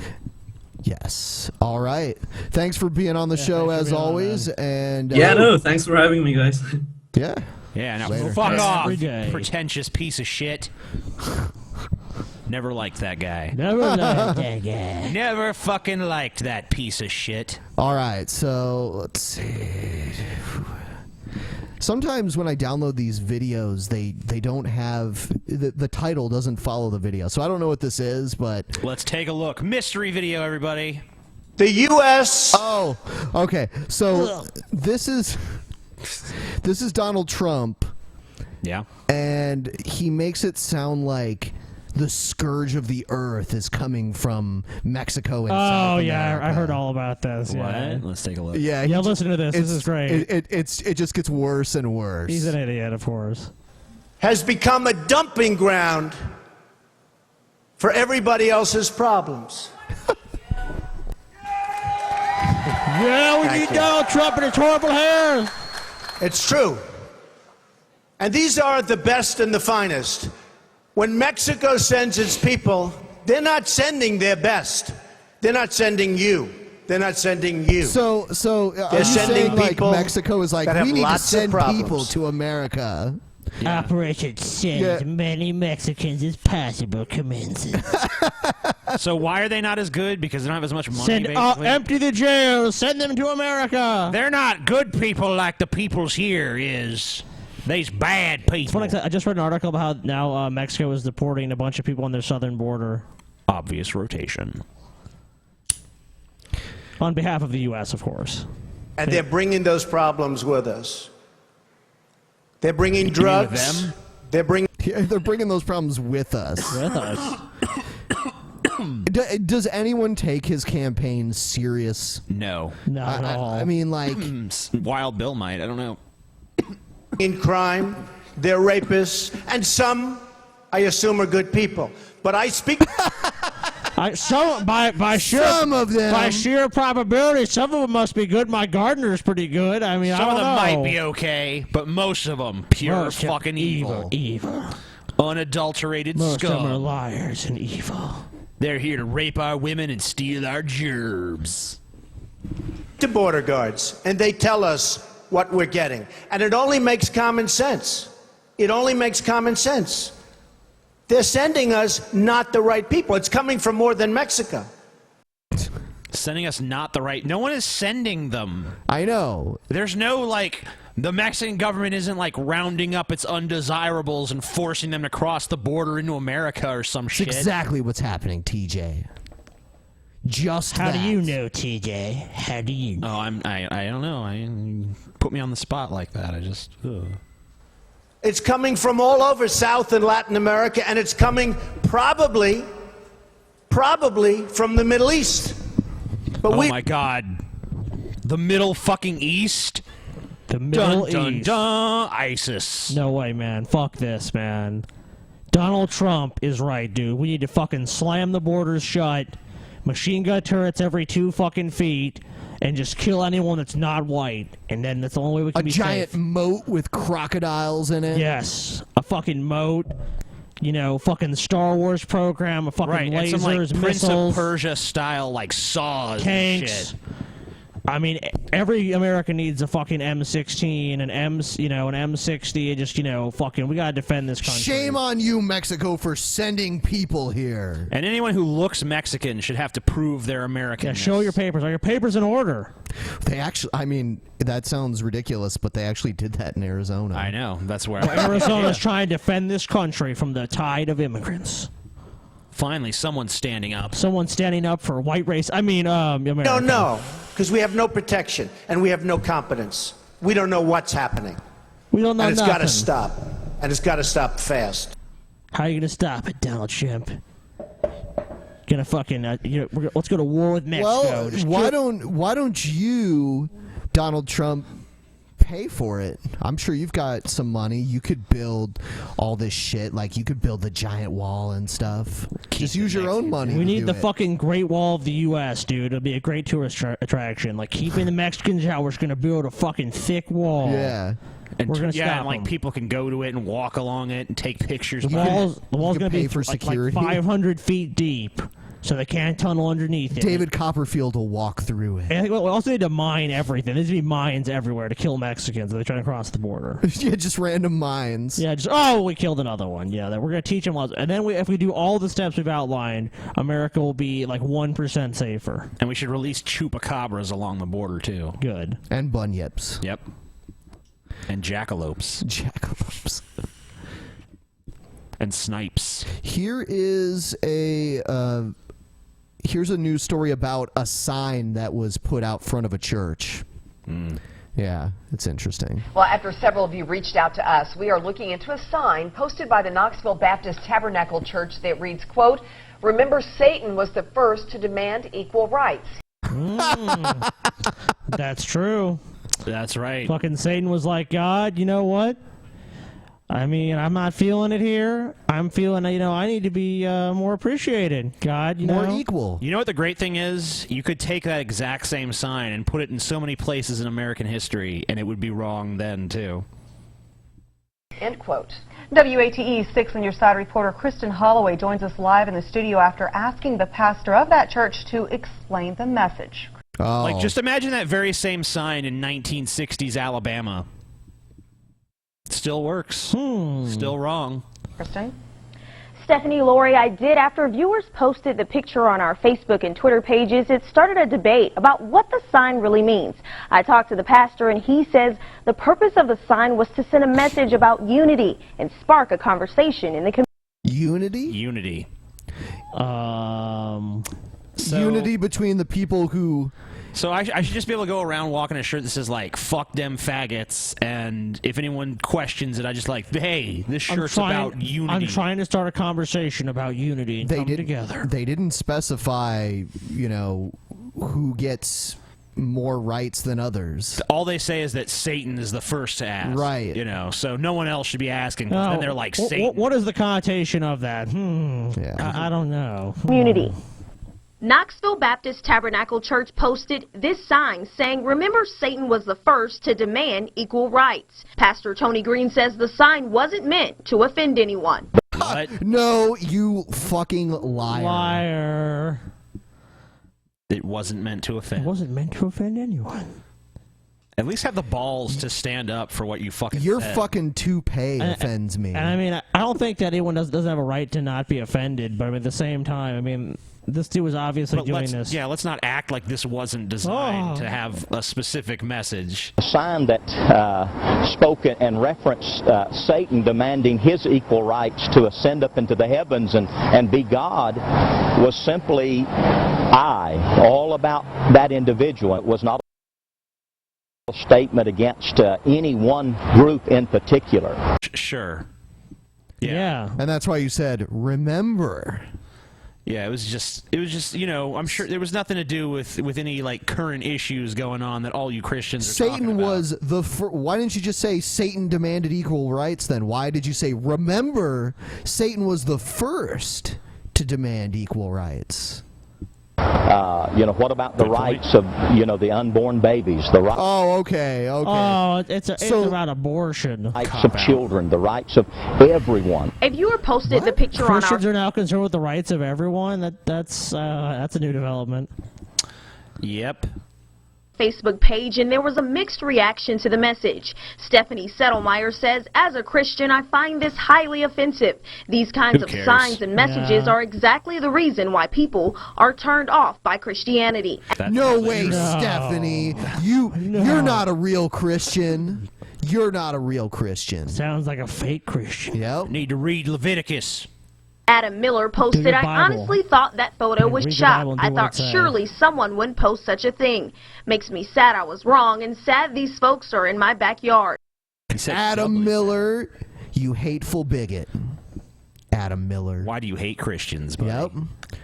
Yes. All right. Thanks for being on the show as always. And no, thanks for having me, guys. Yeah. Yeah, now Later. fuck off, Every day. pretentious piece of shit. Never liked that guy. Never liked that guy. Never fucking liked that piece of shit. All right. So let's see. Sometimes when I download these videos, they don't have the title doesn't follow the video, so I don't know what this is. But Let's take a look. Mystery video, everybody. The U.S. Oh, okay. So this is Donald Trump. Yeah. And he makes it sound like the scourge of the earth is coming from Mexico and South America. I heard all about this. What? Yeah. Let's take a look. Yeah, Listen to this. This is great. It just gets worse and worse. He's an idiot, of course. Has become a dumping ground for everybody else's problems. Yeah, we need Donald Trump and his horrible hair. It's true. And these are the best and the finest. When Mexico sends its people, they're not sending their best. They're not sending you. They're not sending you. So they're are you sending saying like people Mexico is like, that have we need to lots of send problems. people to America? Operation Send as many Mexicans as possible commences. So why are they not as good? Because they don't have as much money, Send basically? empty the jails. Send them to America. They're not good people like the peoples here is. These bad people. It's funny 'cause I just read an article about how now Mexico is deporting a bunch of people on their southern border. Obvious rotation. On behalf of the U.S., of course. And they're bringing those problems with us. They're bringing drugs. them? They're bringing those problems with us. With us. Does anyone take his campaign serious? No. Not at all. I mean, like, Wild Bill might. I don't know. in crime, they're rapists, and some, I assume, are good people. But I speak. By sheer, some of them. By sheer probability, some of them must be good. My gardener's pretty good. I mean, Some I don't of them know. might be okay, but most of them pure Most of fucking evil. Evil. Unadulterated Most scum. of them are liars and evil. They're here to rape our women and steal our gerbs. To border guards, and they tell us what we're getting. And it only makes common sense. It only makes common sense. They're sending us not the right people. It's coming from more than Mexico. Sending us not the right... No one is sending them. I know. There's no, like... The Mexican government isn't, like, rounding up its undesirables and forcing them to cross the border into America or some It's shit. exactly what's happening, TJ. Just How that. do you know, TJ? How do you know? Oh, I don't know. Put me on the spot like that. I just... Ugh. It's coming from all over South and Latin America, and it's coming probably from the Middle East. But Oh my God. The Middle fucking East? The Middle dun, East. Dun, ISIS. No way, man. Fuck this, man. Donald Trump is right, dude. We need to fucking slam the borders shut, machine gun turrets every 2 fucking feet, and just kill anyone that's not white. And then that's the only way we can be giant safe. moat with crocodiles in it. Yes. A fucking moat. You know, fucking Star Wars program, a fucking Right, and lasers, some, like, Prince missiles, of Persia style, like, saws tanks. and shit. I mean, every American needs a fucking M16, an an M60, just, fucking, we gotta defend this country. Shame on you, Mexico, for sending people here. And anyone who looks Mexican should have to prove they're American. Yeah, show your papers. Are your papers in order? They actually, I mean, that sounds ridiculous, but they actually did that in Arizona. I know. That's where Arizona's trying to defend this country from the tide of immigrants. Finally, someone's standing up. Someone's standing up for white race. I mean, America. No, because we have no protection and we have no competence. We don't know what's happening. We don't know and it's nothing. got to stop. And it's got to stop fast. How are you going to stop it, Donald Trump? Gonna fucking let's go to war with Mexico. Well, why don't you, Donald Trump, pay for it? I'm sure you've got some money. You could build all this shit. Like, you could build the giant wall and stuff. Just use your own money. We to need do the it. fucking Great Wall of the U.S., dude. It'll be a great tourist attraction. Like, keeping the Mexicans out, we're just gonna build a fucking thick wall. Yeah. And we're gonna stop and like them. people can go to it and walk along it and take pictures. The wall's gonna be for like security. 500 feet deep, so they can't tunnel underneath it. David Copperfield will walk through it. And I think we also need to mine everything. There's gonna be mines everywhere to kill Mexicans if they're trying to cross the border. Yeah, just random mines. Yeah, we killed another one. Yeah, that we're gonna teach them laws, and then if we do all the steps we've outlined, America will be like 1% safer. And we should release chupacabras along the border too. Good. And bunyips. Yep. And jackalopes. Jackalopes. And snipes. Here is here's a news story about a sign that was put out front of a church. Yeah, it's interesting. Well, after several of you reached out to us, we are looking into a sign posted by the Knoxville Baptist Tabernacle Church that reads, quote, "Remember, Satan was the first to demand equal rights." That's true. That's right. Fucking Satan was like, God, you know what? I mean, I'm not feeling it here. I'm feeling, I need to be more appreciated. God, more equal. You know what the great thing is? You could take that exact same sign and put it in so many places in American history, and it would be wrong then, too. End quote. WATE's 6 on Your Side reporter Kristen Holloway joins us live in the studio after asking the pastor of that church to explain the message. Oh. Like, just imagine that very same sign in 1960s Alabama. Still works. Still wrong. Kristen? Stephanie, Lori, I did. After viewers posted the picture on our Facebook and Twitter pages, it started a debate about what the sign really means. I talked to the pastor, and he says the purpose of the sign was to send a message about unity and spark a conversation in the community. Unity? Unity. Unity between the people who... So I should just be able to go around walking a shirt that says, like, fuck them faggots, and if anyone questions it, I just like, hey, this shirt's about unity. I'm trying to start a conversation about unity and come together. They didn't specify, who gets more rights than others. All they say is that Satan is the first to ask. Right. So no one else should be asking. Oh, Then they're like, Satan. What is the connotation of that? I don't know. Community. Knoxville Baptist Tabernacle Church posted this sign saying, "Remember, Satan was the first to demand equal rights." Pastor Tony Green says the sign wasn't meant to offend anyone. What? No, you fucking liar. Liar. It wasn't meant to offend. It wasn't meant to offend anyone. At least have the balls to stand up for what you fucking Your said. fucking toupee offends me. And I mean, I don't think that anyone doesn't have a right to not be offended, but at the same time, I mean, this dude was obviously doing this. Yeah, let's not act like this wasn't designed to have a specific message. A sign that spoke and referenced Satan demanding his equal rights to ascend up into the heavens and be God was simply all about that individual. It was not a statement against any one group in particular. Sure. Yeah. And that's why you said, remember. Yeah, it was just, I'm sure there was nothing to do with any, like, current issues going on that all you Christians are talking Satan about. was why didn't you just say Satan demanded equal rights then? Why did you say, remember, Satan was the first to demand equal rights? What about the rights of, the unborn babies? Oh, okay. Oh, it's about abortion. Rights of children, the rights of everyone. A viewer posted the picture on our... Christians are now concerned with the rights of everyone. That's a new development. Yep. Facebook page, and there was a mixed reaction to the message. Stephanie Settlemeyer says, as a Christian, I find this highly offensive. These kinds of signs and messages are exactly the reason why people are turned off by Christianity. No way, Stephanie. You're not a real Christian. You're not a real Christian. Sounds like a fake Christian. Yep. Need to read Leviticus. Adam Miller posted, I honestly thought that photo was shot. I thought surely someone wouldn't post such a thing. Makes me sad I was wrong and sad these folks are in my backyard. Adam Miller, you hateful bigot. Adam Miller. Why do you hate Christians, buddy? Yep.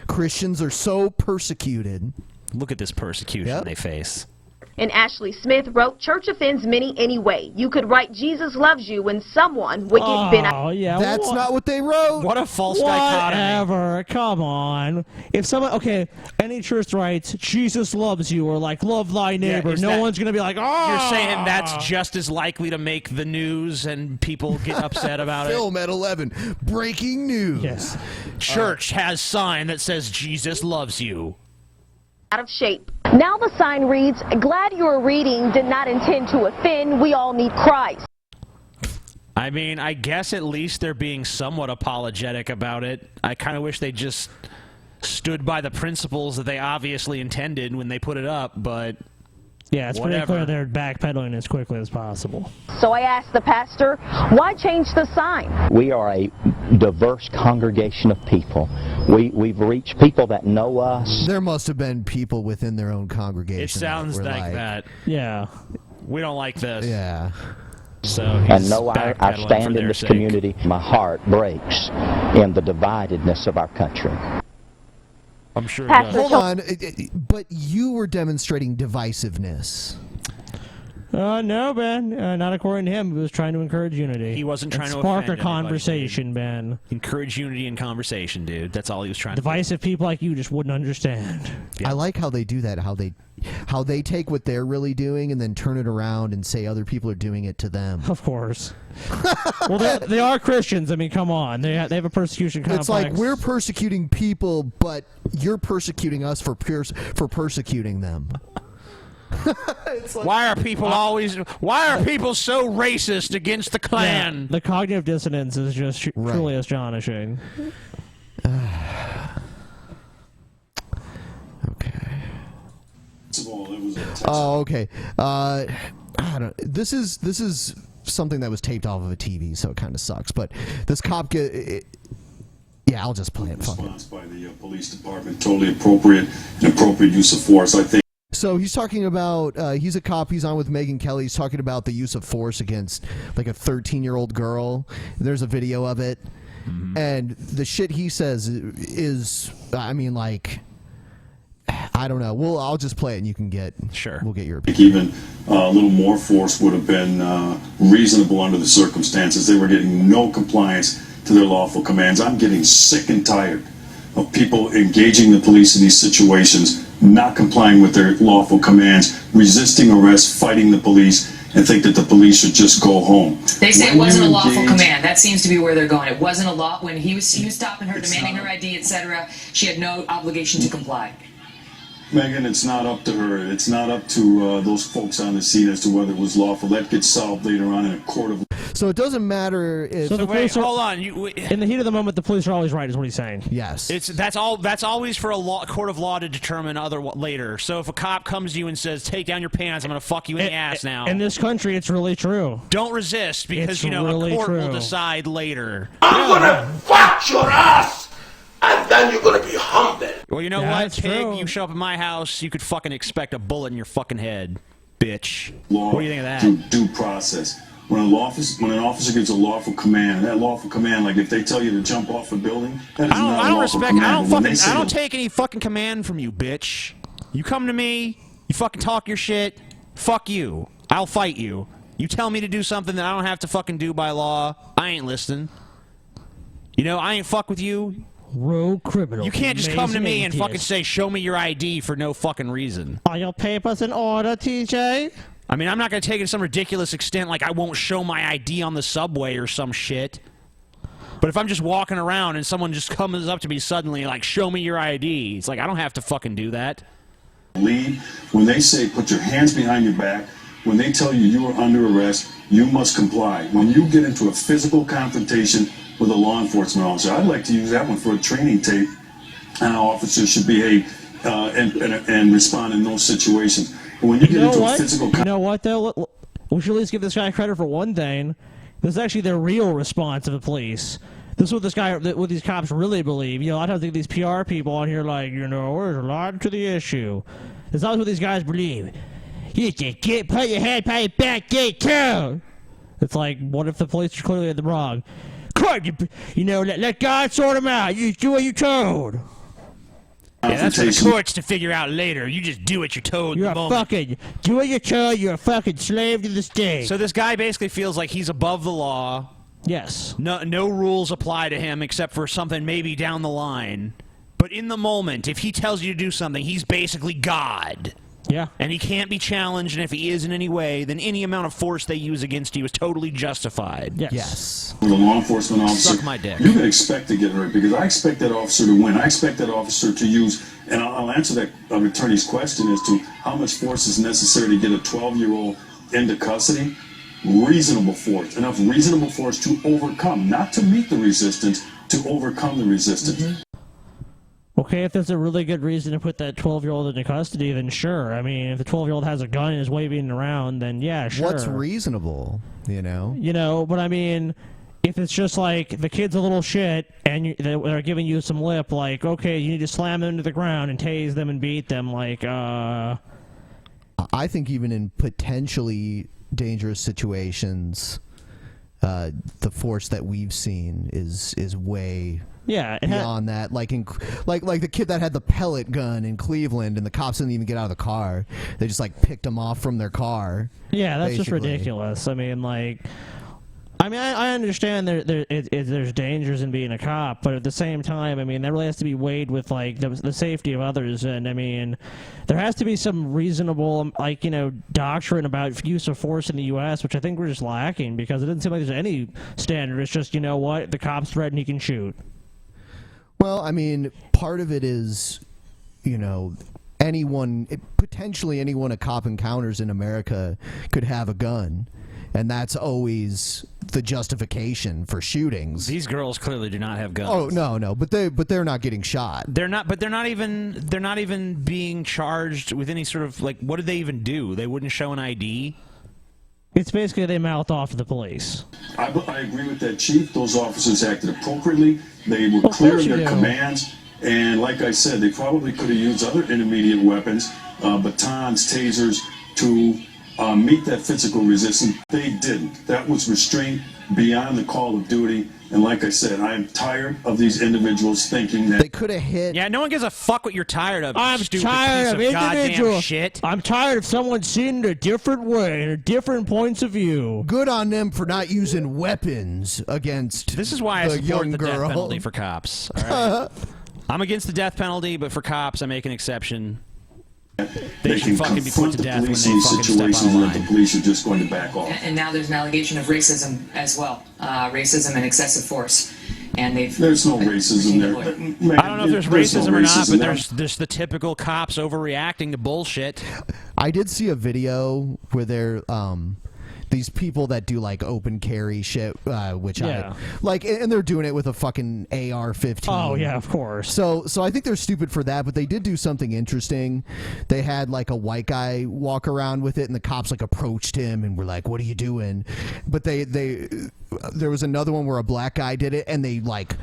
Christians are so persecuted. Look at this persecution they face. And Ashley Smith wrote, church offends many anyway. You could write Jesus loves you when someone would get bent. Oh, yeah. That's not what they wrote. What a false dichotomy. Whatever. Come on. If someone, okay, any church writes, Jesus loves you, or like, love thy neighbor, no one's going to be like, oh. You're saying that's just as likely to make the news and people get upset about it? Film at 11. Breaking news. Yes. Church has sign that says Jesus loves you. Out of shape. Now the sign reads, glad you're reading, did not intend to offend, we all need Christ. I mean, I guess at least they're being somewhat apologetic about it. I kind of wish they just stood by the principles that they obviously intended when they put it up, but yeah, it's whatever. pretty clear they're backpedaling as quickly as possible. So I asked the pastor, why change the sign? We are a diverse congregation of people. We've reached people that know us. There must have been people within their own congregation. It sounds that were like that. Yeah. We don't like this. Yeah. So and know I stand in this community. My heart breaks in the dividedness of our country. I'm sure. Hold on, but you were demonstrating divisiveness. No, Ben. Not according to him. He was trying to encourage unity. He wasn't trying to spark a offend conversation, Ben. Encourage unity and conversation, dude. That's all he was trying to do. Divisive people like you just wouldn't understand. I like how they do that. How they take what they're really doing and then turn it around and say other people are doing it to them. Of course. Well, they are Christians. I mean, come on. They have a persecution complex. It's like we're persecuting people, but you're persecuting us for persecuting them. Why are people so racist against the Klan? Yeah, the cognitive dissonance is just truly astonishing. Oh, okay. I don't. This is something that was taped off of a TV, so it kind of sucks. But this cop yeah, I'll just play it. Response by the police department, totally appropriate use of force. I think. So he's talking about, he's a cop, he's on with Megyn Kelly, he's talking about the use of force against like a 13-year-old girl. There's a video of it. Mm-hmm. And the shit he says is, I mean, like, I don't know. I'll just play it and you can get, we'll get your opinion. Even a little more force would have been reasonable under the circumstances. They were getting no compliance to their lawful commands. I'm getting sick and tired of people engaging the police in these situations, not complying with their lawful commands, resisting arrest, fighting the police, and think that the police should just go home. They say it wasn't a lawful command. That seems to be where they're going. It wasn't a law. When he was stopping her, demanding her ID, etc., she had no obligation to comply. Megan, it's not up to her. It's not up to those folks on the scene as to whether it was lawful. That gets solved later on in a court of. So it doesn't matter if. So the police hold on. In the heat of the moment, the police are always right, is what he's saying. Yes. That's always for a court of law to determine later. So if a cop comes to you and says, "Take down your pants, I'm going to fuck you in the ass now." In this country, it's really true. Don't resist because really a court true. will decide later. I'm gonna fuck your ass, and then you're gonna be humbled. Well, you know what, pig? You show up at my house, you could fucking expect a bullet in your fucking head, bitch. Law what do you think of that? Through due process. When an officer gives a lawful command, that lawful command, like if they tell you to jump off a building, that is not a lawful command. I don't take any fucking command from you, bitch. You come to me, you fucking talk your shit, fuck you. I'll fight you. You tell me to do something that I don't have to fucking do by law, I ain't listening. You know, I ain't fuck with you. Rogue criminal. You can't just come to me and fucking say, show me your ID for no fucking reason. Are your papers in order, TJ? I mean, I'm not going to take it to some ridiculous extent like I won't show my ID on the subway or some shit. But if I'm just walking around and someone just comes up to me suddenly like, show me your ID, it's like, I don't have to fucking do that. Lead. When they say put your hands behind your back, when they tell you you are under arrest, you must comply. When you get into a physical confrontation with a law enforcement officer, I'd like to use that one for a training tape on how officers should behave and respond in those situations. But when you get into a physical you know what, though? We should at least give this guy credit for one thing. This is actually the real response of the police. This is what these cops really believe. You know, I don't think these PR people on here like, you know, we're a lot to the issue. It's not what these guys believe. You just put your head by your back, get killed. It's like, what if the police are clearly in the wrong? You know, let God sort them out. You do what you're told. Yeah, that's for the courts to figure out later. You just do what you're told. You're do what you're told. You're a fucking slave to the state. So this guy basically feels like he's above the law. Yes. No rules apply to him except for something maybe down the line. But in the moment, if he tells you to do something, he's basically God. Yeah. And he can't be challenged, and if he is in any way, then any amount of force they use against you is totally justified. Yes. With a law enforcement officer, Suck my dick. you can expect to get hurt because I expect that officer to win. I expect that officer to use, and I'll answer that attorney's question as to how much force is necessary to get a 12-year-old into custody. Reasonable force, enough reasonable force to overcome, not to meet the resistance, to overcome the resistance. Okay, if there's a really good reason to put that 12-year-old into custody, then sure. I mean, if the 12-year-old has a gun and is waving it around, then yeah, sure. What's reasonable, you know? You know, but I mean, if it's just like the kid's a little shit and they're giving you some lip, like, okay, you need to slam them into the ground and tase them and beat them, like, I think even in potentially dangerous situations, the force that we've seen is way beyond that. Like the kid that had the pellet gun in Cleveland, and the cops didn't even get out of the car; they just like picked him off from their car. Yeah, that's just basically. ridiculous. I mean, I understand there's dangers in being a cop, but at the same time, I mean, that really has to be weighed with like the safety of others, and I mean, there has to be some reasonable, like, you know, doctrine about use of force in the U.S., which I think we're just lacking because it doesn't seem like there's any standard. It's just, you know what, the cop's threatened, he can shoot. Well, I mean, part of it is, you know, potentially anyone a cop encounters in America could have a gun. And that's always the justification for shootings. These girls clearly do not have guns. Oh no, but they're not getting shot. They're not even being charged with any sort of, like, what did they even do? They wouldn't show an ID. It's basically they mouthed off to the police. I agree with that, Chief. Those officers acted appropriately. They were clear in their commands. And like I said, they probably could have used other intermediate weapons, batons, tasers, to meet that physical resistance. They didn't. That was restraint beyond the call of duty. And like I said, I am tired of these individuals thinking that they could have hit. Yeah, no one gives a fuck what you're tired of. I'm stupid tired piece of goddamn individual shit. I'm tired of someone seeing it a different way and different points of view. Good on them for not using weapons against. This is why I support young the girl. death penalty for cops. All right? I'm against the death penalty, but for cops, I make an exception. They should fucking be put to death when they fucking step out of line. The police are just going to back off. And now there's an allegation of racism as well, racism and excessive force. And there's no racism there. Man, I don't know if there's racism or not, but there's the typical cops overreacting to bullshit. I did see a video where they're these people that do like open carry shit, which I like, and they're doing it with a fucking AR-15. Oh yeah, of course. So I think they're stupid for that, but they did do something interesting. They had like a white guy walk around with it, and the cops like approached him and were like, "What are you doing?" But there was another one where a black guy did it, and they like.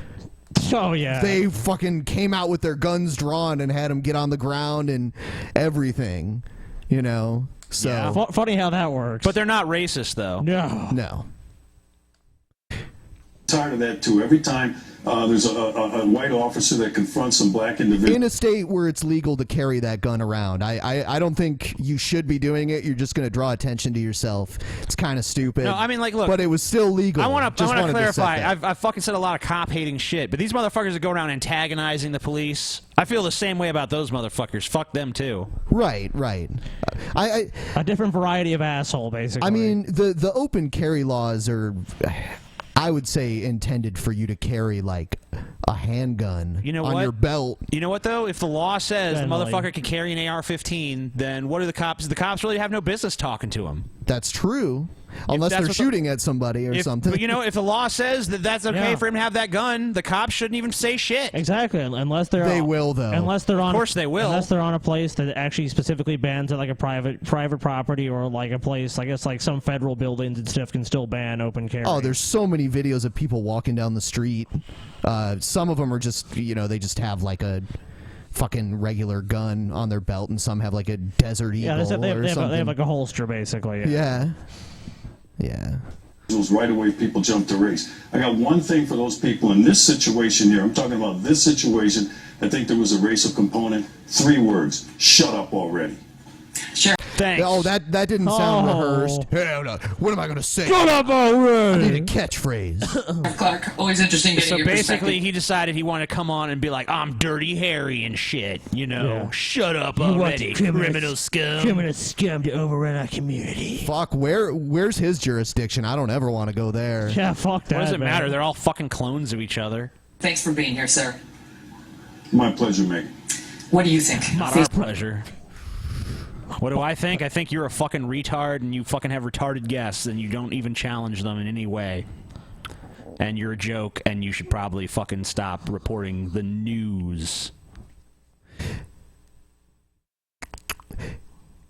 Oh yeah. They fucking came out with their guns drawn and had him get on the ground and everything, you know. So yeah. Funny how that works. But they're not racist, though. No. Tired of that too. Every time there's a white officer that confronts some black individual in a state where it's legal to carry that gun around, I don't think you should be doing it. You're just going to draw attention to yourself. It's kind of stupid. No, I mean, like, look, but it was still legal. I want to clarify. I've fucking said a lot of cop hating shit, but these motherfuckers that go around antagonizing the police, I feel the same way about those motherfuckers. Fuck them too. Right. A different variety of asshole, basically. I mean, the open carry laws are, I would say, intended for you to carry like a handgun You know on what? your belt. You know what though? If the law says the Definitely. motherfucker can carry an AR-15, then what are the cops? The cops really have no business talking to him. That's true, unless that's they're what shooting at somebody or something. But you know, if the law says that that's okay Yeah. for him to have that gun, the cops shouldn't even say shit. Exactly, unless they're They will, though. Unless they're on, Of course they will. Unless they're on a place that actually specifically bans it, like a private property, or like a place, I guess, like some federal buildings and stuff can still ban open carry. Oh, there's so many videos of people walking down the street. Some of them are just, you know, they just have like a fucking regular gun on their belt, and some have like a Desert Eagle or something. They have like a holster, basically. Yeah. Yeah. Right away, people jump to race. I got one thing for those people in this situation here. I'm talking about this situation. I think there was a racial component. 3 words. Shut up already. Sure. Thanks. Oh, that didn't sound Oh. rehearsed. Hell no. What am I going to say? Shut up already. I need a catchphrase. Clark, always interesting getting So your basically, perspective. he decided he wanted to come on and be like, "I'm Dirty Harry and shit," you know. Yeah. Shut up You want already, the criminal scum. Criminal scum to overrun our community. Fuck, where's his jurisdiction? I don't ever want to go there. Yeah, fuck that. What does it man. matter? They're all fucking clones of each other. Thanks for being here, sir. My pleasure, Megan. What do you think? Not our pleasure. What do I think? I think you're a fucking retard and you fucking have retarded guests and you don't even challenge them in any way. And you're a joke and you should probably fucking stop reporting the news.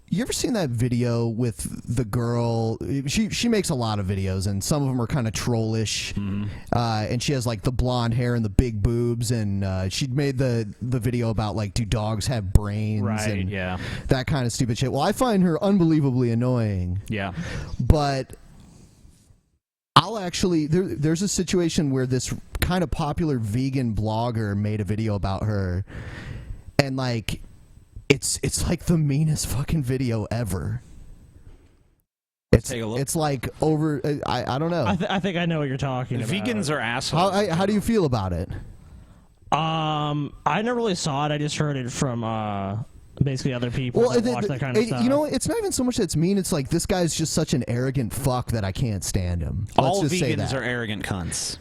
You ever seen that video with the girl? She makes a lot of videos, and some of them are kind of trollish. And she has like the blonde hair and the big boobs, and she made the video about like, do dogs have brains? Right, and yeah. that kind of stupid shit. Well, I find her unbelievably annoying. Yeah. But I'll actually there's a situation where this kind of popular vegan blogger made a video about her, and like it's like the meanest fucking video ever. It's like over. I don't know. I think I know what you're talking about. Vegans are assholes. How do you feel about it? I never really saw it. I just heard it from basically other people that watch that kind of stuff. You know, it's not even so much that's mean. It's like, this guy's just such an arrogant fuck that I can't stand him. Let's All just say vegans that. are arrogant cunts.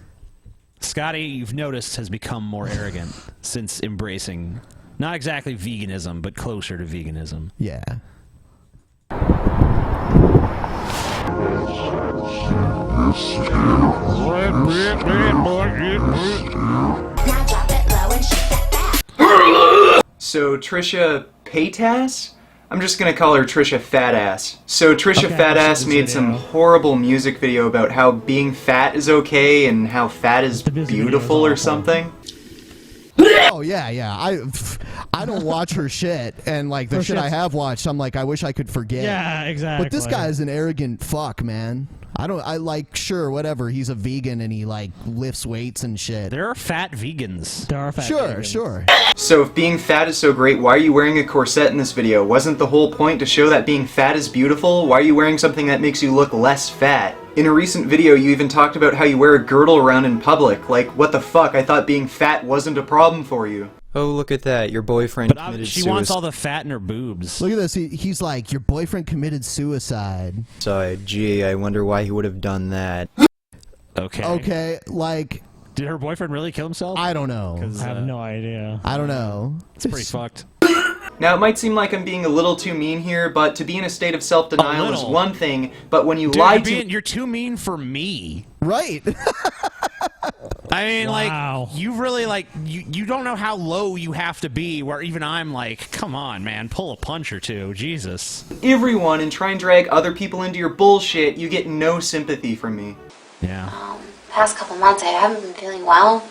Scotty, you've noticed, has become more arrogant since embracing, not exactly veganism, but closer to veganism. Yeah. So Trisha Paytas? I'm just gonna call her Trisha Fatass. So Trisha Okay, Fatass made some horrible music video about how being fat is okay and how fat is beautiful or something. Oh yeah. I don't watch her shit, and like the Her shit I shit's- have watched, I'm like, I wish I could forget. Yeah, exactly. But this guy's an arrogant fuck, man. I like, sure, whatever. He's a vegan and he like lifts weights and shit. There are fat vegans. There are fat vegans. Sure. So if being fat is so great, why are you wearing a corset in this video? Wasn't the whole point to show that being fat is beautiful? Why are you wearing something that makes you look less fat? In a recent video, you even talked about how you wear a girdle around in public. Like, what the fuck? I thought being fat wasn't a problem for you. Oh, look at that. Your boyfriend committed She wants all the fat in her boobs. Look at this. He's like, your boyfriend committed suicide. suicide. Gee, I wonder why he would have done that. Okay, like... Did her boyfriend really kill himself? I don't know. I have no idea. I don't know. It's pretty fucked. Now, it might seem like I'm being a little too mean here, but to be in a state of self-denial is little. one thing, but when you Dude, lie you're too mean for me. Right. I mean, Wow. like, you really, like, you don't know how low you have to be where even I'm like, come on, man, pull a punch or two. Jesus. everyone and try and drag other people into your bullshit, you get no sympathy from me. Yeah. Past couple months I haven't been feeling well.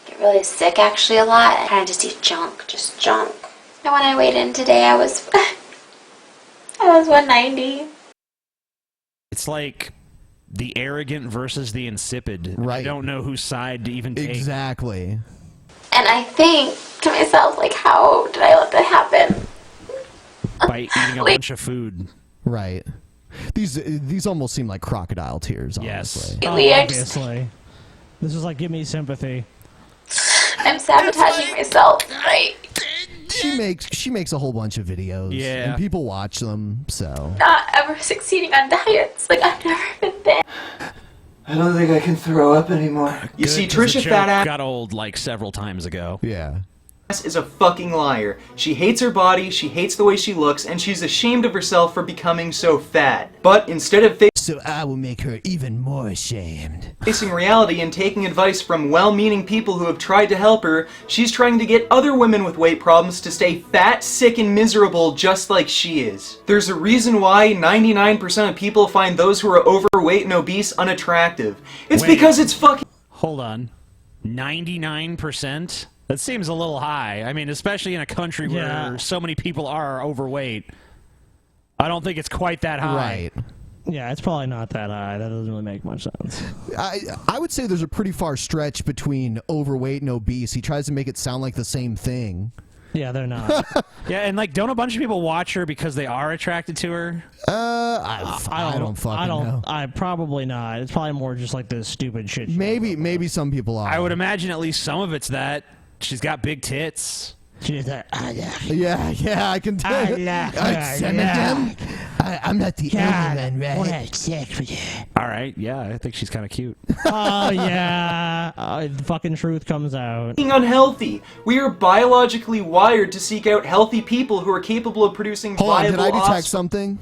Get really sick actually a lot. I kind of just eat just junk. And when I weighed in today I was I was 190. It's like the arrogant versus the insipid. Right. I don't know whose side to even take. Exactly. And I think to myself, like, how did I let that happen? By eating a bunch of food. Right. These almost seem like crocodile tears, honestly. Yes. Obviously. This is like, give me sympathy. I'm sabotaging myself, right? She makes a whole bunch of videos. Yeah. And people watch them, so. Not ever succeeding on diets. Like, I've never been thin. I don't think I can throw up anymore. You see, Trisha Fat Ass got old like several times ago. Yeah. Is a fucking liar. She hates her body, she hates the way she looks, and she's ashamed of herself for becoming so fat. But instead of so I will make her even more ashamed. Facing reality and taking advice from well-meaning people who have tried to help her, she's trying to get other women with weight problems to stay fat, sick, and miserable just like she is. There's a reason why 99% of people find those who are overweight and obese unattractive. It's because it's fucking... Hold on. 99%? That seems a little high. I mean, especially in a country where so many people are overweight. I don't think it's quite that high. Right. Yeah, it's probably not that high. That doesn't really make much sense. I would say there's a pretty far stretch between overweight and obese. He tries to make it sound like the same thing. Yeah, they're not. Yeah, and like, don't a bunch of people watch her because they are attracted to her? I don't fucking know. I probably not. It's probably more just like this stupid shit. Maybe some people are. I would imagine at least some of it's that. She's got big tits. She's that. Yeah, I can tell. I'm not the only one, right? All right, yeah, I think she's kind of cute. Oh yeah, the fucking truth comes out. Being unhealthy. We are biologically wired to seek out healthy people who are capable of producing Hold on, viable did I detect offspring. something?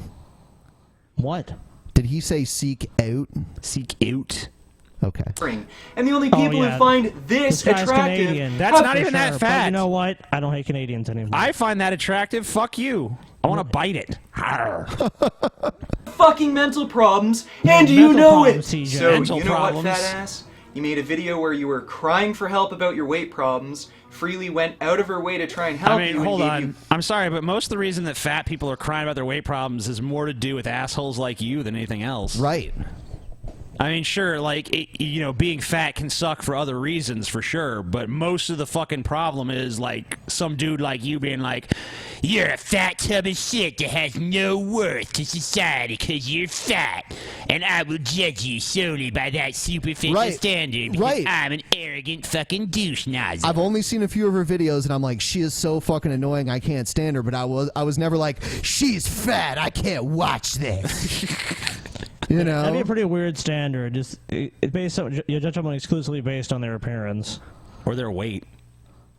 What? Did he say seek out? Seek out. Okay. And the only people who find this guy's attractive... Canadian. That's not even that But fat. you know what? I don't hate Canadians anymore. I find that attractive. Fuck you. I want to bite it. fucking mental problems, and you know it! CJ. So, Mental you know problems. what, fat ass? You made a video where you were crying for help about your weight problems, freely went out of her way to try and help I mean, you. hold and on. gave you I'm sorry, but most of the reason that fat people are crying about their weight problems is more to do with assholes like you than anything else. Right. I mean, sure, like, you know, being fat can suck for other reasons, for sure, but most of the fucking problem is, like, some dude like you being like, you're a fat tub of shit that has no worth to society because you're fat, and I will judge you solely by that superficial standard because I'm an arrogant fucking douche nozzle. I've only seen a few of her videos, and I'm like, she is so fucking annoying, I can't stand her, but I was never like, she's fat, I can't watch this. You know, that'd be a pretty weird standard. Just based on, you judge someone exclusively based on their appearance or their weight.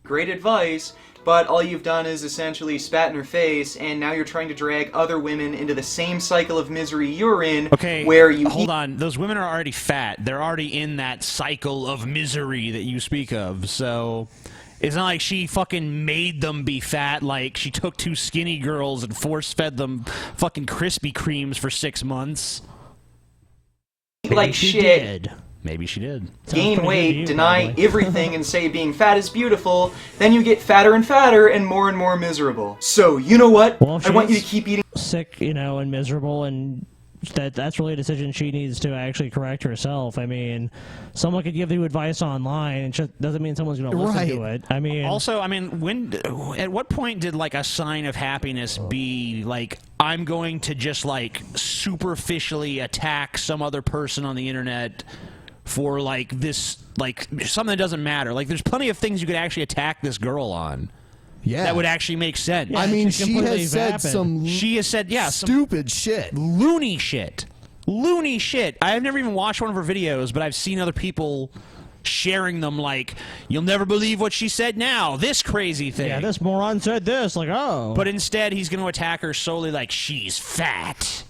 great advice, but all you've done is essentially spat in her face, and now you're trying to drag other women into the same cycle of misery you're in. Okay, where you hold on. Those women are already fat. They're already in that cycle of misery that you speak of. So it's not like she fucking made them be fat. Like she took two skinny girls and force-fed them fucking Krispy Kremes for 6 months. Like shit. Maybe she did. Gain weight, deny everything, and say being fat is beautiful, then you get fatter and more miserable. So, you know what? Well, I want you to keep eating sick, you know, and miserable, and that's really a decision she needs to actually correct herself. I mean, someone could give you advice online, and it doesn't mean someone's going to listen to it. I mean, also, I mean, at what point did like a sign of happiness be like, I'm going to just like superficially attack some other person on the internet for like this, like something that doesn't matter? Like, there's plenty of things you could actually attack this girl on. Yeah. That would actually make sense. I mean, she has said some stupid shit. Loony shit. Loony shit. I've never even watched one of her videos, but I've seen other people sharing them like, you'll never believe what she said now. This crazy thing. yeah, this moron said this. Like, oh. But instead, he's going to attack her solely like she's fat.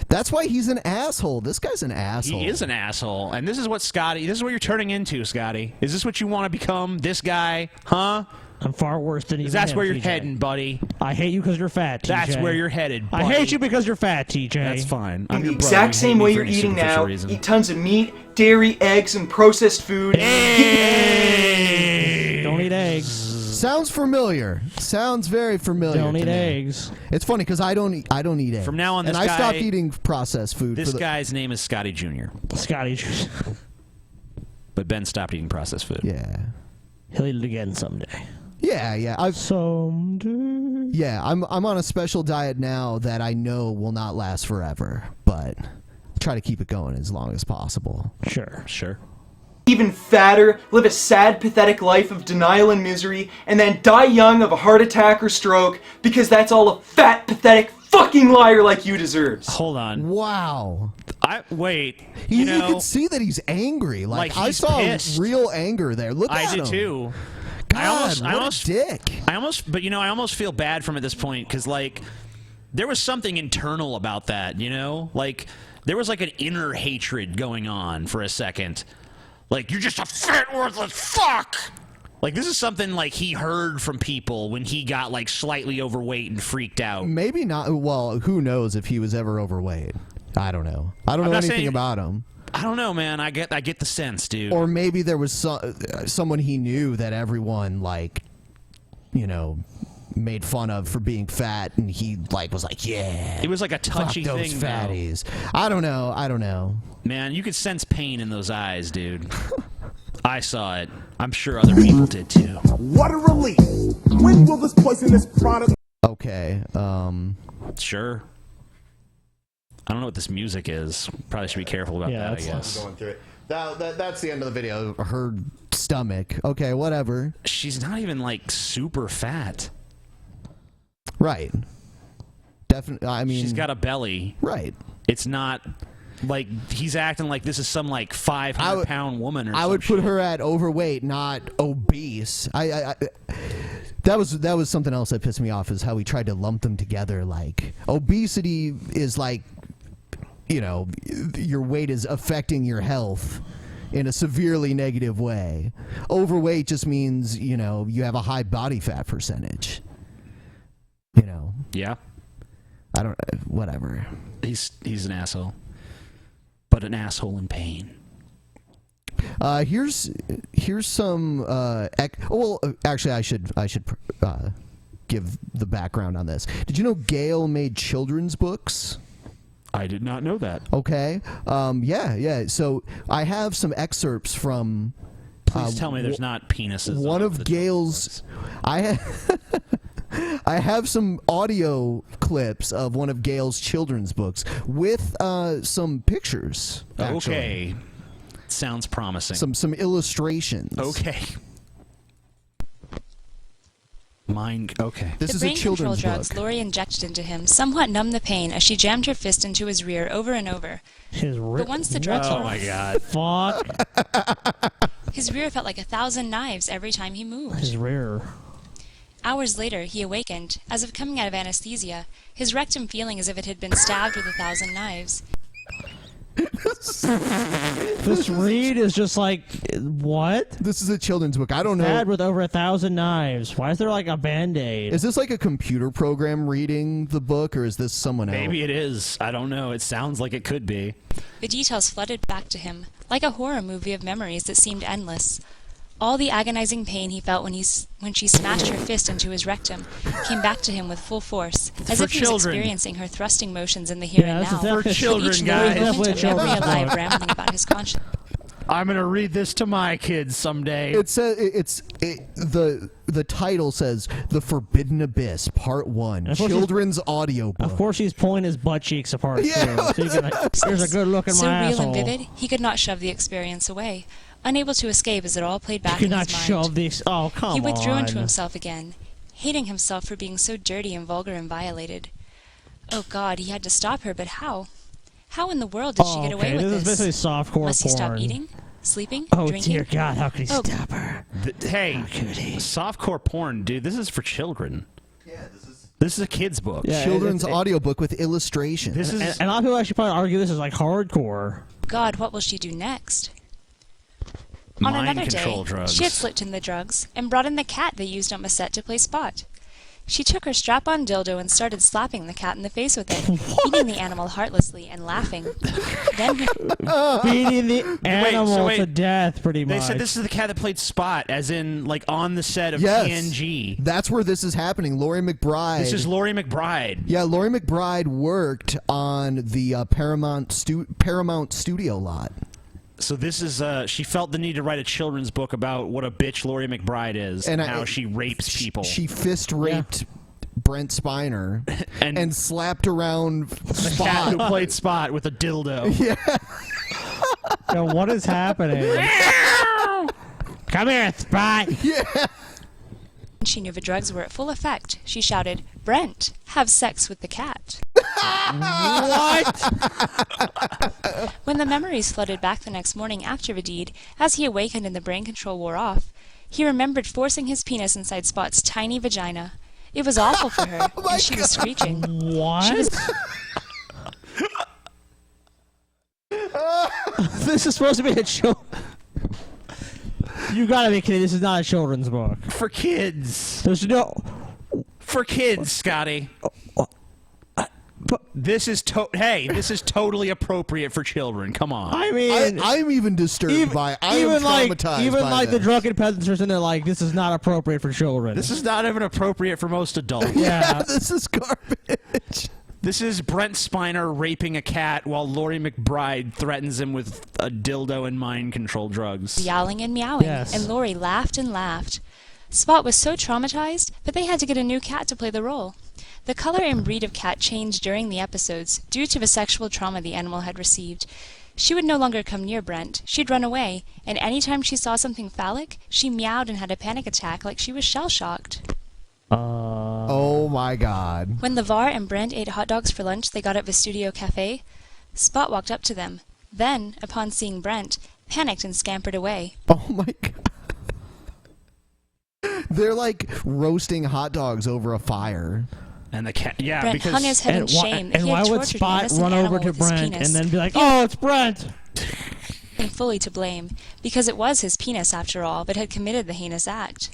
That's why he's an asshole. This guy's an asshole. He is an asshole. And this is what you're turning into, Scotty. Is this what you want to become? This guy? Huh? I'm far worse than even That's him, where you're TJ. heading, buddy. I hate you because you're fat, TJ. That's where you're headed, buddy. I hate you because you're fat, TJ. That's fine. in the exact same way you're eating now. Eat tons of meat, dairy, eggs, and processed food. Don't eat eggs. Sounds familiar. Sounds very familiar. Don't to eat me. eggs. It's funny because I don't eat eggs. From now on, this and guy, I stopped eating processed food. This guy's name is Scotty Jr. Scotty Jr. But Ben stopped eating processed food. Yeah. He'll eat it again someday. Yeah. Someday. Yeah, I'm on a special diet now that I know will not last forever, but try to keep it going as long as possible. Sure. Even fatter, live a sad, pathetic life of denial and misery, and then die young of a heart attack or stroke because that's all a fat, pathetic fucking liar like you deserves. Hold on. Wow. You you know, can see that he's angry. Like I he's saw pissed. real anger there. Look at him. I did too. God, what a dick. I almost feel bad for him at this point because like there was something internal about that. You know, like there was like an inner hatred going on for a second. Like you're just a fat worthless fuck. Like this is something like he heard from people when he got like slightly overweight and freaked out. Maybe not. Well, who knows if he was ever overweight? I don't know. I don't know anything about him. I don't know, man. I get the sense, dude. Or maybe there was someone he knew that everyone like, you know, made fun of for being fat, and he like was like, yeah. It was like a touchy fuck those thing, fatties. I don't know. Man, you could sense pain in those eyes, dude. I saw it. I'm sure other people did too. What a relief! When will this poisonous product? Okay. Sure. I don't know what this music is. Probably should be careful about that, I guess. Going through it. That's the end of the video. Her stomach. Okay, whatever. She's not even like super fat. Right. Definitely. I mean, she's got a belly. Right. It's not like he's acting like this is some like 500-pound woman or something. I would put her at overweight, not obese. That was something else that pissed me off, is how he tried to lump them together. Like obesity is like, you know, your weight is affecting your health in a severely negative way. Overweight just means, you know, you have a high body fat percentage. You know. Yeah. I don't. Whatever. He's an asshole, but an asshole in pain. Here's some. Actually, I should give the background on this. Did you know Gail made children's books? I did not know that. Okay. Yeah. So I have some excerpts from. Please tell me there's not penises. One of Gail's. I have some audio clips of one of Gail's children's books with some pictures. Actually. Okay. Sounds promising. Some illustrations. Okay. Okay. This is a children's book. The brain control drugs book. Lori injected into him somewhat numbed the pain as she jammed her fist into his rear over and over. But once the drugs Oh my god. Fuck. His rear felt like 1,000 knives every time he moved. His rear. Hours later, he awakened, as if coming out of anesthesia, his rectum feeling as if it had been stabbed with 1,000 knives. This read is just like, what? This is a children's book. I don't know. Stabbed with over 1,000 knives. Why is there like a Band-Aid? Is this like a computer program reading the book, or is this someone else? Maybe it is. I don't know. It sounds like it could be. The details flooded back to him, like a horror movie of memories that seemed endless. All the agonizing pain he felt when she smashed her fist into his rectum came back to him with full force, as if he was experiencing her thrusting motions in the here and now. For children, each guys. movement of every alive rambling about his conscience. I'm gonna read this to my kids someday. The title says "The Forbidden Abyss, Part 1, Children's Audiobook." Of course, he's pulling his butt cheeks apart too. So you can, here's a good look at So my real asshole. and vivid, he could not shove the experience away. Unable to escape as it all played back You in could his not mind. shove these. Oh, come on. He withdrew into himself again, hating himself for being so dirty and vulgar and violated. Oh God, he had to stop her, but how? How in the world did she get away with This is basically softcore Must he stop porn. eating? Sleeping? Oh drinking? dear God, how could he Oh, stop her? Hey, softcore porn, dude. This is for children. Yeah, this is a kid's book. Yeah, Children's audiobook with illustrations. This is And a lot of people actually probably argue this is like hardcore. God, what will she do next? On mind another control day, drugs. she had slipped in the drugs and brought in the cat they used on Massette to play Spot. She took her strap-on dildo and started slapping the cat in the face with it, beating the animal heartlessly and laughing. Then Beating the animal to death, pretty much. They said this is the cat that played Spot, as in like on the set of Yes. TNG. That's where this is happening. Laurie McBride. This is Laurie McBride. Yeah, Laurie McBride worked on the Paramount Studio lot. So this is she felt the need to write a children's book about what a bitch Laurie McBride is and how she rapes people. She fist raped Brent Spiner and slapped around the cat who played Spot with a dildo. Yeah. Yo, what is happening? Come here, Spot. Yeah. she knew the drugs were at full effect. She shouted, "Brent, have sex with the cat." What? When the memories flooded back the next morning after the deed, as he awakened and the brain control wore off, he remembered forcing his penis inside Spot's tiny vagina. It was awful for her, and she was screeching. What? She was... This is supposed to be a show. You gotta be kidding. This is not a children's book. For kids. There's no... For kids, Scotty. This is this is totally appropriate for children. Come on. I mean... I'm even disturbed by it. I am traumatized even by like this. the Drunken Peasants are sitting there like, this is not appropriate for children. This is not even appropriate for most adults. Yeah, this is garbage. This is Brent Spiner raping a cat while Laurie McBride threatens him with a dildo and mind control drugs. Yowling and meowing, Yes. and Laurie laughed and laughed. Spot was so traumatized that they had to get a new cat to play the role. The color and breed of cat changed during the episodes due to the sexual trauma the animal had received. She would no longer come near Brent. She'd run away, and anytime she saw something phallic, she meowed and had a panic attack like she was shell-shocked. Oh my God. When LeVar and Brent ate hot dogs for lunch they got at the studio cafe, Spot walked up to them. Then, upon seeing Brent, panicked and scampered away. Oh my God. They're like roasting hot dogs over a fire. And the cat, yeah, Brent because hung his head in shame. And He had why would tortured an Spot innocent run over animal to with his Brent penis. and then be like, oh, it's Brent? And fully to blame, because it was his penis after all that had committed the heinous act.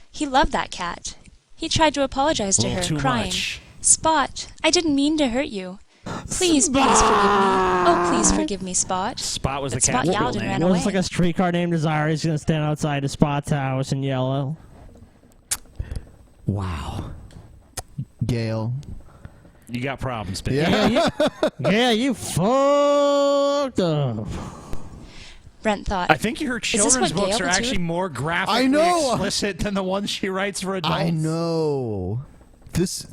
He loved that cat. He tried to apologize to her, crying, Spot, I didn't mean to hurt you. Please, please forgive me. Oh, please forgive me, Spot. Spot was But the cat's Spot yelled real and name. ran What away. if it's like a streetcar named Desire? He's gonna stand outside of Spot's house and yell. Wow. Gail. You got problems, baby. Yeah, you fucked up. Brent thought, I think her "Is this children's what books Gail are would do?" actually more graphically I know. explicit than the ones she writes for adults. I know. This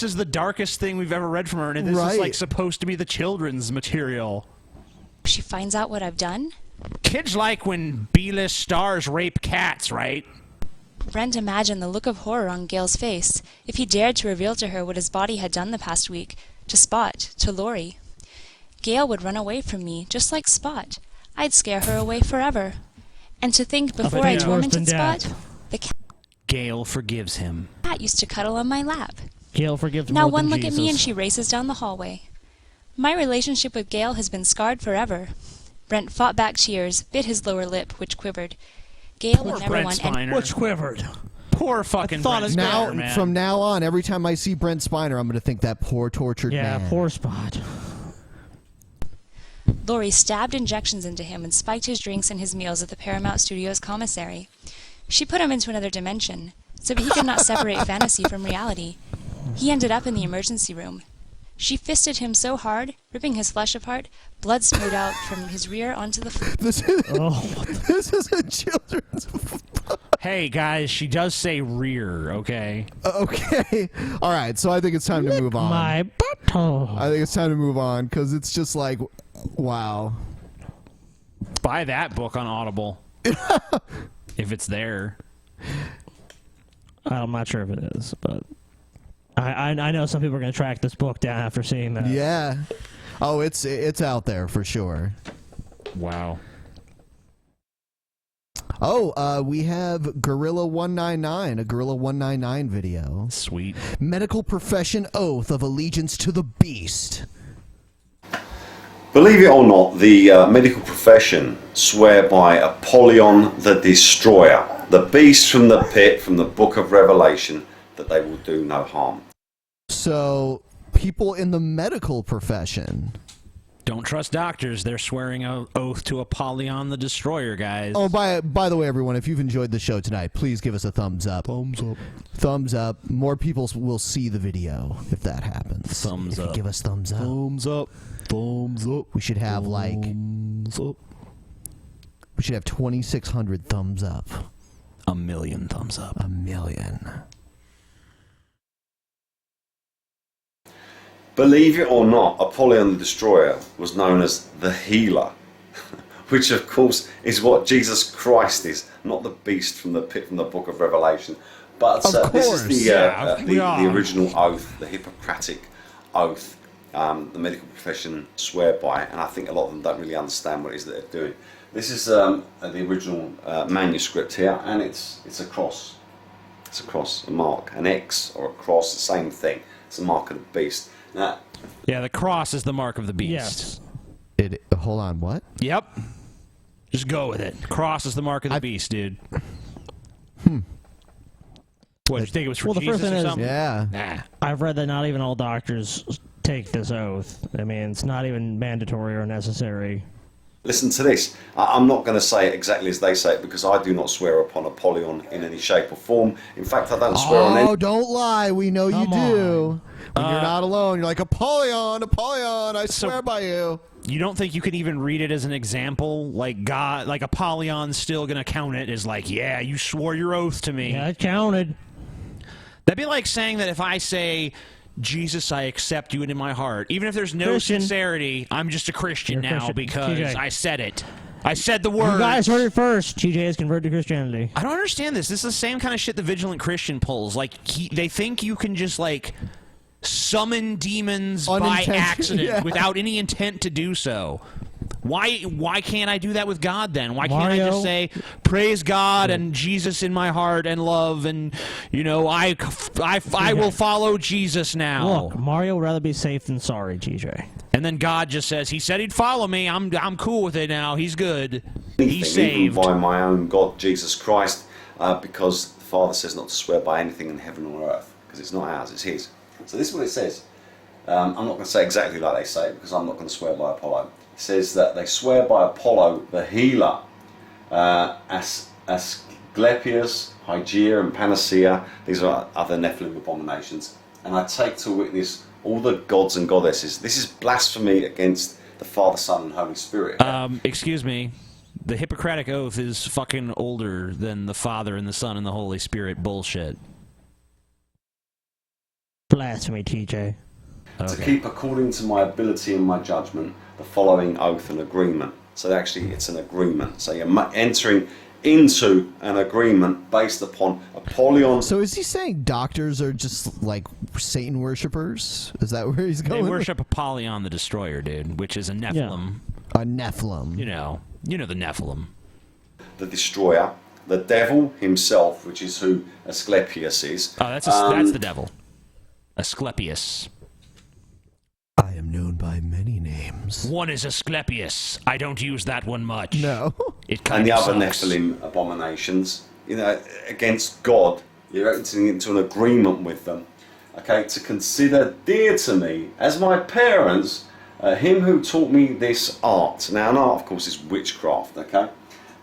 is the darkest thing we've ever read from her, and this is like supposed to be the children's material. She finds out what I've done? Kids like when B-list stars rape cats, right? Brent imagined the look of horror on Gail's face if he dared to reveal to her what his body had done the past week, to Spot, to Laurie. Gail would run away from me, just like Spot. I'd scare her away forever. And to think before I tormented Spot, the Gail forgives him. cat used to cuddle on my lap. Gail forgives Now more one than look Jesus. at me and she races down the hallway. My relationship with Gail has been scarred forever. Brent fought back tears, bit his lower lip, which quivered. Gail would never want any... Which quivered. Poor fucking Brent Spiner, Now, man. from now on, every time I see Brent Spiner, I'm going to think that poor tortured man. Yeah, poor Spot. Laurie stabbed injections into him and spiked his drinks and his meals at the Paramount Studios commissary. She put him into another dimension, so that he could not separate fantasy from reality. He ended up in the emergency room. She fisted him so hard, ripping his flesh apart, blood spurted out from his rear onto the floor. This is a children's Hey, guys, she does say rear, okay? Okay. All right, so I think it's time to move on. My butthole. I think it's time to move on, because it's just like, wow. Buy that book on Audible. If it's there. I'm not sure if it is, but I know some people are going to track this book down after seeing that. Yeah. Oh, it's out there for sure. Wow. Oh, we have Gorilla 199, a Gorilla 199 video. Sweet. Medical profession oath of allegiance to the beast. Believe it or not, the medical profession swear by Apollyon the Destroyer, the beast from the pit, from the book of Revelation, that they will do no harm. So, people in the medical profession. Don't trust doctors. They're swearing an oath to Apollyon the Destroyer, guys. Oh, by the way, everyone, if you've enjoyed the show tonight, please give us a thumbs up. Thumbs up. Thumbs up. More people will see the video if that happens. Thumbs if up. You give us thumbs up. Thumbs up. Thumbs up. We should have thumbs up. We should have 2,600 thumbs up. 1,000,000 thumbs up. 1,000,000. Believe it or not, Apollyon the Destroyer was known as the healer, which of course is what Jesus Christ is, not the beast from the pit from the book of Revelation. But this is the original oath, the Hippocratic oath the medical profession swear by, and I think a lot of them don't really understand what it is that they're doing. This is the original manuscript here, and it's a cross. It's a cross, a mark, an X or a cross, the same thing. It's a mark of the beast. Now, yeah, the cross is the mark of the beast. Yes. Hold on, what? Yep. Just go with it. Cross is the mark of the beast, dude. What, did you think it was for Well, the Jesus first thing or is, something? Yeah. I've read that not even all doctors take this oath. I mean, it's not even mandatory or necessary. listen to this. I'm not going to say it exactly as they say it because I do not swear upon Apollyon in any shape or form. In fact, I don't swear on any... Oh, don't lie. We know you do. When you're not alone, you're like, Apollyon, Apollyon, I swear by you. You don't think you could even read it as an example? Like God, like Apollyon's still going to count it as like, yeah, you swore your oath to me. Yeah, it counted. That'd be like saying that if I say, Jesus, I accept you into my heart, even if there's no sincerity, I'm just a Christian now because TJ. I said it. I said the word. You guys heard it first. TJ has converted to Christianity. I don't understand this. This is the same kind of shit the Vigilant Christian pulls. Like, they think you can just, like, summon demons by accident without any intent to do so. Why can't I do that with God then? Why can't I just say, praise God and Jesus in my heart and love and, you know, I will follow Jesus now. Look, Mario would rather be safe than sorry, TJ. And then God just says, he said he'd follow me. I'm cool with it now. He's good. Anything, He's saved. even by my own God, Jesus Christ, because the Father says not to swear by anything in heaven or earth, because it's not ours, it's His. So this is what it says. I'm not going to say exactly like they say it, because I'm not going to swear by Apollo. It says that they swear by Apollo, the healer, Asclepius, Hygeia, and Panacea. These are other Nephilim abominations. And I take to witness all the gods and goddesses. This is blasphemy against the Father, Son, and Holy Spirit. Excuse me. The Hippocratic Oath is fucking older than the Father and the Son and the Holy Spirit bullshit. Blasphemy, TJ. To keep according to my ability and my judgment the following oath and agreement. So actually it's an agreement. So you're entering into an agreement based upon Apollyon. So is he saying doctors are just like Satan worshippers? Is that where he's going? They worship Apollyon the Destroyer, dude, which is a Nephilim. Yeah. A Nephilim. You know the Nephilim. The Destroyer, the devil himself, which is who Asclepius is. Oh, that's the devil. Asclepius. I am known by many names. One is Asclepius. I don't use that one much. No. It kind and the of other sucks. Nephilim abominations, you know, against God, you're entering into an agreement with them, okay, to consider dear to me as my parents him who taught me this art. Now, an art, of course, is witchcraft, okay?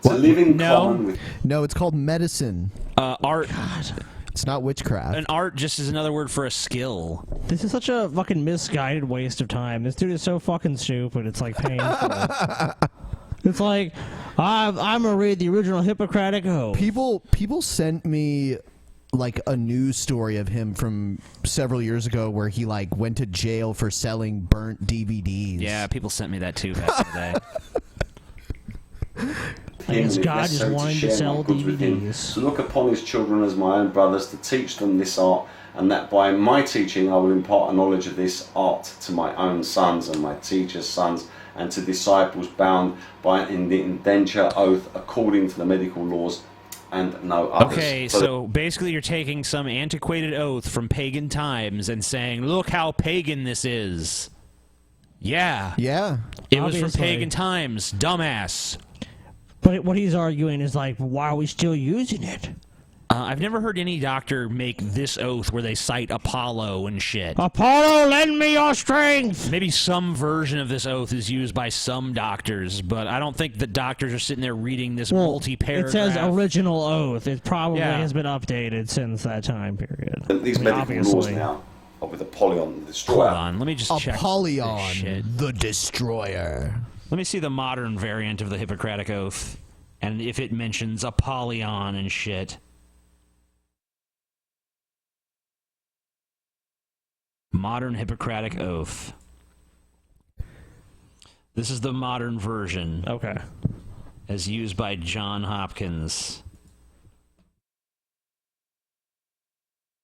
To live in common with... No, it's called medicine. Art. God. It's not witchcraft. An art just is another word for a skill. This is such a fucking misguided waste of time. This dude is so fucking stupid. It's like painful. It's like, I'm gonna read the original Hippocratic Oath. People sent me like a news story of him from several years ago where he like went to jail for selling burnt DVDs. Yeah, people sent me that too back in the day. I guess God just wanted to sell DVDs. To look upon his children as my own brothers, to teach them this art, and that by my teaching I will impart a knowledge of this art to my own sons and my teachers' sons, and to disciples bound by an indenture oath according to the medical laws, and no others. Okay, so basically you're taking some antiquated oath from pagan times and saying, look how pagan this is. Yeah. Yeah. It was from pagan times, dumbass. But what he's arguing is like, why are we still using it? I've never heard any doctor make this oath where they cite Apollo and shit. Apollo, lend me your strength! Maybe some version of this oath is used by some doctors, but I don't think that doctors are sitting there reading this multi-paragraph. It says original oath. It probably has been updated since that time period. These medical laws now are with Apollyon the Destroyer. Hold on, let me just check Apollyon this shit. the Destroyer. Let me see the modern variant of the Hippocratic Oath, and if it mentions Apollyon and shit. Modern Hippocratic Oath. This is the modern version. Okay. As used by John Hopkins.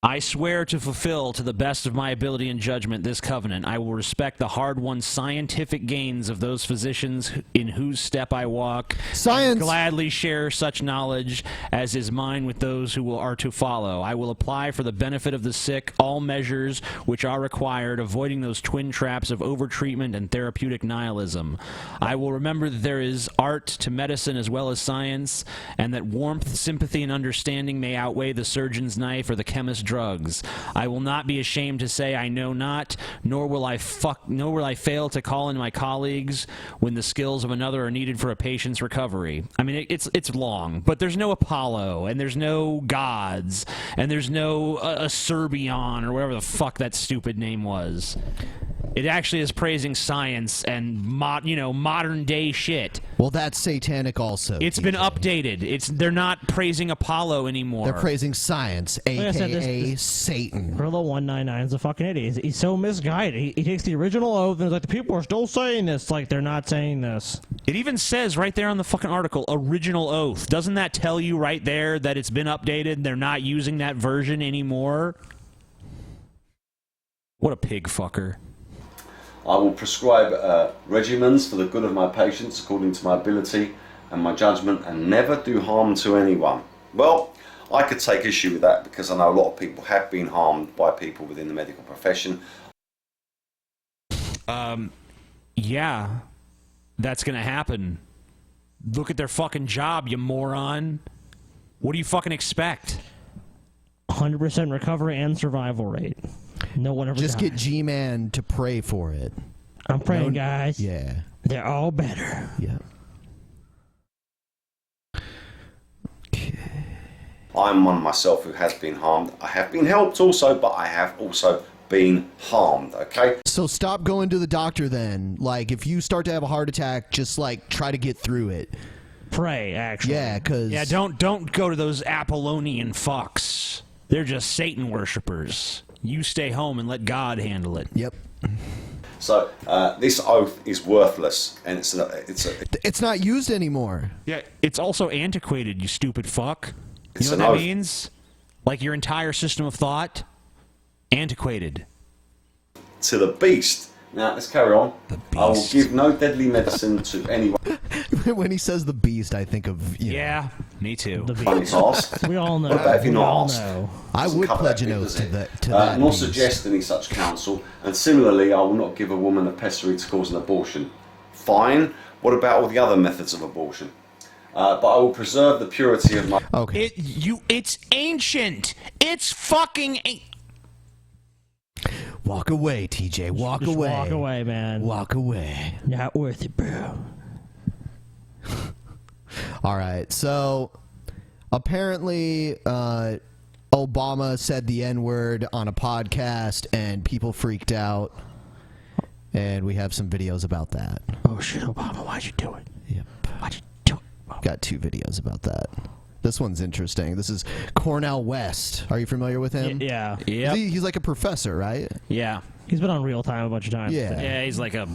I swear to fulfill, to the best of my ability and judgment, this covenant. I will respect the hard-won scientific gains of those physicians in whose step I walk. Science! And gladly share such knowledge as is mine with those who are to follow. I will apply for the benefit of the sick all measures which are required, avoiding those twin traps of overtreatment and therapeutic nihilism. I will remember that there is art to medicine as well as science, and that warmth, sympathy, and understanding may outweigh the surgeon's knife or the chemist's drugs. I will not be ashamed to say I know not, nor will I fail to call in my colleagues when the skills of another are needed for a patient's recovery. I mean, it's long, but there's no Apollo, and there's no gods, and there's no Serbion, or whatever the fuck that stupid name was. It actually is praising science and modern day shit. Well, that's satanic also. It's been updated. They're not praising Apollo anymore. They're praising science, aka Satan. Gorilla 199 is a fucking idiot. He's so misguided. He takes the original oath and is like, the people are still saying this. Like, they're not saying this. It even says right there on the fucking article, original oath. Doesn't that tell you right there that it's been updated? They're not using that version anymore? What a pig fucker. I will prescribe regimens for the good of my patients according to my ability and my judgment, and never do harm to anyone. Well, I could take issue with that because I know a lot of people have been harmed by people within the medical profession. Yeah, that's gonna happen. Look at their fucking job, you moron. What do you fucking expect? 100% recovery and survival rate. No one ever Just died. get G-Man to pray for it. I'm praying, guys. Yeah. They're all better. Yeah. I'm one myself who has been harmed. I have been helped also, but I have also been harmed, okay? So stop going to the doctor then. Like, if you start to have a heart attack, just, like, try to get through it. Pray, actually. Yeah, because... Yeah, don't go to those Apollonian fucks. They're just Satan worshippers. You stay home and let God handle it. Yep. So this oath is worthless, and it's not used anymore. Yeah, it's also antiquated, you stupid fuck. You It's know an what that oath. means? Like your entire system of thought? Antiquated. to the beast. Now let's carry on. I will give no deadly medicine to anyone. When he says the beast, I think of yeah, me too. The Funny task. We all know. What about if you're We not all asked? know. I Doesn't would cover pledge that an bit, oath does to it? that. To that nor beast. suggest any such counsel. And similarly, I will not give a woman a pessary to cause an abortion. Fine. What about all the other methods of abortion? But I will preserve the purity of my. Okay. It's ancient. It's fucking. Walk away, TJ. Walk Just away. walk away, man. Walk away. Not worth it, bro. All right. So apparently, Obama said the N-word on a podcast, and people freaked out. And we have some videos about that. Oh shit, Obama! Why'd you do it? Yep. Why'd you do it? Got 2 videos about that. This one's interesting. This is Cornell West. Are you familiar with him? Yeah. Yep. He's like a professor, right? Yeah. He's been on Real Time a bunch of times. Yeah. Yeah, he's like a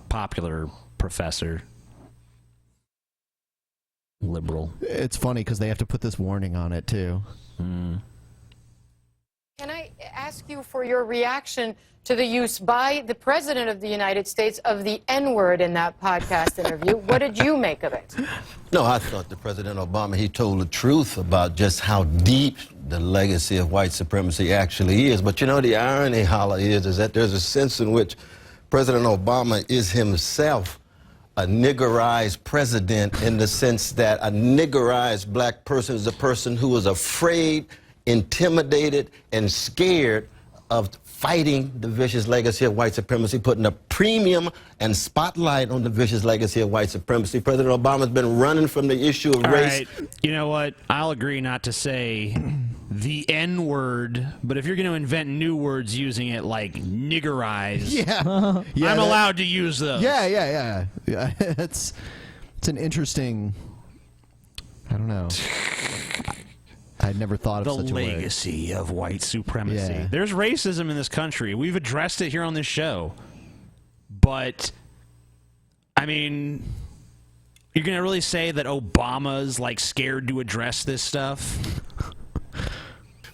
popular professor. Liberal. It's funny because they have to put this warning on it, too. Mm. Can I ask you for your reaction to the use by the President of the United States of the N-word in that podcast interview? What did you make of it? No, I thought the President Obama, he told the truth about just how deep the legacy of white supremacy actually is. But you know, the irony, Hala, is that there's a sense in which President Obama is himself a niggerized president, in the sense that a niggerized black person is a person who is afraid, intimidated, and scared of fighting the vicious legacy of white supremacy, putting a premium and spotlight on the vicious legacy of white supremacy. President Obama's been running from the issue of race. Right. You know what? I'll agree not to say the N-word, but if you're going to invent new words using it, like niggerize, Yeah. I'm allowed to use those. Yeah. It's an interesting. I don't know. I'd never thought of The such a word. legacy of white supremacy. Yeah. There's racism in this country. We've addressed it here on this show. But, I mean, you're going to really say that Obama's, like, scared to address this stuff?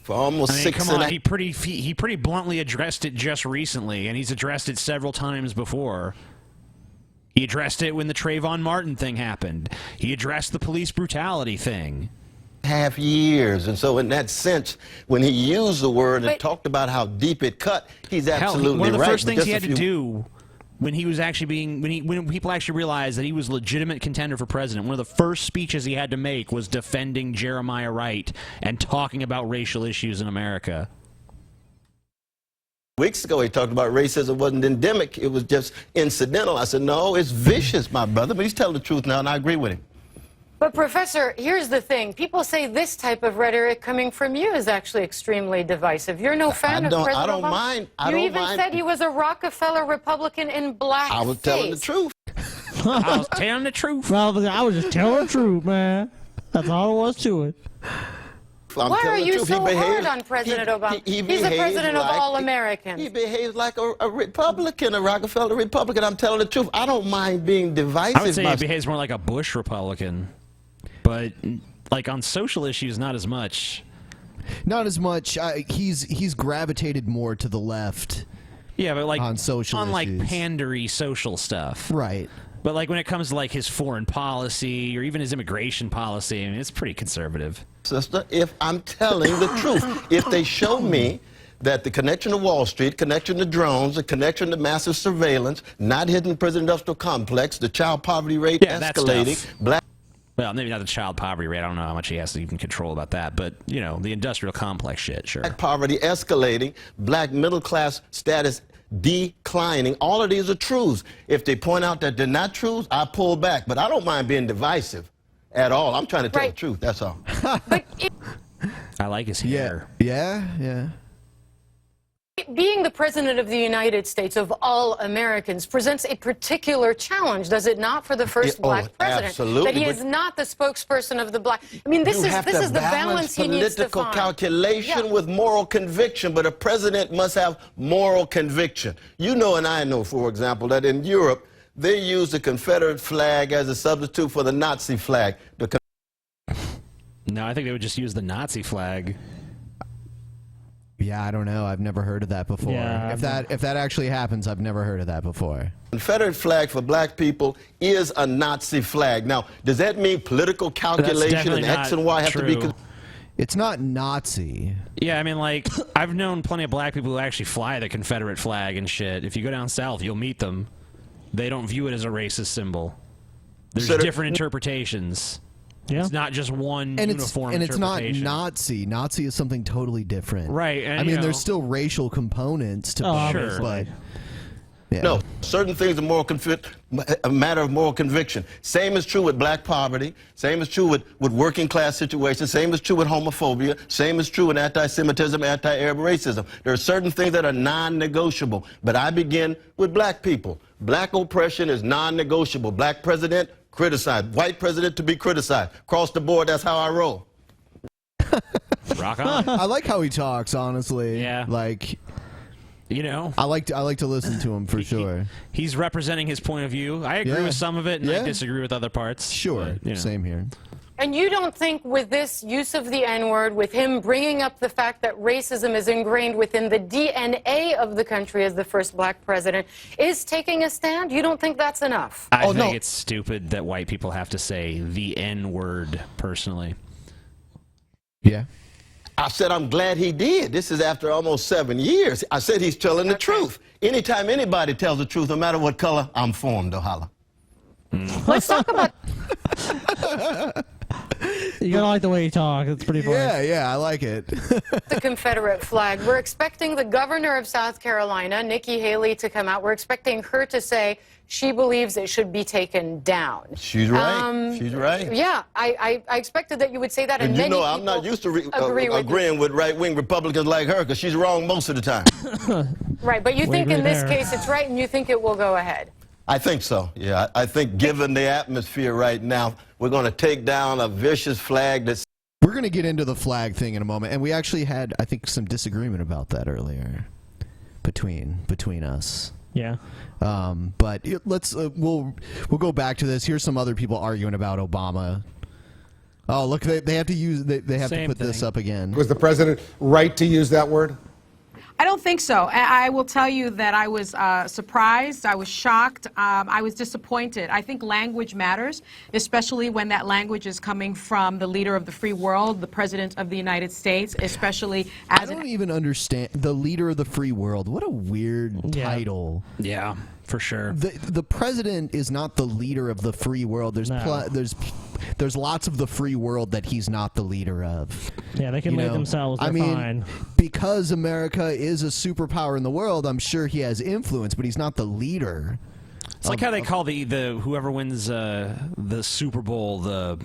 for almost I mean, 6 come and on, a he pretty bluntly addressed it just recently, and he's addressed it several times before. He addressed it when the Trayvon Martin thing happened. He addressed the police brutality thing. half years. And so in that sense, when he used the word and talked about how deep it cut, he's absolutely right. One of the first things he had to do when he was actually being, when people actually realized that he was a legitimate contender for president, one of the first speeches he had to make was defending Jeremiah Wright and talking about racial issues in America. Weeks ago, he talked about racism wasn't endemic. It was just incidental. I said, no, it's vicious, my brother. But he's telling the truth now, and I agree with him. But, Professor, here's the thing. People say this type of rhetoric coming from you is actually extremely divisive. You're no fan of President Obama. I don't mind. You even said he was a Rockefeller Republican in blackface. I was telling the truth. I was telling the truth. Well, I was just telling the truth, man. That's all there was to it. Why are you so hard on President Obama? He's the president of all Americans. He behaves like a Republican, a Rockefeller Republican. I'm telling the truth. I don't mind being divisive. I would say he behaves more like a Bush Republican. But, like, on social issues, not as much. Not as much. He's gravitated more to the left. Yeah, but, like, on social on, like, issues. pandery social stuff. Right. But, like, when it comes to, like, his foreign policy or even his immigration policy, I mean, it's pretty conservative. Sister, if I'm telling the truth, if they show me that the connection to Wall Street, connection to drones, the connection to massive surveillance, not hidden prison industrial complex, the child poverty rate escalating, black... Well, maybe not the child poverty rate. I don't know how much he has to even control about that. But, you know, the industrial complex shit, sure. Black poverty escalating, black middle class status declining. All of these are truths. If they point out that they're not truths, I pull back. But I don't mind being divisive at all. I'm trying to tell the truth, that's all. I like his hair. Yeah. Being the president of the United States of all Americans presents a particular challenge, does it not, for the first black president? Absolutely. That he is not the spokesperson of the black. I mean, this is the balance he needs to political find. calculation with moral conviction, but a president must have moral conviction. You know, and I know, for example, that in Europe, they use the Confederate flag as a substitute for the Nazi flag. No, I think they would just use the Nazi flag. Yeah, I don't know. I've never heard of that before. Yeah, if that actually happens, I've never heard of that before. Confederate flag for black people is a Nazi flag. Now, does that mean political calculation and X and Y have to be... It's not Nazi. Yeah, I mean, like, I've known plenty of black people who actually fly the Confederate flag and shit. If you go down south, you'll meet them. They don't view it as a racist symbol. There's different interpretations. Yeah. It's not just one uniform and it's not interpretation. Nazi. Nazi is something totally different. Right. And, I mean, there's still racial components to Sure. but yeah. No, certain things are a matter of moral conviction. Same is true with black poverty. Same is true with working class situations. Same is true with homophobia. Same is true with anti-Semitism, anti-Arab racism. There are certain things that are non-negotiable. But I begin with black people. Black oppression is non-negotiable. Black president, criticized. White president to be criticized. Across the board, that's how I roll. Rock on. I like how he talks, honestly. Yeah. Like, you know, I like to listen to him for sure. He's representing his point of view. I agree with some of it, and I disagree with other parts. Sure. But, you know. Same here. And you don't think with this use of the N-word, with him bringing up the fact that racism is ingrained within the DNA of the country as the first black president, is taking a stand? You don't think that's enough? I think it's stupid that white people have to say the N-word, personally. Yeah. I said I'm glad he did. This is after almost 7 years. I said he's telling the truth. Anytime anybody tells the truth, no matter what color, I'm for him to holler. Let's talk about... You gotta like the way he talks. It's pretty funny. Yeah, I like it. the Confederate flag. We're expecting the governor of South Carolina, Nikki Haley, to come out. We're expecting her to say she believes it should be taken down. She's right. She's right. Yeah, I expected that you would say that. And you know, I'm not used to agreeing with right-wing Republicans like her because she's wrong most of the time. Right, but you think in this case it's right and you think it will go ahead? I think so, yeah. I think given the atmosphere right now, we're going to take down a vicious flag that's... We're going to get into the flag thing in a moment, and we actually had, I think, some disagreement about that earlier between us. Yeah. But let's we'll go back to this. Here's some other people arguing about Obama Oh, look, they have to use. They have to Same put this thing. up again. Was the president right to use that word? I don't think so. I will tell you that I was surprised, I was shocked, I was disappointed. I think language matters, especially when that language is coming from the leader of the free world, the President of the United States, especially as I don't even understand the leader of the free world. What a weird title. Yeah, for sure. The president is not the leader of the free world. There's lots of the free world that he's not the leader of. Yeah, they can lead themselves. They're fine. Because America is a superpower in the world, I'm sure he has influence, but he's not the leader. It's like how they call the whoever wins the Super Bowl the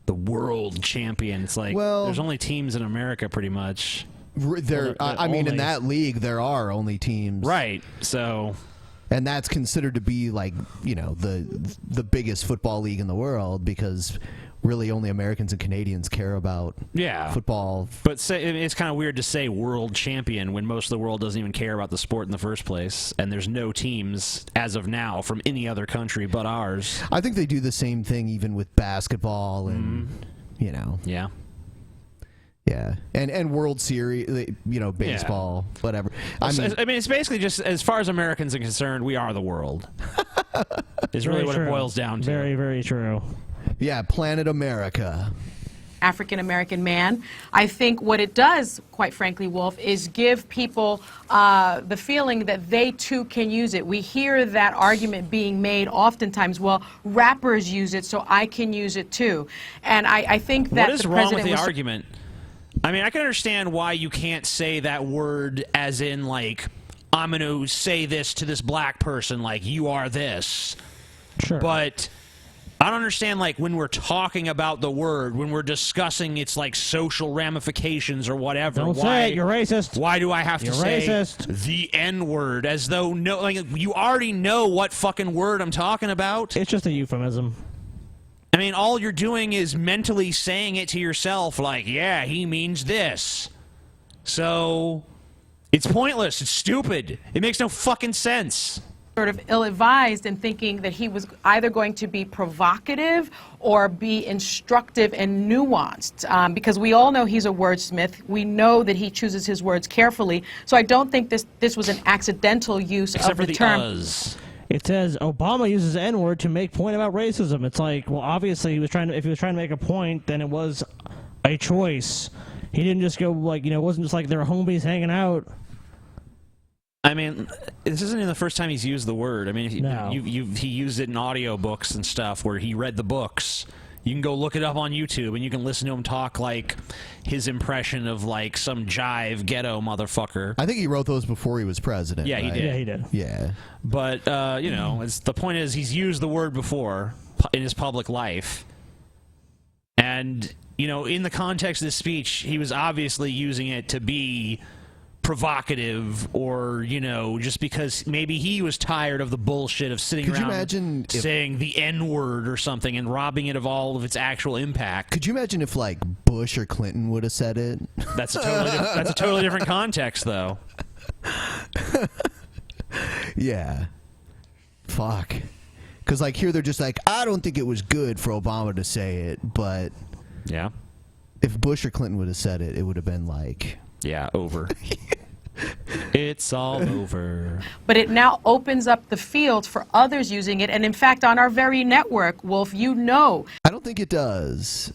world champion. It's like there's only teams in America, pretty much. I mean, in that league, there are only teams. Right. So. And that's considered to be like, the biggest football league in the world because really only Americans and Canadians care about football. But it's kind of weird to say world champion when most of the world doesn't even care about the sport in the first place. And there's no teams as of now from any other country but ours. I think they do the same thing even with basketball and, Yeah. Yeah, and World Series, baseball, whatever. I mean, it's basically just as far as Americans are concerned, we are the world. Is really what it boils down to. Very, very true. Yeah, planet America. African-American man. I think what it does, quite frankly, Wolf, is give people the feeling that they too can use it. We hear that argument being made oftentimes, well, rappers use it, so I can use it too. And I think that what is the wrong president with the argument? I mean, I can understand why you can't say that word as in, like, I'm going to say this to this black person, like, you are this. Sure. But I don't understand, like, when we're talking about the word, when we're discussing its, like, social ramifications or whatever. Don't say it, you're racist. Why do I have to say racist. the N-word as though, you already know what fucking word I'm talking about? It's just a euphemism. I mean, all you're doing is mentally saying it to yourself, like, yeah, he means this. So, it's pointless. It's stupid. It makes no fucking sense. Sort of ill-advised in thinking that he was either going to be provocative or be instructive and nuanced, because we all know he's a wordsmith. We know that he chooses his words carefully. So I don't think this was an accidental use of the term. Us. It says Obama uses N-word to make point about racism. It's like, well, obviously if he was trying to make a point, then it was a choice. He didn't just go like, it wasn't just like they were homies hanging out. I mean, this isn't even the first time he's used the word. I mean, he used it in audiobooks and stuff where he read the books. You can go look it up on YouTube, and you can listen to him talk like his impression of like some jive ghetto motherfucker. I think he wrote those before he was president. Yeah, right? he did. Yeah, he did. Yeah. But, the point is he's used the word before in his public life. And, in the context of this speech, he was obviously using it to be provocative or, just because maybe he was tired of the bullshit of sitting around saying the N-word or something and robbing it of all of its actual impact. Could you imagine if, like, Bush or Clinton would have said it? That's a totally different context, though. Yeah. Fuck. Because, like, here they're just like, I don't think it was good for Obama to say it, but... Yeah. If Bush or Clinton would have said it, it would have been like... Yeah, over. It's all over. But it now opens up the field for others using it. And in fact, on our very network, Wolf, I don't think it does.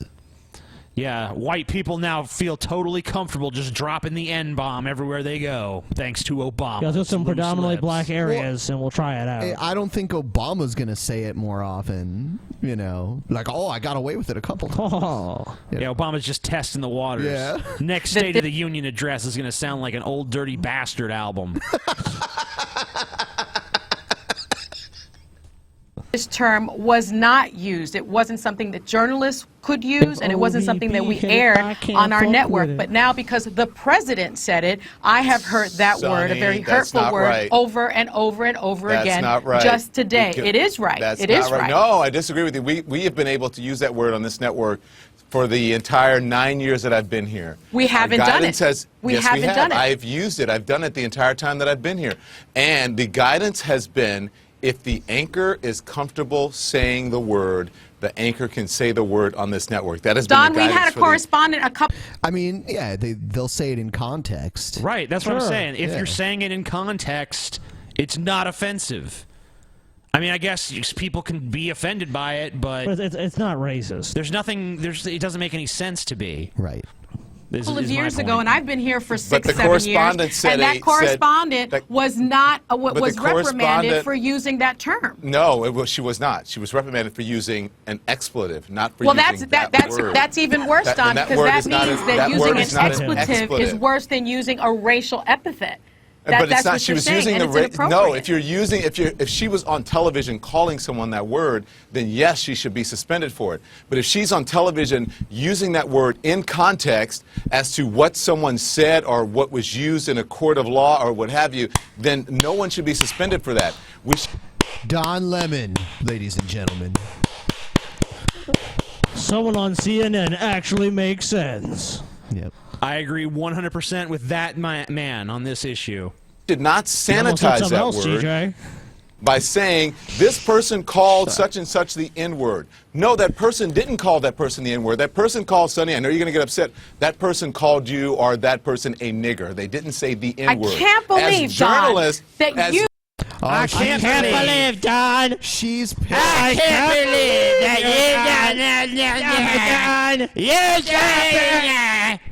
Yeah, white people now feel totally comfortable just dropping the N-bomb everywhere they go, thanks to Obama. Yeah, there's some predominantly black areas, and we'll try it out. I don't think Obama's going to say it more often, Like, I got away with it a couple times. Oh. Yeah, Obama's just testing the waters. Yeah. Next State of the Union address is going to sound like an old dirty bastard album. This term was not used. It wasn't something that journalists could use, and it wasn't something that we aired on our network. But now, because the president said it, I have heard that word, a very hurtful word, over and over and over again. Not right. Just today. It is right. It is right. No, I disagree with you. We have been able to use that word on this network for the entire 9 years that I've been here. We haven't done it. Yes, we have. Done it. I've used it. I've done it the entire time that I've been here. And the guidance has been, if the anchor is comfortable saying the word, the anchor can say the word on this network. That has Don, been the we guidance had a for correspondent a couple. I mean, yeah, they'll say it in context. Right, that's what I'm saying. If yeah. you're saying it in context, it's not offensive. I mean, I guess people can be offended by it, but it's not racist. There's nothing. It doesn't make any sense to be. Right. A couple of years ago, and I've been here for 6, the 7 correspondent years, said and that correspondent was not was the reprimanded correspondent- for using that term. No, she was not. She was reprimanded for using an expletive, not for Well, using that word. that's even worse, That- Don, and that because word that is not means a- that that using word an is not an expletive is expletive. worse than using a racial epithet. But it's That's not. what She you're was saying, using and the it's no. inappropriate. If she was on television calling someone that word, then yes, she should be suspended for it. But if she's on television using that word in context as to what someone said or what was used in a court of law or what have you, then no one should be suspended for that. Don Lemon, ladies and gentlemen. Someone on CNN actually makes sense. Yep. I agree 100% with that man on this issue. Did not sanitize that word by saying this person called such and such the N-word. No, that person didn't call that person the N-word. That person called Sonny. I know you're going to get upset. That person called you or that person a nigger. They didn't say the N-word. I can't believe, as journalists, Don, that you. I can't believe, Don. She's pissed. I can't believe that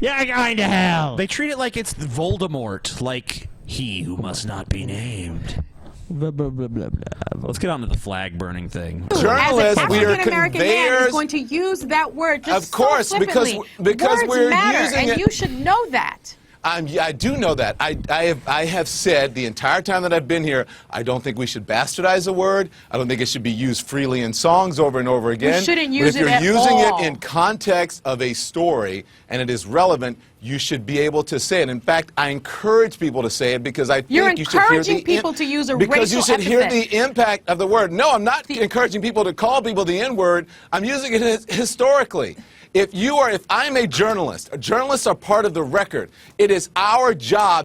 you're going to hell. They treat it like it's Voldemort, like he who must not be named. Blah, blah, blah, blah, blah. Let's get on to the flag burning thing. Journalists, As we an are African-American man conveyors. is going to use that word just Of course, so because flippantly. Words we're matter, using and it. you should know that. I do know that. I have said the entire time that I've been here, I don't think we should bastardize a word. I don't think it should be used freely in songs over and over again. shouldn't use but if it you're at using all. it in context of a story and it is relevant, you should be able to say it. In fact, I encourage people to say it because I You're think you should hear encouraging people to use a because you racial should hear epithet. the impact of the word. No, I'm not encouraging people to call people the N-word. I'm using it historically. If I'm a journalist, journalists are part of the record. It is our job.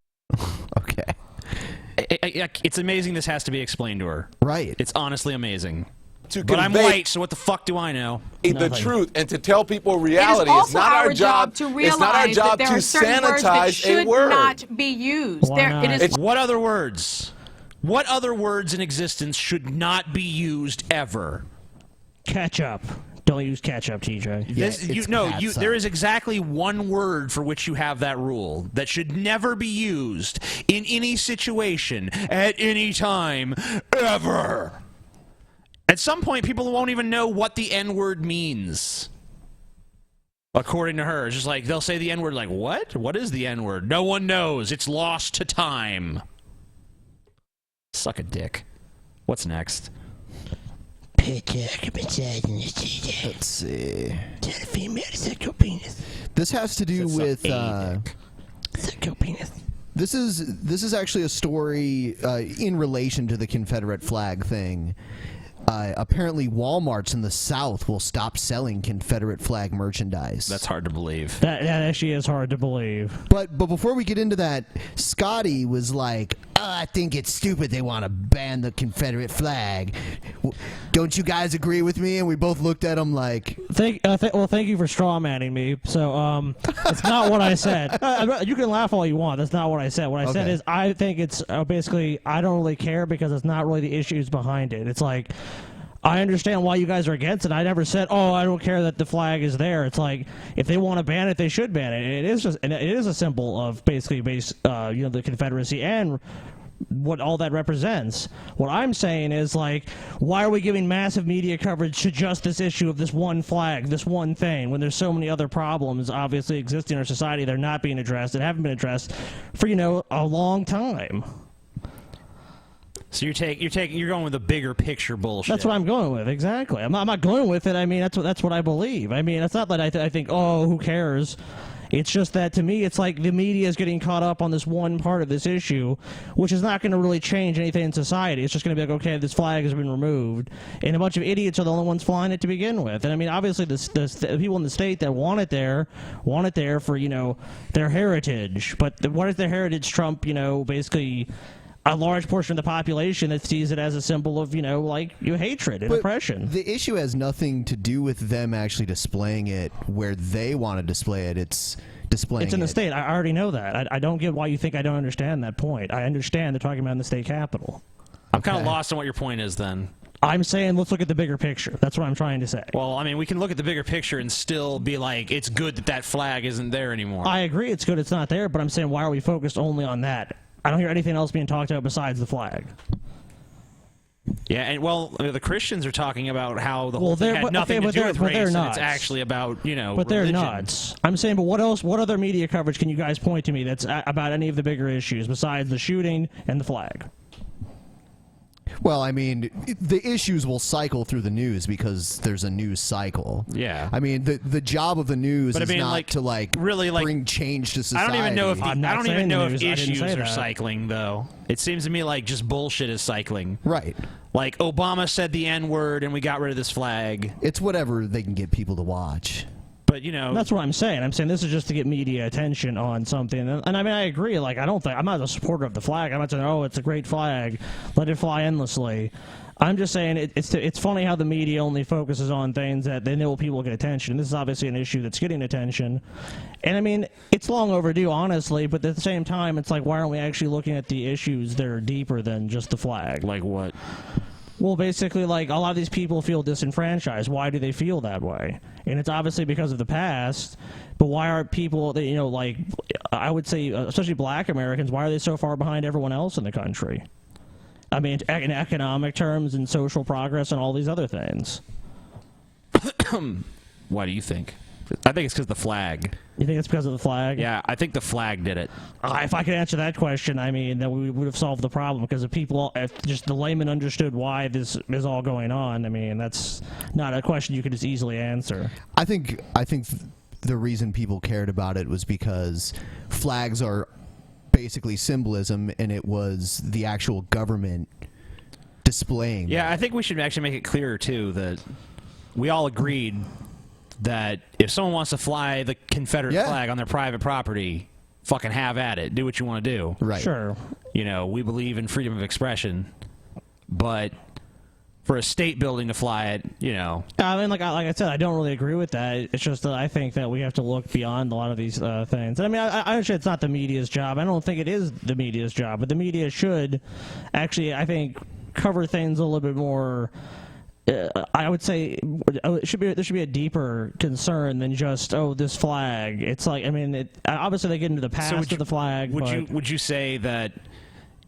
Okay. It's amazing this has to be explained to her. Right. It's honestly amazing. To But I'm convey white, so what the fuck do I know? the truth and to tell people reality. It is It's not also our job to It's not our realize job that to there are certain words that sanitize a should word. not be used. It is What other words? What other words in existence should not be used ever? Ketchup. Don't use ketchup, TJ. There is exactly one word for which you have that rule that should never be used in any situation at any time ever. At some point, people won't even know what the N-word means. According to her, it's just like they'll say the N-word, like what? What is the N-word? No one knows. It's lost to time. Suck a dick. What's next? Let's see. This has to do with. This is actually a story in relation to the Confederate flag thing. Apparently, Walmarts in the South will stop selling Confederate flag merchandise. That's hard to believe. That actually is hard to believe. But before we get into that, Scotty was like, I think it's stupid they want to ban the Confederate flag. Don't you guys agree with me? And we both looked at him like... Thank you for strawmanning me. So, that's not what I said. You can laugh all you want. That's not what I said. What I said is I think it's basically, I don't really care because it's not really the issues behind it. It's like... I understand why you guys are against it. I never said, "Oh, I don't care that the flag is there." It's like if they want to ban it, they should ban it. It is a symbol of basically the Confederacy and what all that represents. What I'm saying is like, why are we giving massive media coverage to just this issue of this one flag, this one thing, when there's so many other problems obviously existing in our society that are not being addressed and haven't been addressed for a long time. So you're going with the bigger picture bullshit. That's what I'm going with, exactly. I'm not going with it. I mean, that's what I believe. I mean, it's not that I think, oh, who cares? It's just that to me, it's like the media is getting caught up on this one part of this issue, which is not going to really change anything in society. It's just going to be like, okay, this flag has been removed, and a bunch of idiots are the only ones flying it to begin with. And I mean, obviously, the people in the state that want it there for their heritage. But what if their heritage trump basically a large portion of the population that sees it as a symbol of, hatred and oppression. The issue has nothing to do with them actually displaying it where they want to display it. It's displaying It's in the state. I already know that. I don't get why you think I don't understand that point. I understand they're talking about in the state capitol. I'm kind of lost on what your point is then. I'm saying let's look at the bigger picture. That's what I'm trying to say. Well, I mean, we can look at the bigger picture and still be like, it's good that that flag isn't there anymore. I agree it's good it's not there, but I'm saying why are we focused only on that? I don't hear anything else being talked about besides the flag. Yeah, and the Christians are talking about how the whole thing had nothing to do with race, and it's actually about, But they're religion. nuts. I'm saying, but what else? What other media coverage can you guys point to me that's about any of the bigger issues besides the shooting and the flag? Well, I mean, the issues will cycle through the news because there's a news cycle. Yeah. I mean, the job of the news is not to really bring change to society. I don't even know if I don't even know if issues are that. cycling though. It seems to me like just bullshit is cycling. Right. Like Obama said the N-word and we got rid of this flag. It's whatever they can get people to watch. But that's what I'm saying. I'm saying this is just to get media attention on something, and I mean I agree. Like I'm not a supporter of the flag. I'm not saying it's a great flag, let it fly endlessly. I'm just saying it's funny how the media only focuses on things that they know people get attention. This is obviously an issue that's getting attention, and I mean it's long overdue, honestly. But at the same time, it's like why aren't we actually looking at the issues that are deeper than just the flag? Like what? Well, basically, like, a lot of these people feel disenfranchised. Why do they feel that way? And it's obviously because of the past, but why are people, I would say, especially black Americans, why are they so far behind everyone else in the country? I mean, in economic terms and social progress and all these other things. Why do you think? I think it's because of the flag. You think it's because of the flag? Yeah, I think the flag did it. If I could answer that question, I mean, then we would have solved the problem, because if just the layman understood why this is all going on, I mean, that's not a question you could just easily answer. I think the reason people cared about it was because flags are basically symbolism, and it was the actual government displaying. Yeah, I think we should actually make it clearer, too, that we all agreed that if someone wants to fly the Confederate flag on their private property, fucking have at it. Do what you want to do. Right. Sure. We believe in freedom of expression, but for a state building to fly it, I mean, like I said, I don't really agree with that. It's just that I think that we have to look beyond a lot of these things. I mean, I understand it's not the media's job. I don't think it is the media's job, but the media should actually, I think, cover things a little bit more. I would say there should be a deeper concern than just this flag. It's like, I mean, obviously they get into the past of the flag. Would you say that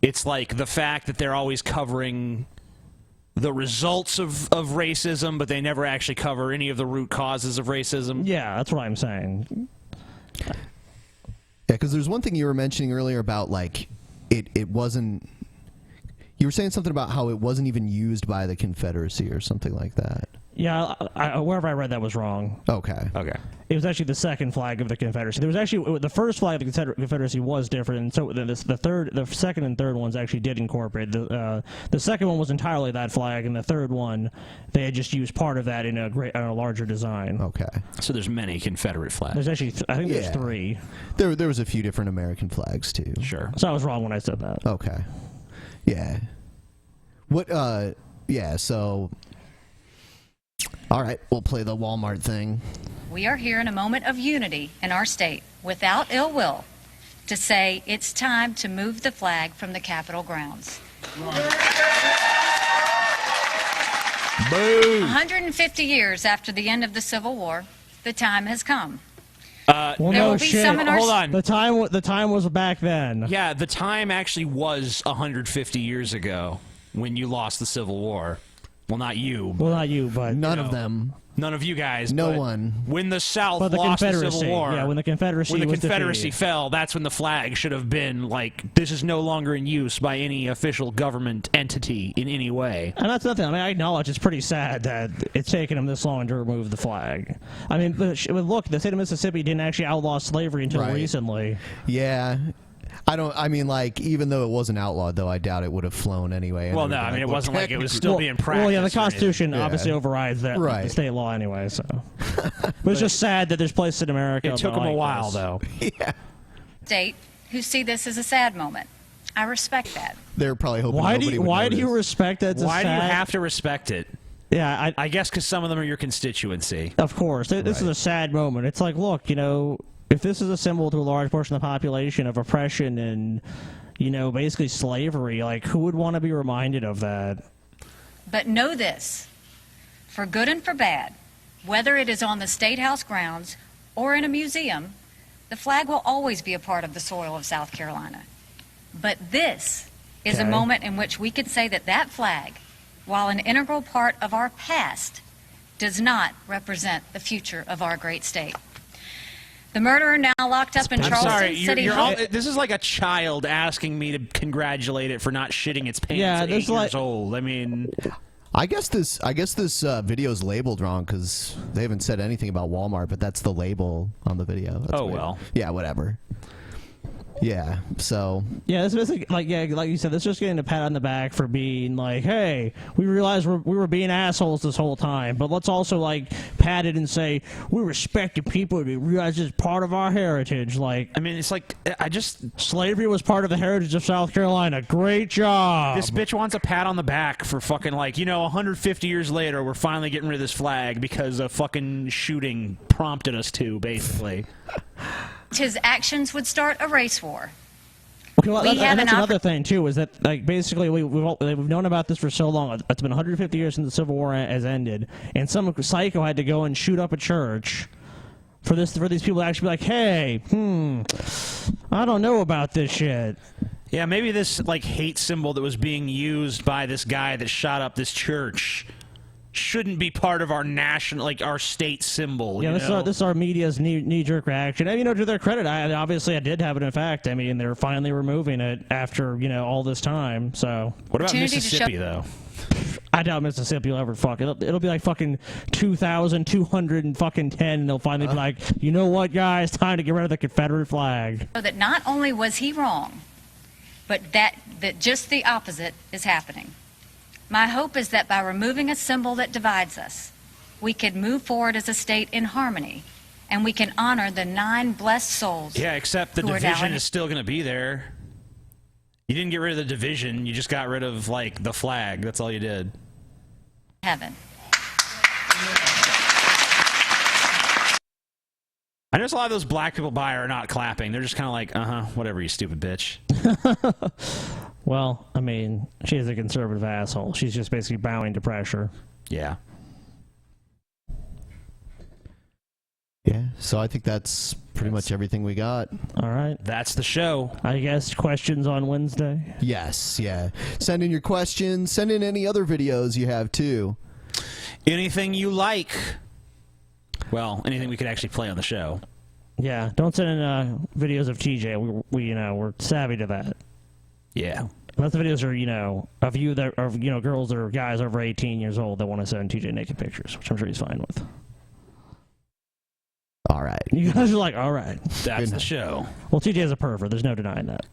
it's like the fact that they're always covering the results of racism, but they never actually cover any of the root causes of racism? Yeah, that's what I'm saying. Yeah, because there's one thing you were mentioning earlier about like it wasn't. You were saying something about how it wasn't even used by the Confederacy or something like that. Yeah, wherever I read that was wrong. Okay. It was actually the second flag of the Confederacy. There was actually the first flag of the Confederacy was different, and so the second and third ones actually did incorporate. The second one was entirely that flag, and the third one they had just used part of that in a larger design. Okay. So there's many Confederate flags. There's actually I think there's 3. There was a few different American flags too. Sure. So I was wrong when I said that. Okay. Yeah. What? Yeah. So. All right, we'll play the Walmart thing. We are here in a moment of unity in our state, without ill will, to say it's time to move the flag from the Capitol grounds. Boo! 150 years after the end of the Civil War, the time has come. Well, there no will be shit. some in our Hold on. The time was back then. Yeah, the time actually was 150 years ago when you lost the Civil War. Well, not you. Well, not you, but none of them. None of you guys. No but one. When the South But the lost the Confederacy, Civil War. yeah, when the Confederacy was defeated. fell, that's when the flag should have been like, this is no longer in use by any official government entity in any way. And that's nothing. I mean, I acknowledge it's pretty sad that it's taken them this long to remove the flag. I mean, but look, the state of Mississippi didn't actually outlaw slavery until recently. Yeah. I mean, like, even though it wasn't outlawed, though, I doubt it would have flown anyway. Well, no, I mean, it wasn't like it was still being practiced. Well, yeah, the Constitution obviously overrides that the state law anyway, so. But it's just sad that there's places in America. It took them a while, though. Yeah. State who see this as a sad moment. I respect that. They're probably hoping Why nobody would do you notice. respect that? Why do you have to respect it? Yeah, I guess because some of them are your constituency. Of course. This is a sad moment. It's like, look, you know, if this is a symbol to a large portion of the population of oppression and, you know, basically slavery, like, who would want to be reminded of that? But know this, for good and for bad, whether it is on the State House grounds or in a museum, the flag will always be a part of the soil of South Carolina. But this is a moment in which we could say that that flag, while an integral part of our past, does not represent the future of our great state. The murderer now locked up in Charleston City Hall. This is like a child asking me to congratulate it for not shitting its pants at 8 years old. I mean... I guess this video is labeled wrong because they haven't said anything about Walmart, but that's the label on the video. That's weird. Well. Yeah, whatever. Yeah, so... Yeah, this is like you said, this is just getting a pat on the back for being like, hey, we realized we were being assholes this whole time, but let's also, like, pat it and say, we respected people, we realize it's part of our heritage. Like, I mean, it's like, slavery was part of the heritage of South Carolina. Great job! This bitch wants a pat on the back for fucking, like, you know, 150 years later, we're finally getting rid of this flag because a fucking shooting prompted us to, basically. His actions would start a race war. Okay, well, and that's another thing too, is that, like, basically we've known about this for so long. It's been 150 years since the Civil War has ended, and some psycho had to go and shoot up a church for these people to actually be like, hey, I don't know about this shit. Yeah, maybe this, like, hate symbol that was being used by this guy that shot up this church shouldn't be part of our national, like, our state symbol. Yeah, you know? this is our media's knee-jerk reaction. And, you know, to their credit, obviously I did have it in fact. I mean, they're finally removing it after, you know, all this time, so... What about Mississippi, though? I doubt Mississippi will ever fuck it. It'll be like fucking 2,210, and they'll finally be like, you know what, guys, time to get rid of the Confederate flag. So that not only was he wrong, but that just the opposite is happening. My hope is that by removing a symbol that divides us, we can move forward as a state in harmony, and we can honor the 9 blessed souls. Yeah, except the division is still going to be there. You didn't get rid of the division, you just got rid of, like, the flag. That's all you did. Heaven. I notice a lot of those black people by are not clapping. They're just kind of like, whatever, you stupid bitch. Well, I mean, she's a conservative asshole. She's just basically bowing to pressure. Yeah. Yeah, so I think that's pretty much everything we got. All right. That's the show. I guess questions on Wednesday? Yes, yeah. Send in your questions. Send in any other videos you have, too. Anything you like. Well, anything we could actually play on the show. Yeah, don't send in videos of TJ. We you know, we're savvy to that. Yeah. Unless the videos are, you know, of you that are, you know, girls or guys over 18 years old that want to send TJ naked pictures, which I'm sure he's fine with. All right. You guys are like, all right. That's the show. Well, TJ is a pervert. There's no denying that.